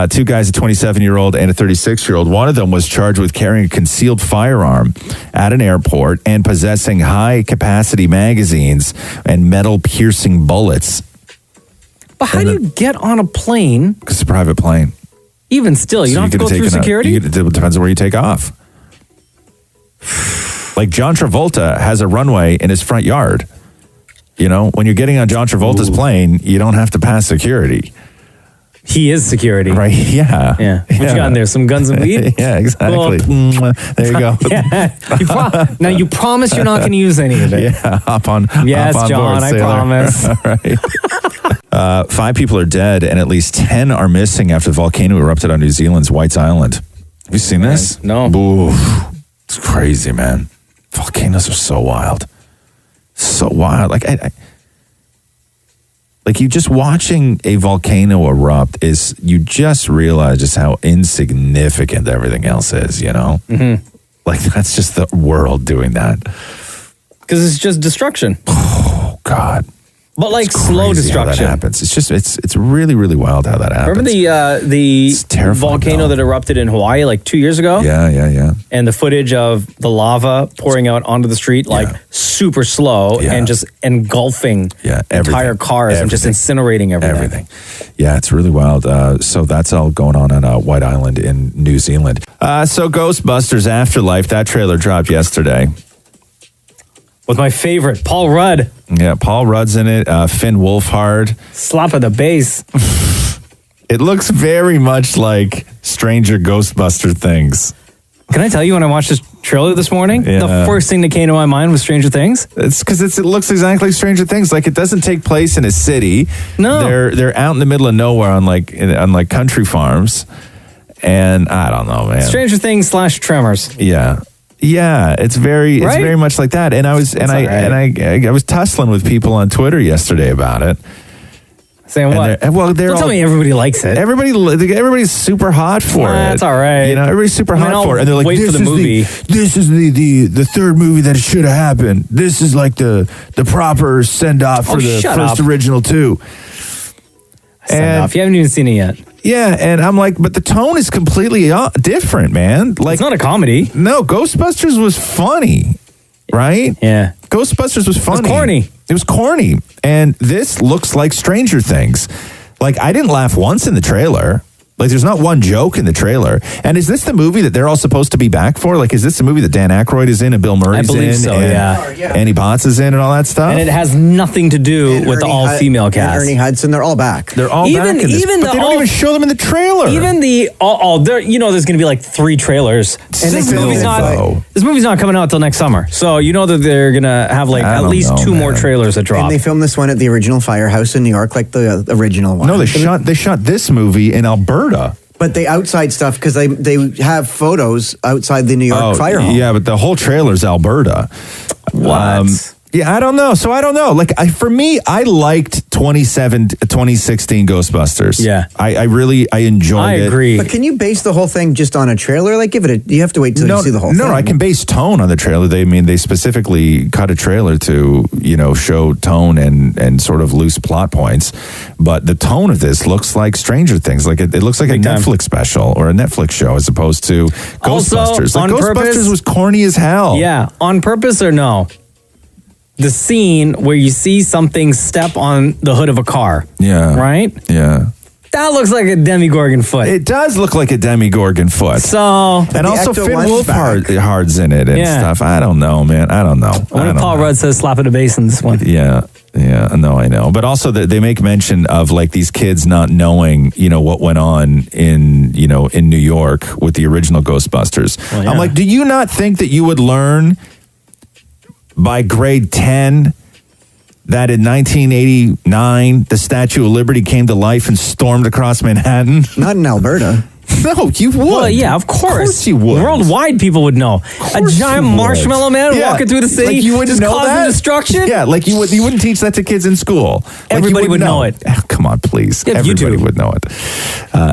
2 guys, a 27-year-old and a 36-year-old. One of them was charged with carrying a concealed firearm at an airport and possessing high-capacity magazines and metal-piercing bullets. But how do you get on a plane? Because it's a private plane. Even still, you don't have to go through security? It depends on where you take off. Like John Travolta has a runway in his front yard. You know, when you're getting on John Travolta's plane, you don't have to pass security. He is security. Right, yeah. Yeah. What you got in there? Some guns and weed? Yeah, exactly. There you go. Yeah. Now, you promise you're not going to use any of it? Yeah, hop on Yes, hop on John, board, I sailor. promise. All right. 5 people are dead and at least 10 are missing after the volcano erupted on New Zealand's Whites Island. Have you seen this? No. Ooh, it's crazy, man. Volcanoes are so wild. So wild. Like you just watching a volcano erupt is, you just realize just how insignificant everything else is, you know? Mm-hmm. Like that's just the world doing that. Because it's just destruction. Oh, God. But like slow destruction. That happens. It's just, it's really, really wild how that happens. Remember the volcano that erupted in Hawaii like 2 years ago? Yeah. And the footage of the lava pouring out onto the street, like super slow and just engulfing entire cars and just incinerating everything. Yeah, it's really wild. So that's all going on White Island in New Zealand. So Ghostbusters Afterlife, that trailer dropped yesterday. With my favorite, Paul Rudd. Yeah, Paul Rudd's in it. Finn Wolfhard. Slap of the bass. It looks very much like Stranger Ghostbuster Things. Can I tell you, when I watched this trailer this morning, the first thing that came to my mind was Stranger Things? It's because it looks exactly like Stranger Things. Like, it doesn't take place in a city. No. They're out in the middle of nowhere on like country farms. And I don't know, man. Stranger Things / Tremors. Yeah, it's very much like that. And I was I was tussling with people on Twitter yesterday about it. Saying what? Don't tell me everybody likes it. Everybody's super hot for it. That's all right. You know, everybody's super hot for it. And they're like, wait for the movie. This is the third movie that should have happened. This is like the proper send off for the first original 2. Send off. You haven't even seen it yet. Yeah, and I'm like, but the tone is completely different, man. Like, it's not a comedy. No, Ghostbusters was funny, right? Yeah. Ghostbusters was funny. It was corny. It was corny. And this looks like Stranger Things. Like, I didn't laugh once in the trailer. Like, there's not one joke in the trailer. And is this the movie that they're all supposed to be back for? Like, is this the movie that Dan Aykroyd is in and Bill Murray's in? I believe so, and Annie Potts is in and all that stuff? And it has nothing to do with the all-female cast. Ernie Hudson, they're all back. They're all back in this, but they don't even show them in the trailer. Even there's going to be like 3 trailers. And this movie's not coming out till next summer. So you know that they're going to have like at least 2 more trailers that drop. And they filmed this one at the original firehouse in New York, like the original one. No, they shot this movie in Alberta. But the outside stuff, because they have photos outside the New York firehouse. Yeah, but the whole trailer's Alberta. What? Yeah, I don't know. So I don't know. Like, for me, I liked 2016 Ghostbusters. Yeah. I really enjoyed it. But can you base the whole thing just on a trailer? Like, you have to wait till you see the whole thing. No, I can base tone on the trailer. They specifically cut a trailer to, show tone and sort of loose plot points. But the tone of this looks like Stranger Things. Like, it looks like a Netflix special or a Netflix show as opposed to Ghostbusters. On Ghostbusters purpose, was corny as hell. Yeah, on purpose or no? The scene where you see something step on the hood of a car. Yeah. Right? Yeah. That looks like a Demogorgon foot. It does look like a Demogorgon foot. So, and also Finn Wolfhard's in it and stuff. I don't know, man. I don't know. What if Paul Rudd says slap at a bass in this one? Yeah. Yeah, no, I know. But also they make mention of like these kids not knowing, what went on in New York with the original Ghostbusters. Well, yeah. I'm like, do you not think that you would learn by grade 10 that in 1989 the Statue of Liberty came to life and stormed across Manhattan? Not in Alberta. No, you would. Well, yeah, of course you would. Worldwide, people would know. A giant you would. marshmallow man walking through the city, like you wouldn't just know causing that? destruction. Yeah, like you wouldn't teach that to kids in school. Like Everybody would know it. Oh, come on, please. Yeah, Everybody would know it.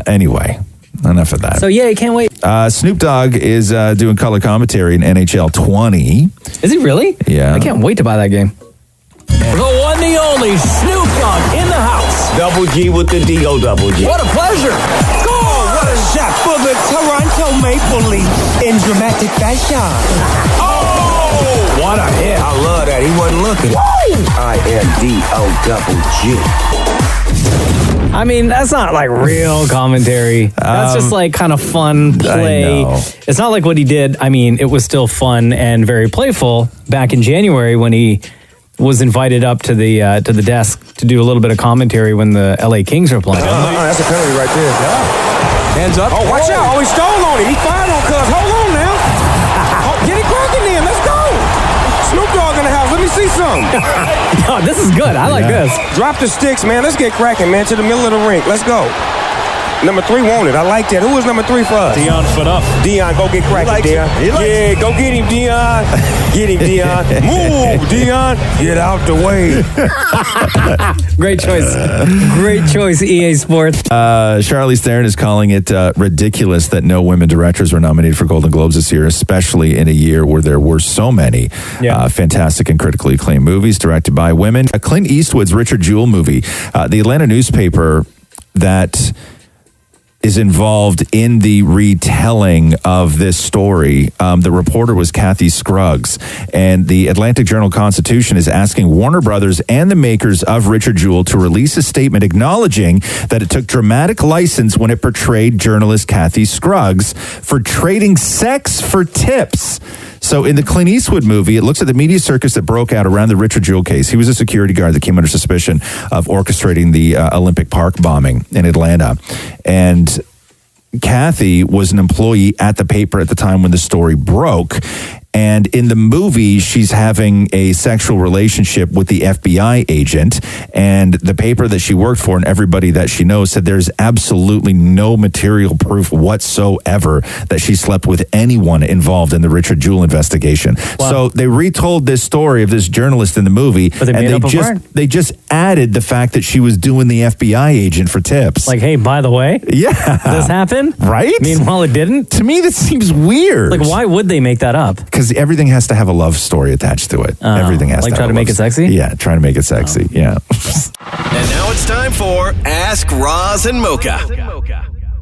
Anyway, enough of that. So yeah, you can't wait. Snoop Dogg is doing color commentary in NHL 20. Is he really? Yeah. I can't wait to buy that game. The one, the only Snoop Dogg in the house. Double G with the D-O double G. What a pleasure. What a shot for the Toronto Maple Leafs in dramatic fashion. Oh, what a hit. I love that. He wasn't looking. I-N-D-O-double-G. I mean, that's not like real commentary. That's just like kind of fun play. It's not like what he did. I mean, it was still fun and very playful back in January when he was invited up to the desk to do a little bit of commentary when the LA Kings were playing. That's a penalty right there. Yeah. Hands up. Oh, watch out. Oh, he stole on him. He fired on Cuz. Hold on now. Get it cracking then. Let's go. Snoop Dogg in the house. Let me see some. No, this is good. I like this. Drop the sticks, man. Let's get cracking, man. To the middle of the rink. Let's go. Number 3 wanted. I like that. Who was number 3 for us? Dion foot up. Dion, go get cracking, Dion. Yeah, go get him, Dion. Get him, Dion. Move, Dion. Get out the way. Great choice. Great choice, EA Sports. Charlize Theron is calling it ridiculous that no women directors were nominated for Golden Globes this year, especially in a year where there were so many fantastic and critically acclaimed movies directed by women. Clint Eastwood's Richard Jewell movie, the Atlanta newspaper that is involved in the retelling of this story. The reporter was Kathy Scruggs, and the Atlantic Journal-Constitution is asking Warner Brothers and the makers of Richard Jewell to release a statement acknowledging that it took dramatic license when it portrayed journalist Kathy Scruggs for trading sex for tips. So in the Clint Eastwood movie, it looks at the media circus that broke out around the Richard Jewell case. He was a security guard that came under suspicion of orchestrating the Olympic Park bombing in Atlanta. And Kathy was an employee at the paper at the time when the story broke. And in the movie, she's having a sexual relationship with the FBI agent. And the paper that she worked for and everybody that she knows said there's absolutely no material proof whatsoever that she slept with anyone involved in the Richard Jewell investigation. Wow. So they retold this story of this journalist in the movie. But they just added the fact that she was doing the FBI agent for tips. Like, hey, by the way, this happened? Right? Meanwhile, it didn't? To me, that seems weird. Like, why would they make that up? Because everything has to have a love story attached to it. Everything has like to try to make it sexy? Yeah, trying to make it sexy. Yeah. And now it's time for Ask Roz and Mocha.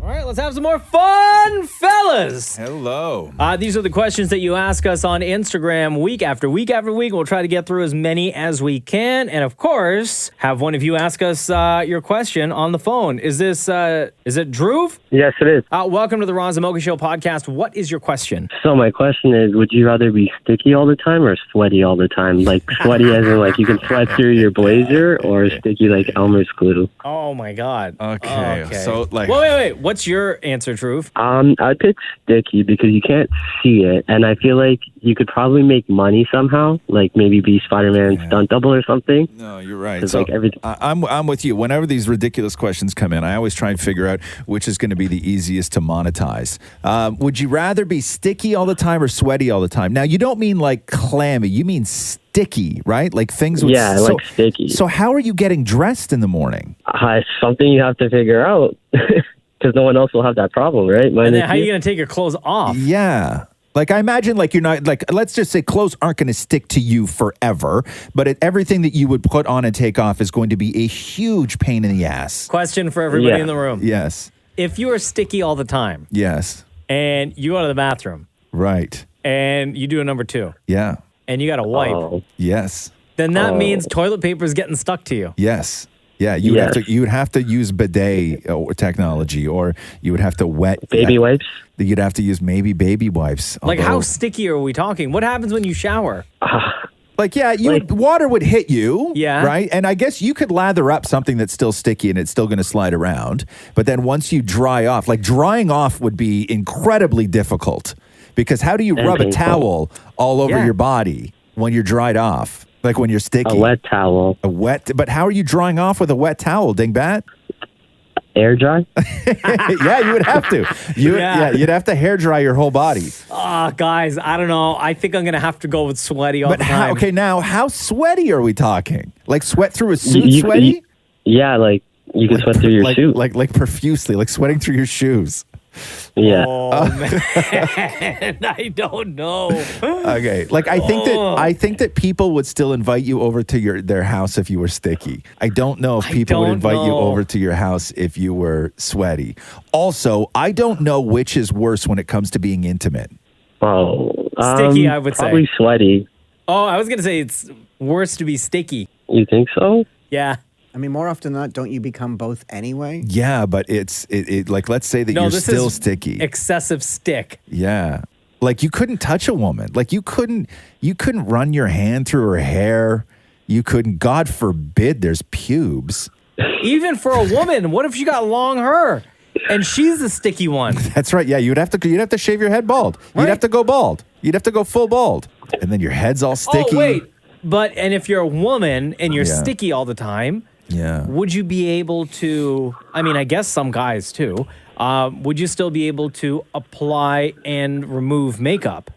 All right, let's have some more fun, fellas. Hello. These are the questions that you ask us on Instagram week after week after week. We'll try to get through as many as we can. And of course, have one of you ask us your question on the phone. Is it Dhruv? Yes, it is. Welcome to the Roz and Mocha Show podcast. What is your question? So my question is, would you rather be sticky all the time or sweaty all the time? Like sweaty as in like you can sweat through your blazer, or sticky like Elmer's glue? Oh my God. Okay. So like, wait. What's your answer, Truth? I'd pick sticky because you can't see it, and I feel like you could probably make money somehow, like maybe be Spider-Man's stunt double or something. No, you're right. It's So like everything. I'm with you. Whenever these ridiculous questions come in, I always try and figure out which is going to be the easiest to monetize. Would you rather be sticky all the time or sweaty all the time? Now, you don't mean like clammy. You mean sticky, right? Like things with Yeah, like sticky. So how are you getting dressed in the morning? It's something you have to figure out because no one else will have that problem, right? And then how are you going to take your clothes off? Yeah. Like I imagine like you're not like, let's just say clothes aren't going to stick to you forever, but everything that you would put on and take off is going to be a huge pain in the ass. Question for everybody in the room. Yes. If you are sticky all the time Yes. and you go to the bathroom Right. and you do a number 2 Yeah. and you got to wipe, Yes. then that means toilet paper is getting stuck to you. Yes. Yeah, you would have to use bidet technology, or you would have to wet baby wipes. You'd have to use maybe baby wipes. Like although- how sticky are we talking? What happens when you shower? Like, yeah, water would hit you. Yeah. Right? And I guess you could lather up something that's still sticky and it's still going to slide around. But then once you dry off, like drying off would be incredibly difficult because how do you And rub a painful. towel all over Yeah. your body when you're dried off? Like when you're sticky? A wet towel. But how are you drying off with a wet towel, dingbat? Air dry? Yeah, you would have to. You'd have to hair dry your whole body. Guys, I don't know. I think I'm going to have to go with sweaty all But the time. now how sweaty are we talking? Like sweat through a suit sweaty? Yeah, like you can sweat through your suit. Like profusely, like sweating through your shoes. Yeah. Oh, man. I don't know. Okay. Like I think that people would still invite you over to their house if you were sticky. I don't know if people would invite you over to your house if you were sweaty. Also, I don't know which is worse when it comes to being intimate. Oh, Sticky, I would say. Probably sweaty. Oh, I was going to say it's worse to be sticky. You think so? Yeah. I mean, more often than not, don't you become both anyway? Yeah, but it's like let's say that you're this still is sticky. Excessive stick. Yeah. Like you couldn't touch a woman. Like you couldn't run your hand through her hair. You couldn't, God forbid there's pubes. Even for a woman, what if she got long hair and she's the sticky one? That's right. Yeah, you'd have to shave your head bald. You'd have to go bald. You'd have to go full bald. And then your head's all sticky. Oh, wait. And if you're a woman and you're Yeah. sticky all the time, yeah, would you be able to, I mean, I guess some guys too, would you still be able to apply and remove makeup?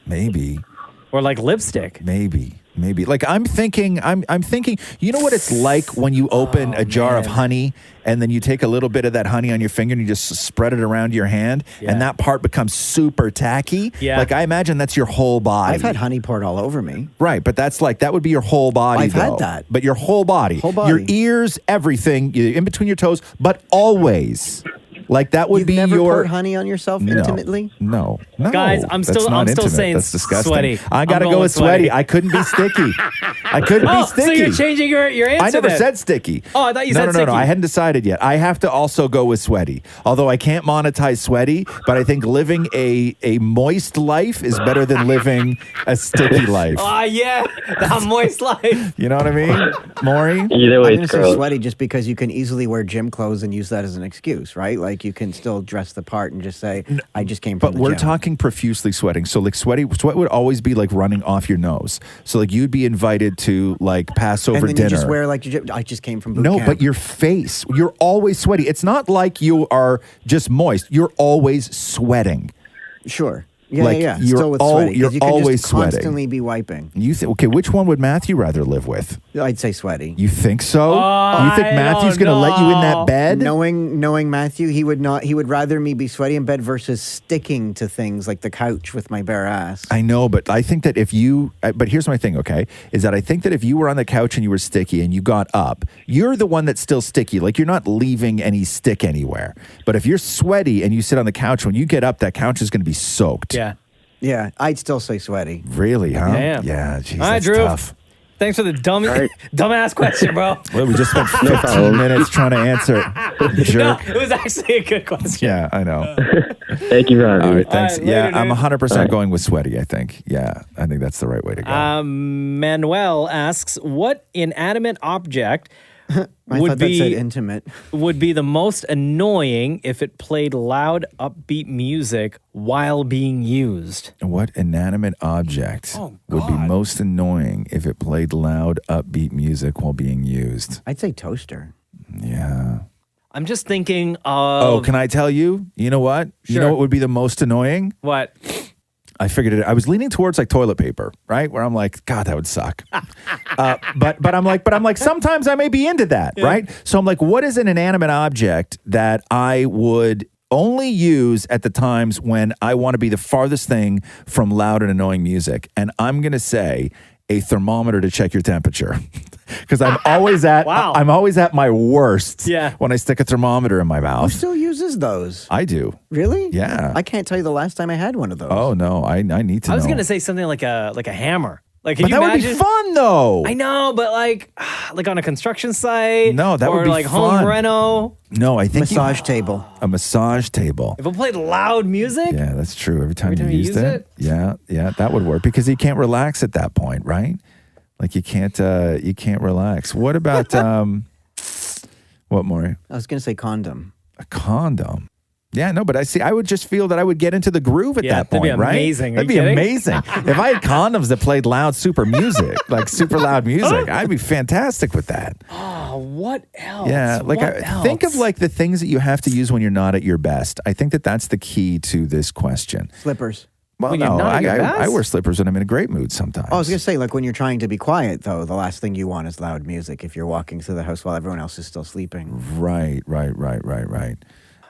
Maybe. Or like lipstick? Maybe. Like I'm thinking, you know what it's like when you open a jar of honey and then you take a little bit of that honey on your finger and you just spread it around your hand and that part becomes super tacky. Yeah. Like I imagine that's your whole body. I've had honey poured all over me. Right, but that would be your whole body. I've had though. that. But your whole body. Your ears, everything, in between your toes, but always. Like that would You've be never your poured honey on yourself intimately? No. Guys, I'm that's still not intimate. saying that's disgusting. sweaty. I gotta I'm go going with sweaty. sweaty. I couldn't be sticky. I couldn't be sticky. So you're changing your answer I never then. said sticky. Oh, I thought you no, said no, sticky. No, I hadn't decided yet. I have to also go with sweaty. Although I can't monetize sweaty, but I think living a moist life is better than living a sticky life. Oh, yeah. The moist life. You know what I mean, Maury? Either way, I'm going to say sweaty just because you can easily wear gym clothes and use that as an excuse, right? Like you can still dress the part and just say, I just came from But the we're gym. talking profusely sweating. So like sweat would always be like running off your nose. So like you'd be invited to like Passover and then dinner. you just wear like your gym. I just came from boot No, camp. but your face, you're always sweaty. It's not like you are just moist. You're always sweating. Sure. Yeah, Like, yeah. you're Still with al- sweaty. 'cause you're you can always just sweating. constantly be wiping. You think, okay, which one would Matthew rather live with? I'd say sweaty. You think so? You think Matthew's going to let you in that bed? Knowing Matthew, he would not. He would rather me be sweaty in bed versus sticking to things like the couch with my bare ass. I know, but I think that but here's my thing, okay, is that I think that if you were on the couch and you were sticky and you got up, you're the one that's still sticky. Like you're not leaving any stick anywhere. But if you're sweaty and you sit on the couch, when you get up, that couch is going to be soaked. Yeah. Yeah, I'd still say sweaty. Really, huh? Damn. Yeah, geez, All right, that's Drew. tough. Thanks for the dumbass question, bro. Well, we just spent 15 minutes trying to answer it. Jerk. No, it was actually a good question. Yeah, I know. Thank you for having All me. right, thanks. All right, yeah, later, I'm dude. 100% going with sweaty, I think. Yeah, I think that's the right way to go. Manuel asks, what inanimate object I thought that said intimate. would be the most annoying if it played loud, upbeat music while being used. What inanimate object would be most annoying if it played loud, upbeat music while being used? I'd say toaster. Yeah. I'm just thinking of... can I tell you? You know what? You know what would be the most annoying? What? I figured it. I was leaning towards like toilet paper, right? Where I'm like, God, that would suck. But I'm like, sometimes I may be into that, right? So I'm like, what is an inanimate object that I would only use at the times when I want to be the farthest thing from loud and annoying music? And I'm gonna say a thermometer to check your temperature. Because I'm always at I'm always at my worst when I stick a thermometer in my mouth. Who still uses those? I do. Really? Yeah. I can't tell you the last time I had one of those. Oh no, I need to know. I was going to say something like a hammer. Like, can But you that imagine? would be fun though. I know, but like on a construction site. No, that or would be like fun. home reno. No, I think massage table. A massage table. If it played loud music. Yeah, that's true. Every time you use used it. Yeah, that would work because you can't relax at that point, right? Like you can't relax. What about what more? I was going to say condom. A condom. Yeah, no, but I would just feel that I would get into the groove at that point, that'd be right? amazing. Are That'd you be kidding? amazing. If I had condoms that played loud super music, like super loud music, I'd be fantastic with that. Oh, what else? Yeah, like What think of else? like the things that you have to use when you're not at your best. I think that that's the key to this question. Slippers. Well, When you're no, not at your I best? wear slippers when I'm in a great mood sometimes. I was going to say, like, when you're trying to be quiet, though, the last thing you want is loud music if you're walking through the house while everyone else is still sleeping. Right.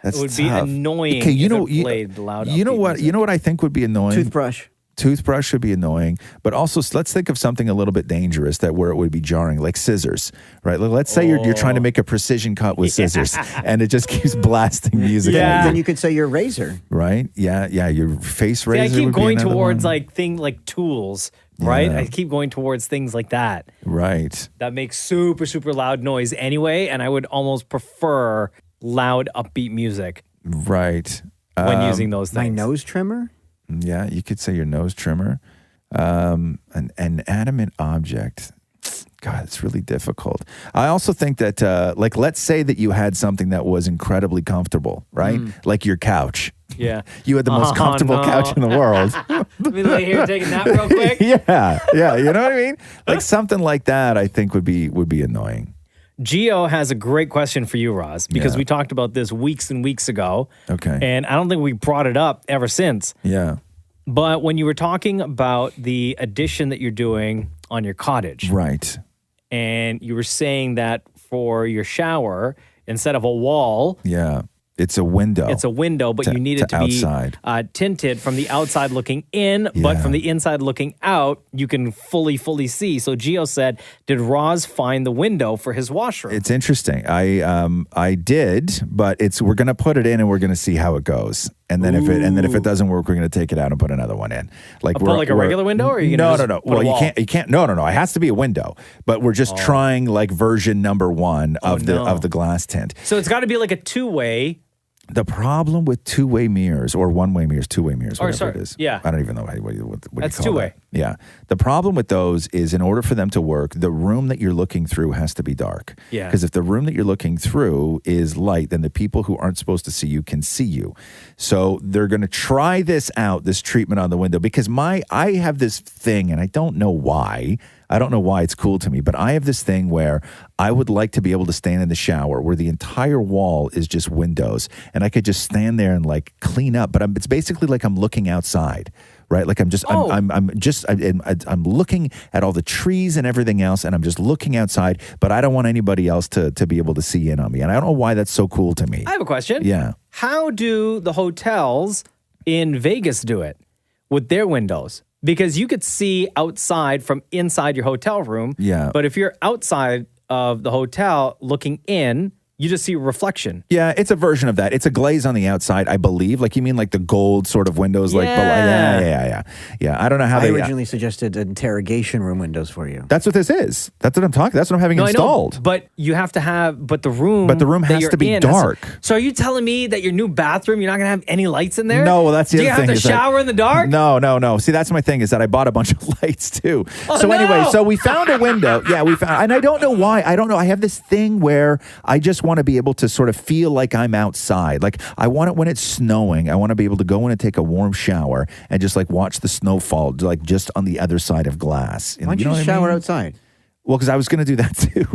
That's It would be tough. annoying Okay, if it played loud. You know what? You know what I think would be annoying? Toothbrush. Toothbrush would be annoying, but also let's think of something a little bit dangerous that where it would be jarring, like scissors, right? Like, let's say you're trying to make a precision cut with scissors, and it just keeps blasting music. Yeah. at you, Then you could say your razor. right? Yeah. Your face See, razor. I keep would be going another towards one. like tools, right? Yeah. I keep going towards things like that. Right. That makes super, super loud noise anyway, and I would almost prefer loud, upbeat music Right. when using those My things. nose trimmer? Yeah, you could say your nose trimmer. An inanimate object. God, it's really difficult. I also think that, like, let's say that you had something that was incredibly comfortable, right? Like your couch. Yeah. You had the most comfortable couch in the world. Let me lay here taking that real quick. yeah, you know what I mean? Like something like that, I think would be annoying. Gio has a great question for you, Roz, because Yeah. we talked about this weeks and weeks ago. Okay. And I don't think we brought it up ever since. Yeah. But when you were talking about the addition that you're doing on your cottage, Right. and you were saying that for your shower, instead of a wall, Yeah. It's a window. it's a window, but you need it to be outside. tinted from the outside looking in, but Yeah. from the inside looking out, you can fully see. So Gio said, did Roz find the window for his washroom? It's interesting. I did, but we're gonna put it in and we're gonna see how it goes. And then if it doesn't work, we're gonna take it out and put another one in. Like Put like a regular window, or are you gonna no. just put Well, a wall? you can't. No. It has to be a window. But we're just trying like version number 1 of the glass tint. So it's got to be like a two-way. The problem with two-way mirrors or one-way mirrors, two-way mirrors, Or, whatever sorry, it is. yeah. I don't even know what you That's call two-way. that. Yeah. The problem with those is in order for them to work, the room that you're looking through has to be dark. Yeah. Because if the room that you're looking through is light, then the people who aren't supposed to see you can see you. So they're going to try this out, this treatment on the window, because I have this thing, and I don't know why. I don't know why it's cool to me, but I have this thing where I would like to be able to stand in the shower where the entire wall is just windows, and I could just stand there and like clean up. But it's basically like I'm looking outside, right? Like I'm looking at all the trees and everything else, and I'm just looking outside. But I don't want anybody else to be able to see in on me, and I don't know why that's so cool to me. I have a question. Yeah. How do the hotels in Vegas do it with their windows? Because you could see outside from inside your hotel room. Yeah. But if you're outside of the hotel looking in, You just see a reflection. Yeah, it's a version of that. It's a glaze on the outside, I believe. Like, you mean like the gold sort of windows? Like, yeah. I don't know how I they... originally suggested interrogation room windows for you. That's what this is. That's what I'm talking. That's what I'm having installed. I know, but you have to have... But the room that has you're to be in dark. So are you telling me that your new bathroom, you're not going to have any lights in there? No, well, that's the other thing. Do you have to shower in the dark? No. See, that's my thing, is that I bought a bunch of lights too. Oh, so no! anyway, so we found a window. Yeah, we found... And I don't know why. I don't know. I have this thing where I just want to be able to sort of feel like I'm outside. Like, I want it when it's snowing. I want to be able to go in and take a warm shower and just like watch the snow fall, like just on the other side of glass. Why don't you shower outside? Well, because I was going to do that too.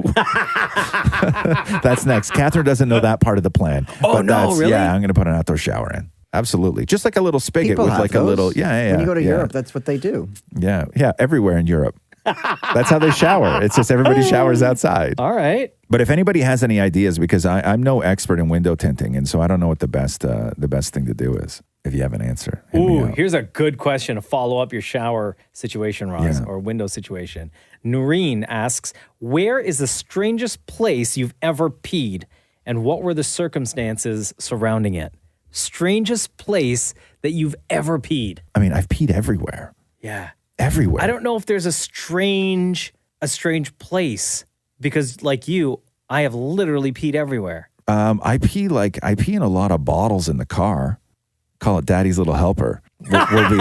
That's next. Catherine doesn't know that part of the plan. Oh, no, really? Yeah, I'm going to put an outdoor shower in. Absolutely. Just like a little spigot People with have like those. a little, yeah. When you go to Europe, that's what they do. Yeah, everywhere in Europe. That's how they shower. It's just everybody showers outside. All right. But if anybody has any ideas, because I'm no expert in window tinting, and so I don't know what the best thing to do is. If you have an answer. Ooh, here's a good question to follow up your shower situation, Roz, Yeah. or window situation. Noreen asks, where is the strangest place you've ever peed, and what were the circumstances surrounding it? Strangest place that you've ever peed. I mean, I've peed everywhere. Yeah. Everywhere. I don't know if there's a strange place, because like you, I have literally peed everywhere. I pee in a lot of bottles in the car. Call it Daddy's Little Helper. Will be,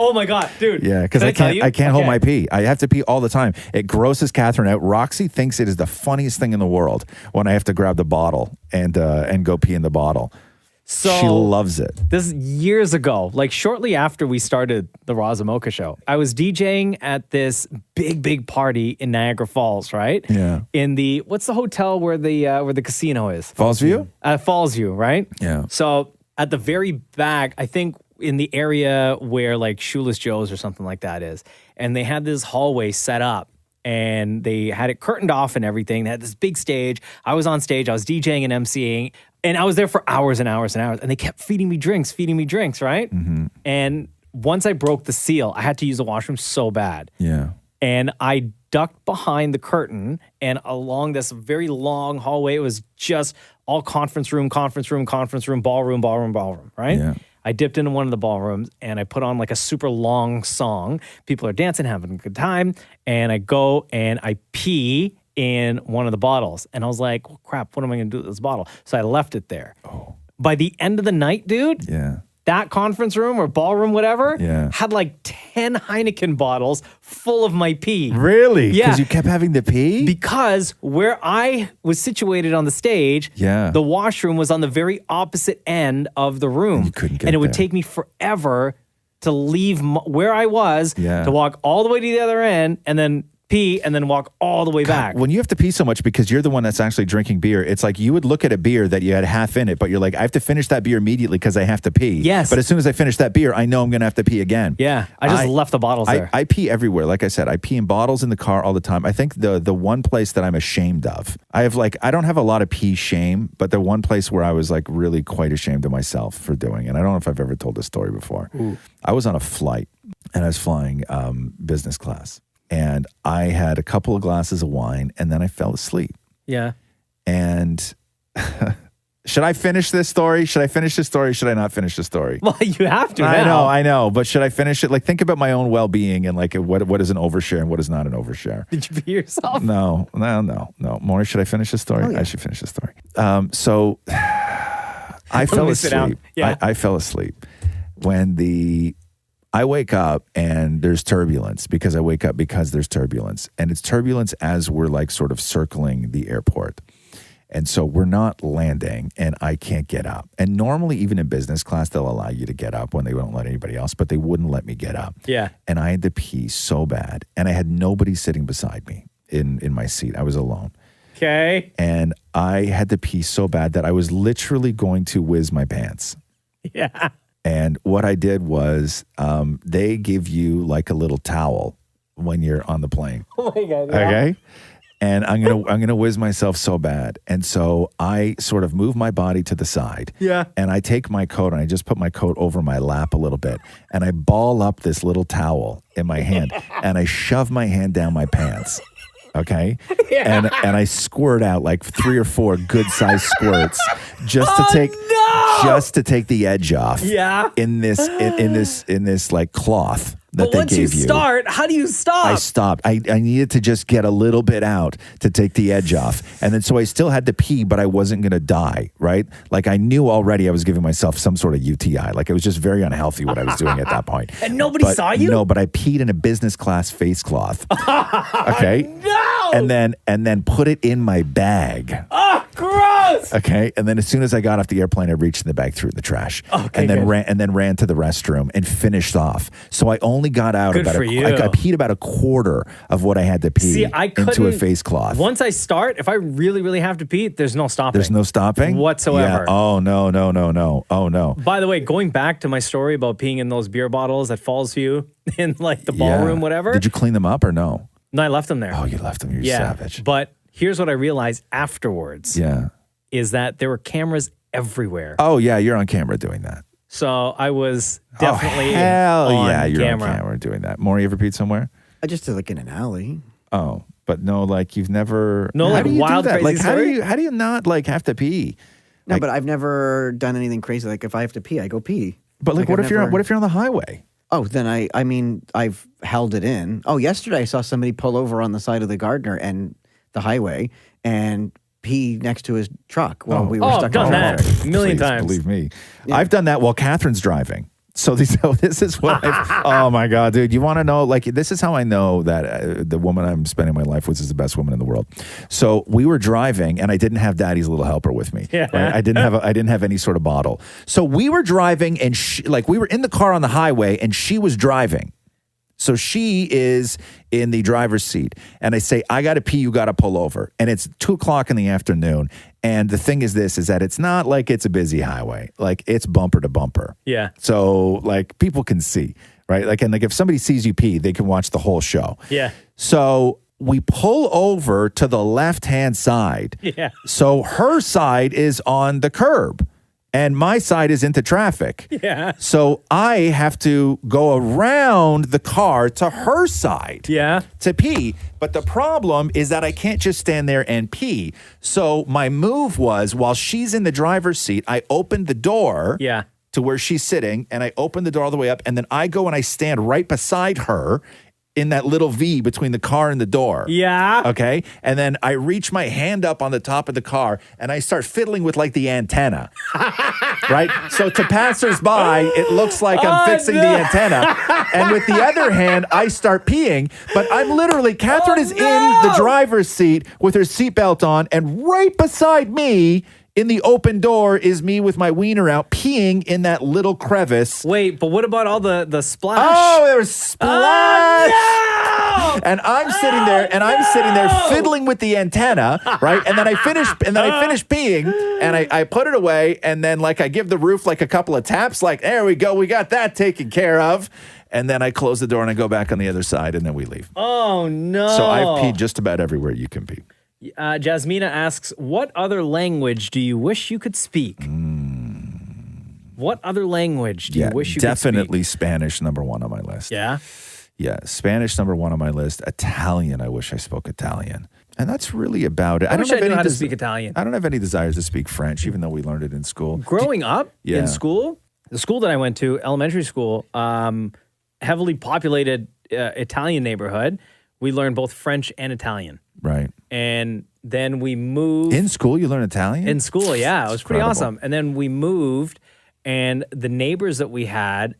Oh my God, dude. yeah, because I can't hold my pee. I have to pee all the time. It grosses Catherine out. Roxy thinks it is the funniest thing in the world when I have to grab the bottle and go pee in the bottle. So she loves it. This is years ago, like shortly after we started the Roz and Mocha show. I was DJing at this big party in Niagara Falls, right? Yeah. In the what's the hotel where the casino is? Fallsview? Fallsview, right? Yeah. So at the very back, I think in the area where like Shoeless Joe's or something like that is, and they had this hallway set up. And they had it curtained off and everything. They had this big stage. I was on stage. I was DJing and emceeing. And I was there for hours and hours and hours. And they kept feeding me drinks, right? Mm-hmm. And once I broke the seal, I had to use the washroom so bad. Yeah. And I ducked behind the curtain and along this very long hallway. It was just all conference room, ballroom, right? Yeah. I dipped into one of the ballrooms and I put on like a super long song. People are dancing, having a good time. And I go and I pee in one of the bottles. And I was like, well, crap, what am I going to do with this bottle? So I left it there. Oh. By the end of the night, dude, Yeah. that conference room or ballroom, whatever, Yeah. had like 10 Heineken bottles full of my pee. Really? Yeah. Because you kept having to pee? Because where I was situated on the stage, Yeah. the washroom was on the very opposite end of the room. You couldn't get and it would there. take me forever to leave where I was, Yeah. to walk all the way to the other end, and then pee, and then walk all the way back. When you have to pee so much because you're the one that's actually drinking beer, it's like you would look at a beer that you had half in it, but you're like, I have to finish that beer immediately because I have to pee. Yes. But as soon as I finish that beer, I know I'm going to have to pee again. Yeah. I just left the bottles there. I pee everywhere. Like I said, I pee in bottles in the car all the time. I think the one place that I'm ashamed of, I don't have a lot of pee shame, but the one place where I was like really quite ashamed of myself for doing, and I don't know if I've ever told this story before. Ooh. I was on a flight and I was flying business class. And I had a couple of glasses of wine, and then I fell asleep. Yeah. And should I finish this story? Should I finish this story? Should I not finish the story? Well, you have to I know. But should I finish it? Like, think about my own well-being and like what is an overshare and what is not an overshare. Did you pee yourself? No. Maury, should I finish the story? Oh, yeah. I should finish the story. So I fell me sit down. asleep. Yeah. I fell asleep when I wake up and there's turbulence because I wake up because there's turbulence. And it's turbulence as we're like sort of circling the airport. And so we're not landing and I can't get up. And normally even in business class, they'll allow you to get up when they won't let anybody else, but they wouldn't let me get up. Yeah. And I had to pee so bad. And I had nobody sitting beside me in my seat. I was alone. Okay. And I had to pee so bad that I was literally going to whiz my pants. Yeah. And what I did was they give you like a little towel when you're on the plane. Oh my God. Yeah. Okay. And I'm gonna whiz myself so bad. And so I sort of move my body to the side. Yeah. And I take my coat and I just put my coat over my lap a little bit. And I ball up this little towel in my hand and I shove my hand down my pants. Okay, and I squirt out like 3 or 4 good sized squirts just to take the edge off. Yeah. In this like cloth that But they once gave you start, how do you stop? I stopped. I needed to just get a little bit out to take the edge off. And then so I still had to pee, but I wasn't going to die, right? Like I knew already I was giving myself some sort of UTI. Like it was just very unhealthy what I was doing at that point. And nobody saw you? No, but I peed in a business class face cloth. Okay? No! And then put it in my bag. Oh, gross! Okay, and then as soon as I got off the airplane, I reached in the bag, threw it in the trash, Okay, and then good. ran to the restroom and finished off. So I only got out Good about for you. I peed about a quarter of what I had to pee See, I couldn't, into a face cloth. Once I start, if I really, really have to pee, there's no stopping. There's no stopping whatsoever. Yeah. Oh no. Oh no. By the way, going back to my story about peeing in those beer bottles at Falls View in like the ballroom, whatever. Did you clean them up or no? No, I left them there. Oh, you left them. You're savage. But here's what I realized afterwards. Yeah. Is that there were cameras everywhere. Oh yeah, you're on camera doing that. So I was definitely hell on yeah, you're camera. on camera doing that. Maury, you ever peed somewhere? I just did like in an alley. Oh, but no, like you've never. No, how like do you wild, do that? crazy Like story? how do you not like have to pee? No, Like- but I've never done anything crazy. Like if I have to pee, I go pee. But like, what I've if you're never- on the highway? Oh, then I mean, I've held it in. Oh, yesterday I saw somebody pull over on the side of the Gardner and the highway and pee next to his truck while we were stuck I've done in that traffic. a million Please, times. Believe me, I've done that while Catherine's driving. So this is what oh my God, dude. You want to know, like, this is how I know that the woman I'm spending my life with is the best woman in the world. So we were driving and I didn't have Daddy's little helper with me. Yeah. Right? I didn't have any sort of bottle. So we were driving and we were in the car on the highway and she was driving. So she is in the driver's seat and I say, I got to pee, you got to pull over. And it's 2:00 in the afternoon. And the thing is that it's not like it's a busy highway. Like it's bumper to bumper. Yeah. So like people can see, right? Like, and like if somebody sees you pee, they can watch the whole show. Yeah. So we pull over to the left-hand side. Yeah. So her side is on the curb and my side is into traffic. Yeah. So I have to go around the car to her side to pee. But the problem is that I can't just stand there and pee. So my move was, while she's in the driver's seat, I opened the door to where she's sitting, and I opened the door all the way up, and then I go and I stand right beside her in that little V between the car and the door. Yeah. Okay. And then I reach my hand up on the top of the car and I start fiddling with like the antenna. Right? So to passersby, it looks like I'm fixing the antenna. And with the other hand, I start peeing. But I'm literally, Catherine is in the driver's seat with her seatbelt on, and right beside me in the open door is me with my wiener out peeing in that little crevice. Wait, but what about all the splash? Oh, there was splash. And I'm sitting there fiddling with the antenna, right? And then I finish peeing and I put it away, and then like I give the roof like a couple of taps, like there we go, we got that taken care of. And then I close the door and I go back on the other side and then we leave. Oh no. So I've peed just about everywhere you can pee. Jasmina asks, what other language do you wish you could speak? What other language do you wish you could speak? Definitely Spanish, number one on my list. Yeah? Yeah, Spanish, number one on my list. Italian, I wish I spoke Italian. And that's really about it. I wish I knew how to des- speak Italian. I don't have any desires to speak French, even though we learned it in school. Growing up Yeah. in school, the school that I went to, elementary school, heavily populated Italian neighborhood. We learned both French and Italian. Right. And then we moved. In school, you learn Italian? In school, yeah. It was pretty incredible. awesome. And then we moved, and the neighbors that we had,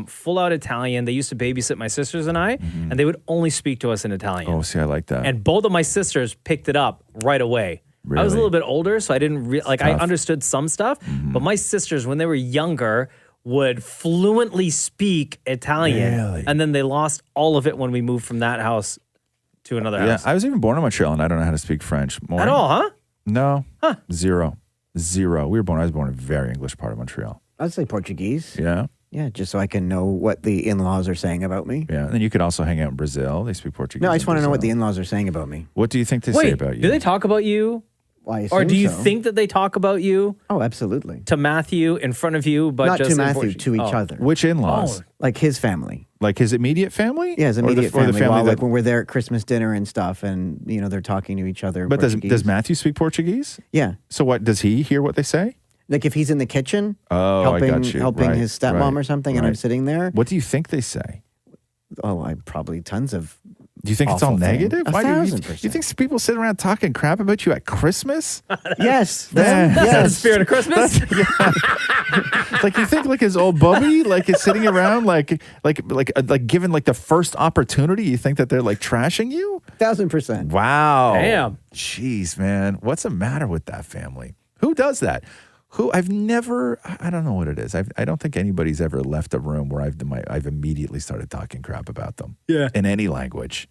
full out Italian, they used to babysit my sisters and I, and they would only speak to us in Italian. Oh, see, I like that. And both of my sisters picked it up right away. I was a Really? little bit older, so I didn't I tough. understood some stuff, but my sisters, when they were younger, would fluently speak Italian. Really? And then they lost all of it when we moved from that house to another Yeah, house. I was even born in Montreal, and I don't know how to speak French. At all, huh? No. Zero. I was born in a very English part of Montreal. I'd say Portuguese. Yeah. Yeah, just so I can know what the in-laws are saying about me. Yeah. And then you could also hang out in Brazil. They speak Portuguese. No, I just in want to know what the Brazil. in-laws are saying about me. What do you think they Wait, say about you? do they talk about you I Or do you assume so. think that they talk about you? Oh, absolutely. To Matthew in front of you, but Not just to Matthew, unfortunately- to each Oh. other. Which in-laws? Like his family. Like his immediate family? Yeah, his Or the- immediate or the family. family While, that- like when we're there at Christmas dinner and stuff, and they're talking to each other. But Portuguese. does Matthew speak Portuguese? Yeah. So what, does he hear what they say? Like if he's in the kitchen, Oh, helping I got you. helping Right, his stepmom right, or something, and I'm right. sitting there. What do you think they say? Oh, I probably tons of. Do you think it's all awful things. negative? Why do you 1,000%. think people sit around talking crap about you at Christmas? Yes, That's the spirit of Christmas. Like you think like his old bubby like is sitting around like given like the first opportunity, you think that they're like trashing you? 1,000%. Wow. Damn. Jeez, man. What's the matter with that family? Who does that? I don't know what it is. I don't think anybody's ever left a room where I've immediately started talking crap about them. Yeah. In any language.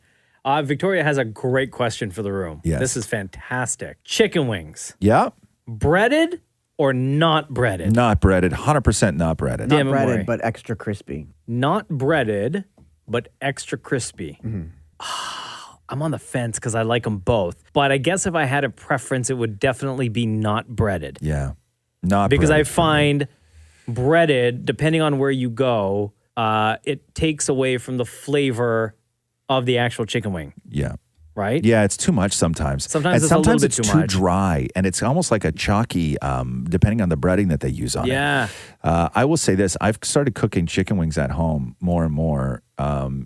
Victoria has a great question for the room. Yes. This is fantastic. Chicken wings. Yeah. Breaded or not breaded? Not breaded. 100% not breaded. Not breaded, but extra crispy. Not breaded, but extra crispy. I'm on the fence because I like them both. But I guess if I had a preference, it would definitely be not breaded. Yeah. Not because I breaded. find breaded, depending on where you go, it takes away from the flavor of the actual chicken wing. Yeah. Right? Yeah, it's too much sometimes. Sometimes And it's a little sometimes bit it's too too much. dry, and it's almost like a chalky, depending on the breading that they use on Yeah. it. I will say this: I've started cooking chicken wings at home more and more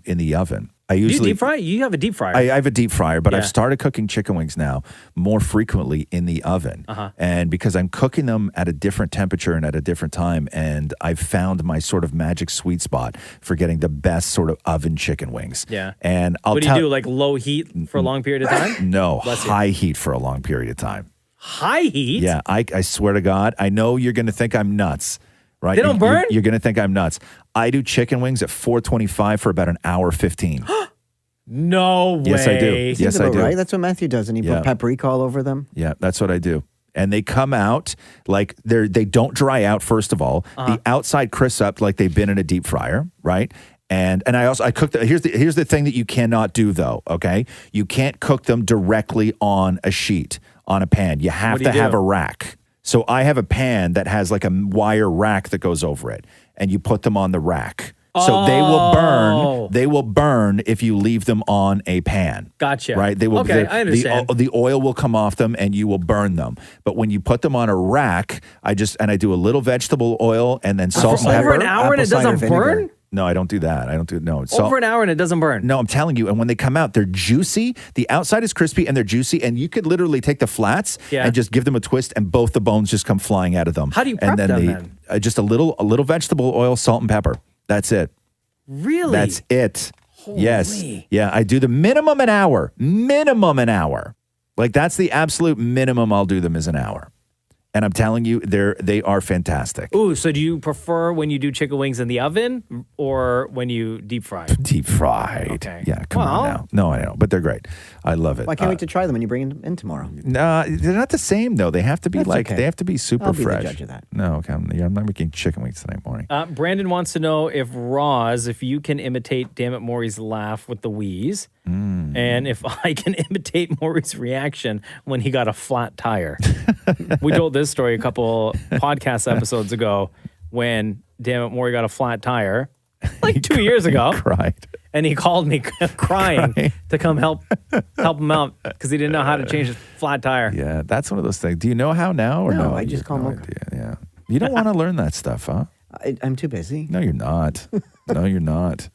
in the oven. I Do you usually deep fry? You have a deep fryer. I have a deep fryer, but I've Yeah. started cooking chicken wings now more frequently in the oven. And because I'm cooking them at a different temperature and at a different time, and I've found my sort of magic sweet spot for getting the best sort of oven chicken wings. Yeah. And I'll what do tell you do? Like low heat for a long period of time? No, Bless you. high heat for a long period of time. High heat? Yeah, I swear to God, I know you're going to think I'm nuts, right? They don't burn? You're going to think I'm nuts. I do chicken wings at 425 for about an hour 15. No way. Yes, I do. Seems Yes, I about do. right. That's what Matthew does, and he Yeah. put paprika all over them. Yeah, that's what I do. And they come out like they don't dry out, first of all. The outside crisps up like they've been in a deep fryer, right? And I cook here's the thing that you cannot do though, okay? You can't cook them directly on a sheet, on a pan. You have What do to you do? have a rack. So I have a pan that has like a wire rack that goes over it, and you put them on the rack. So they will burn. They will burn if you leave them on a pan. Gotcha. Right? They will. Okay, I understand. The oil will come off them, and you will burn them. But when you put them on a rack, I do a little vegetable oil and then salt and For pepper. over an hour and it doesn't burn? No, I don't do that. It's Over an hour and it doesn't burn. No, I'm telling you. And when they come out, they're juicy. The outside is crispy and they're juicy. And you could literally take the flats Yeah. and just give them a twist, and both the bones just come flying out of them. How do you prep and then them just a little vegetable oil, salt and pepper. That's it. Really? That's it. Yes. Holy. Yeah, I do the minimum an hour. Minimum an hour. Like that's the absolute minimum I'll do them is an hour. And I'm telling you, they are fantastic. Ooh, so do you prefer when you do chicken wings in the oven or when you deep fry? Deep fried. Okay. Yeah, come on now. No, I know, but they're great. I love it. Well, I can't wait to try them when you bring them in tomorrow. No, they're not the same though. They have to be That's okay. they have to be super I'll be the fresh. judge of that. No, okay, I'm not making chicken wings tonight morning. Brandon wants to know if you can imitate Dammit Maury's laugh with the wheeze, and if I can imitate Maury's reaction when he got a flat tire. We told this story a couple podcast episodes ago when Dammit Maury got a flat tire, like 2 years ago. Cried. And he called me crying to come help him out because he didn't know how to change his flat tire. Yeah, that's one of those things. Do you know how now or no? No, I just call Mocha. Yeah. You don't want to learn that stuff, huh? I'm too busy. No, you're not. No, you're not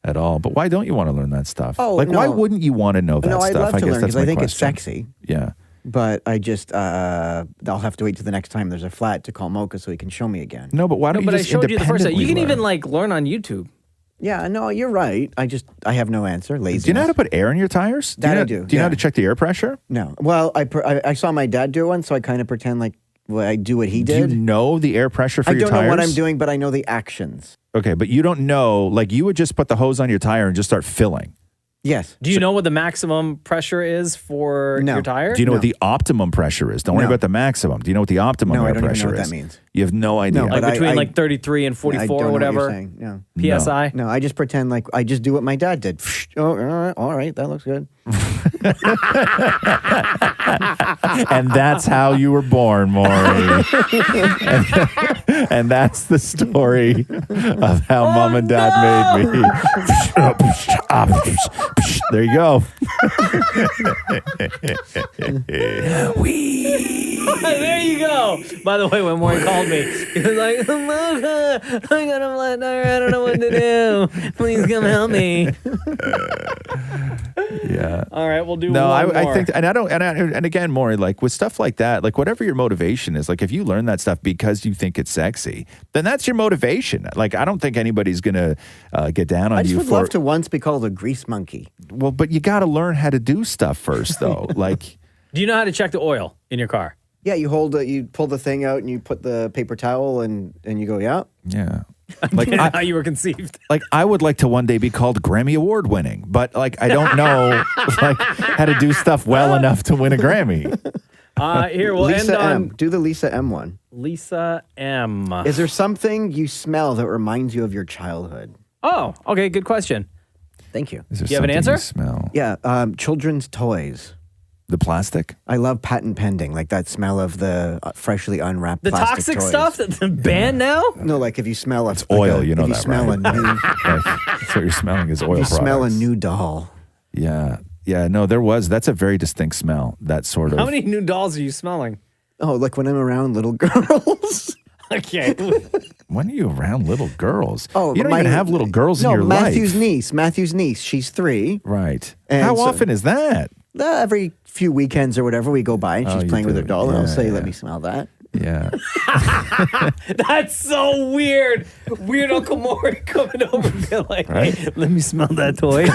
at all. But why don't you want to learn that stuff? Oh, like, why no. wouldn't you want to know that No, stuff? I'd love to learn because I think it's question. sexy. Yeah. But I just, I'll have to wait till the next time there's a flat to call Mocha so he can show me again. No, but why don't But you I just showed you the first time. You can independently even learn on YouTube. Yeah, no, you're right. I have no answer. Lazy. Do you know how to put air in your tires? That you I know, do, Do you know how yeah. to check the air pressure? No. Well, I saw my dad do one, so I kind of pretend like I do what he Do did. you know the air pressure for I your don't tires? know what I'm doing, but I know the actions. Okay, but you don't know, like you would just put the hose on your tire and just start filling. Yes. Do you know what the maximum pressure is for your tire? Do you know what the optimum pressure is? Don't worry No. about the maximum. Do you know what the optimum No, I air don't even pressure know what is? that means. You have no idea. No, Like but between I- like 33 and I 44 don't or know what whatever. you're saying. No. PSI? No, I just pretend like I just do what my dad did. Oh, all right, that looks good. And that's how you were born, Maury. and that's the story of how mom and dad made me. There you go. There you go. By the way, when Maury called me, he was like, Mocha, I got a flat tire. I don't know what to do. Please come help me. Yeah. All right, we'll do No, one I more. think, and again, Maury, like with stuff like that, like whatever your motivation is, like if you learn that stuff because you think it's sexy, then that's your motivation. Like I don't think anybody's gonna get down on I just you would for. love to once be called a grease monkey. Well, but you got to learn how to do stuff first, though. Like, do you know how to check the oil in your car? Yeah, you pull the thing out and you put the paper towel and you go, yeah. Yeah. Like how you were conceived. Like I would like to one day be called Grammy Award winning, but like I don't know like how to do stuff well enough to win a Grammy. Here we'll Lisa end M. on Do the Lisa M one. Lisa M. Is there something you smell that reminds you of your childhood? Oh, okay, good question. Thank you. Is there You have an something answer? you smell? Yeah, children's toys. The plastic? I love patent pending, like that smell of the freshly unwrapped The plastic toxic toys. stuff that's banned now? No, like if you smell It's oil, you know if you that, smell right? a new, That's what you're smelling is oil you products. smell a new doll. Yeah. Yeah, no, that's a very distinct smell. That sort of. How many new dolls are you smelling? Oh, like when I'm around little girls. Okay. When are you around little girls? Oh, you don't even have little girls in no, your Matthew's life. Matthew's niece. She's 3. Right. And How so- often is that? Every few weekends or whatever, we go by and Oh, she's you playing with do. her doll, and I'll Yeah, say, yeah. "Let me smell that." Yeah. That's so weird. Weird Uncle Maury coming over and being like, Right? hey, let me smell that toy.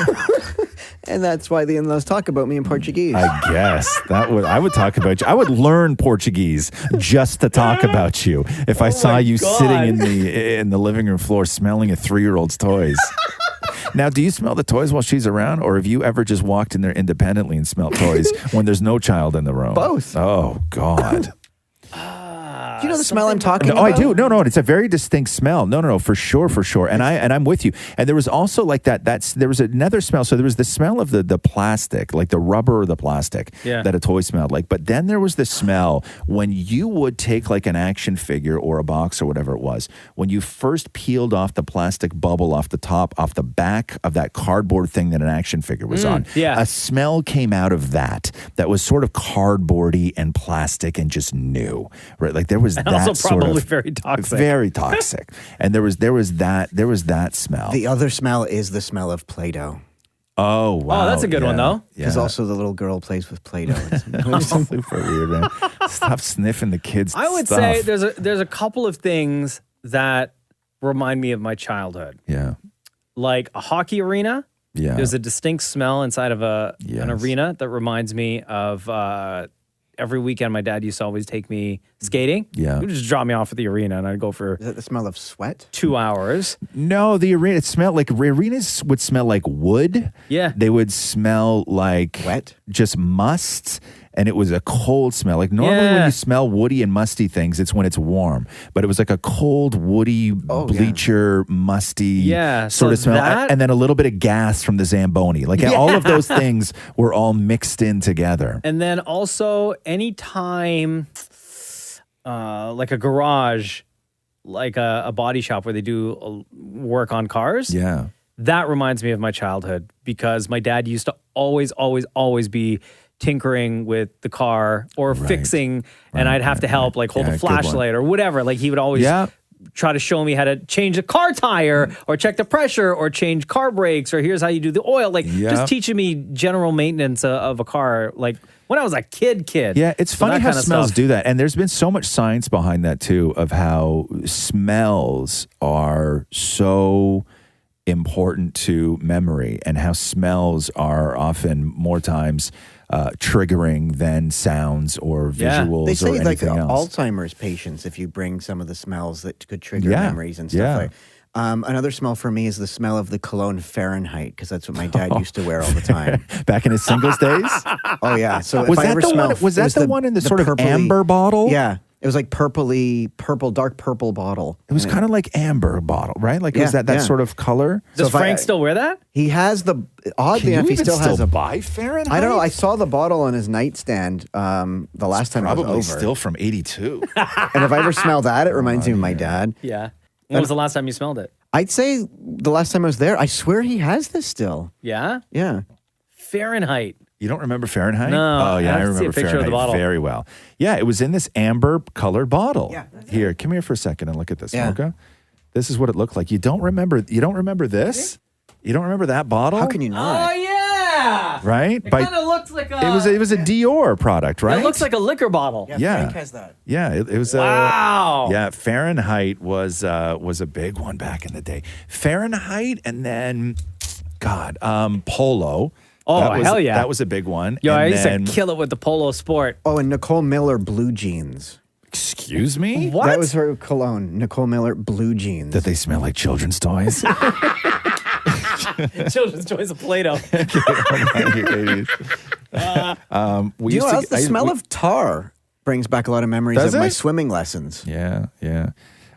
And that's why the in-laws talk about me in Portuguese. I guess I would talk about you. I would learn Portuguese just to talk about you. If I saw you sitting in the living room floor smelling a 3-year-old's toys. Now, do you smell the toys while she's around, or have you ever just walked in there independently and smelled toys when there's no child in the room? Both. Oh God. Do you know the smell I'm talking No, about? I do. No, it's a very distinct smell. No, for sure. And I'm with you. And there was also like there was another smell. So there was the smell of the plastic, like the rubber or the plastic that a toy smelled like. But then there was the smell when you would take like an action figure or a box or whatever it was, when you first peeled off the plastic bubble off the back of that cardboard thing that an action figure was on. yeah. A smell came out of that was sort of cardboardy and plastic and just new, right? Like there was And that also sort probably of very toxic. very toxic. And there was that smell. The other smell is the smell of Play-Doh. Oh wow! Oh, that's a good one, though. Because also the little girl plays with Play-Doh. It's super weird, man. Stop sniffing the kids' I would stuff. say there's a couple of things that remind me of my childhood. Yeah. Like a hockey arena. Yeah. There's a distinct smell inside of an Yes. arena that reminds me of every weekend my dad used to always take me skating. Yeah. He would just drop me off at the arena and I'd go for Is that the smell of sweat? 2 hours. No, the arena smelled like arenas would smell like wood. Yeah. They would smell like wet, just must. And it was a cold smell. Like normally when you smell woody and musty things, it's when it's warm. But it was like a cold, woody, bleacher, musty sort of smell. that- And then a little bit of gas from the Zamboni. Like all of those things were all mixed in together. And then also anytime like a garage, like a body shop where they do work on cars. Yeah. That reminds me of my childhood because my dad used to always be tinkering with the car or fixing, and I'd have to help, like hold Yeah, a good one. flashlight or whatever. Like he would always try to show me how to change a car tire or check the pressure or change car brakes or here's how you do the oil. Like just teaching me general maintenance of a car. Like when I was a kid. Yeah, it's So funny that how kind of smells stuff. do that. And there's been so much science behind that too, of how smells are so important to memory and how smells are often more times triggering than sounds or visuals They say or like anything else. Alzheimer's patients, if you bring some of the smells that could trigger Yeah, memories and stuff yeah. like Another smell for me is the smell of the cologne Fahrenheit, because that's what my dad used to wear all the time. Back in his singles days? Oh, yeah. So Was if I that ever the smell... one- was that it the one in the sort of amber bottle? Yeah. It was like dark purple bottle. It was kind of like amber bottle, right? Like, it was that sort of color? Does Frank still wear that? He has the... Oddly Can you enough, he even still has still a... buy Fahrenheit? I don't know. I saw the bottle on his nightstand the last time I was Probably over. still from 82. And if I ever smell that, it reminds me of my dad. Yeah. When was the last time you smelled it? I'd say the last time I was there, I swear he has this still. Yeah? Yeah. Fahrenheit. You don't remember Fahrenheit? No, Oh, yeah, I I have to see a remember picture of the Fahrenheit bottle. very well. Yeah, it was in this amber colored bottle. Yeah, here, come here for a second and look at this, Yeah. Mocha. This is what it looked like. You don't remember this? You don't remember that bottle? How can you not? Oh, yeah. Right? It kind of looks like a... It was a Dior product, right? It looks like a liquor bottle. Yeah. Frank has that. Yeah, it was. Wow. Yeah, Fahrenheit was a big one back in the day. Fahrenheit, and then, Polo. Oh, hell yeah. That was a big one. Yo, and I used then, to kill it with the Polo Sport. Oh, and Nicole Miller blue jeans. Excuse me? What? That was her cologne. Nicole Miller blue jeans. Did they smell like children's toys? Children's toys of Play-Doh. We Do you know used what else? The smell of tar brings back a lot of memories Does of my it? swimming lessons. Yeah.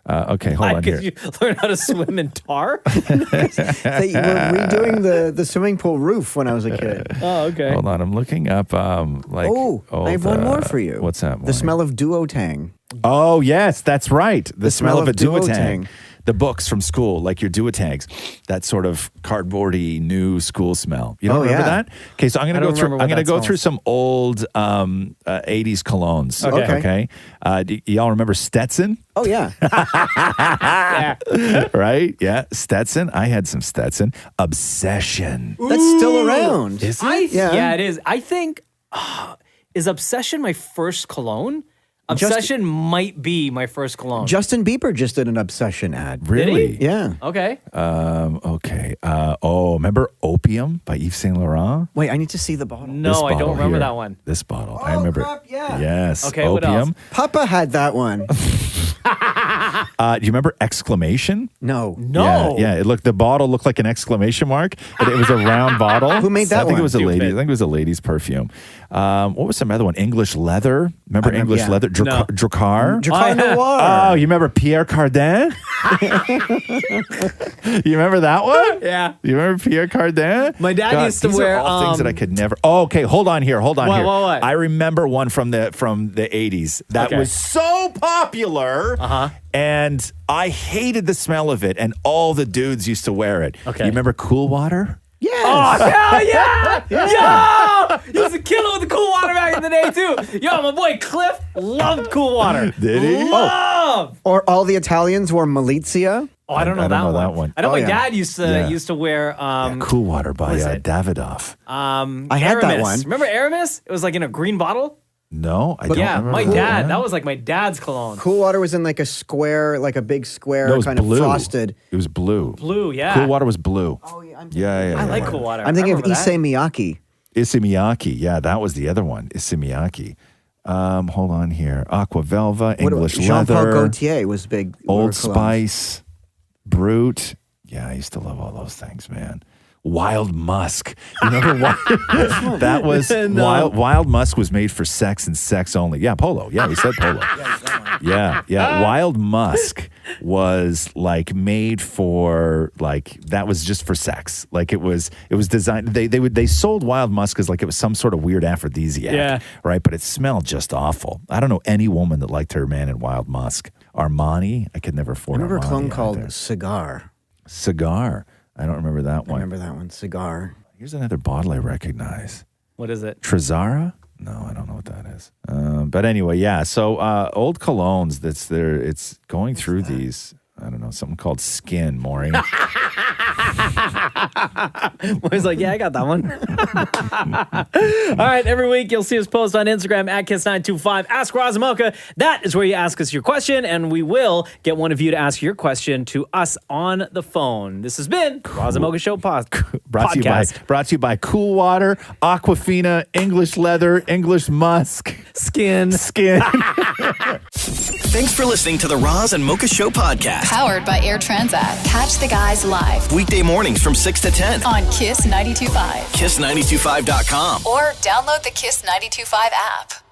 Okay, hold Why, on here. Did you learn how to swim in tar? They were redoing the swimming pool roof when I was a kid. Oh, okay. Hold on, I'm looking up I have one more for you. What's that? The smell of duotang. Oh, yes, that's right. The smell of a duotang. duotang. The books from school, like your duotangs, that sort of cardboardy new school smell. You don't remember that? Okay, so I'm going to go through. I'm going to go through some old 80s colognes. Okay. Do y'all remember Stetson? Oh yeah. Right? Yeah, Stetson. I had some Stetson. Obsession. That's still around. Is it? Yeah, it is. I think, is Obsession my first cologne? Obsession might be my first cologne. Justin Bieber just did an Obsession ad. Really? Did he? Yeah. Okay. Okay. Remember Opium by Yves Saint Laurent? Wait, I need to see the bottle. No, I don't remember that one. This bottle. I remember. Crap, yeah. Yes. Okay, what Opium. else? Papa had that one. Do you remember Exclamation? No. Yeah. The bottle looked like an exclamation mark. It was a round bottle. Who made that I think one? it was a lady. I think it was a lady's perfume. What was some other one? English Leather. Remember English Leather? Dracar. Dracar Noir. Oh, you remember Pierre Cardin? You remember that one? Yeah. You remember Pierre Cardin? My dad used to these wear, are all things that I could never. Oh, okay, hold on here. What? I remember one from the 80s that was so popular. And I hated the smell of it, and all the dudes used to wear it. Okay. You remember Cool Water? Yes. Oh, hell yeah! Yo! Used to kill it with the Cool Water back in the day, too. Yo, my boy Cliff loved Cool Water. Did he? Love! Or all the Italians wore Milizia. Oh, I don't know, that one. I know my dad used to wear Cool Water by what is it? Davidoff. I had that one. Remember Aramis? It was like in a green bottle. No, I don't remember. My that. dad. That was like my dad's cologne. Cool Water was in like a square, like a big square, No, it was kind blue. of frosted. It was blue. Blue, yeah. Cool Water was blue. Oh, yeah. I like Cool Water. I'm thinking of I remember Issey Miyake. Issey Miyake. Yeah, that was the other one. Issey Miyake. Hold on here. Aqua Velva, English Jean-Paul Leather, Gaultier was big. Old colognes. Spice, Brute. Yeah, I used to love all those things, man. Wild Musk. You remember that was No. Wild Musk was made for sex and sex only. Yeah, Polo. Yeah, we said Polo. Yeah. Wild Musk was like made for that was just for sex. Like it was designed. They sold Wild Musk as like it was some sort of weird aphrodisiac. Yeah. Right. But it smelled just awful. I don't know any woman that liked her man in Wild Musk. Armani. I could never afford. I remember a Armani clone called either. Cigar. I don't remember that one. I remember that one. Cigar. Here's another bottle I recognize. What is it? Trezara? No, I don't know what that is. But anyway, yeah. So old colognes. That's there. It's going through these. I don't know, something called Skin, Maury. He's like, yeah, I got that one. All right, every week you'll see us post on Instagram at Kiss925. Ask Roz and Mocha. That is where you ask us your question, and we will get one of you to ask your question to us on the phone. This has been Roz and Mocha Show podcast. Brought to you by Cool Water, Aquafina, English Leather, English Musk, Skin. Thanks for listening to the Roz and Mocha Show podcast. Powered by Air Transat. Catch the guys live Weekday mornings from 6 to 10 on Kiss 92.5. KISS925.com. Or download the Kiss 92.5 app.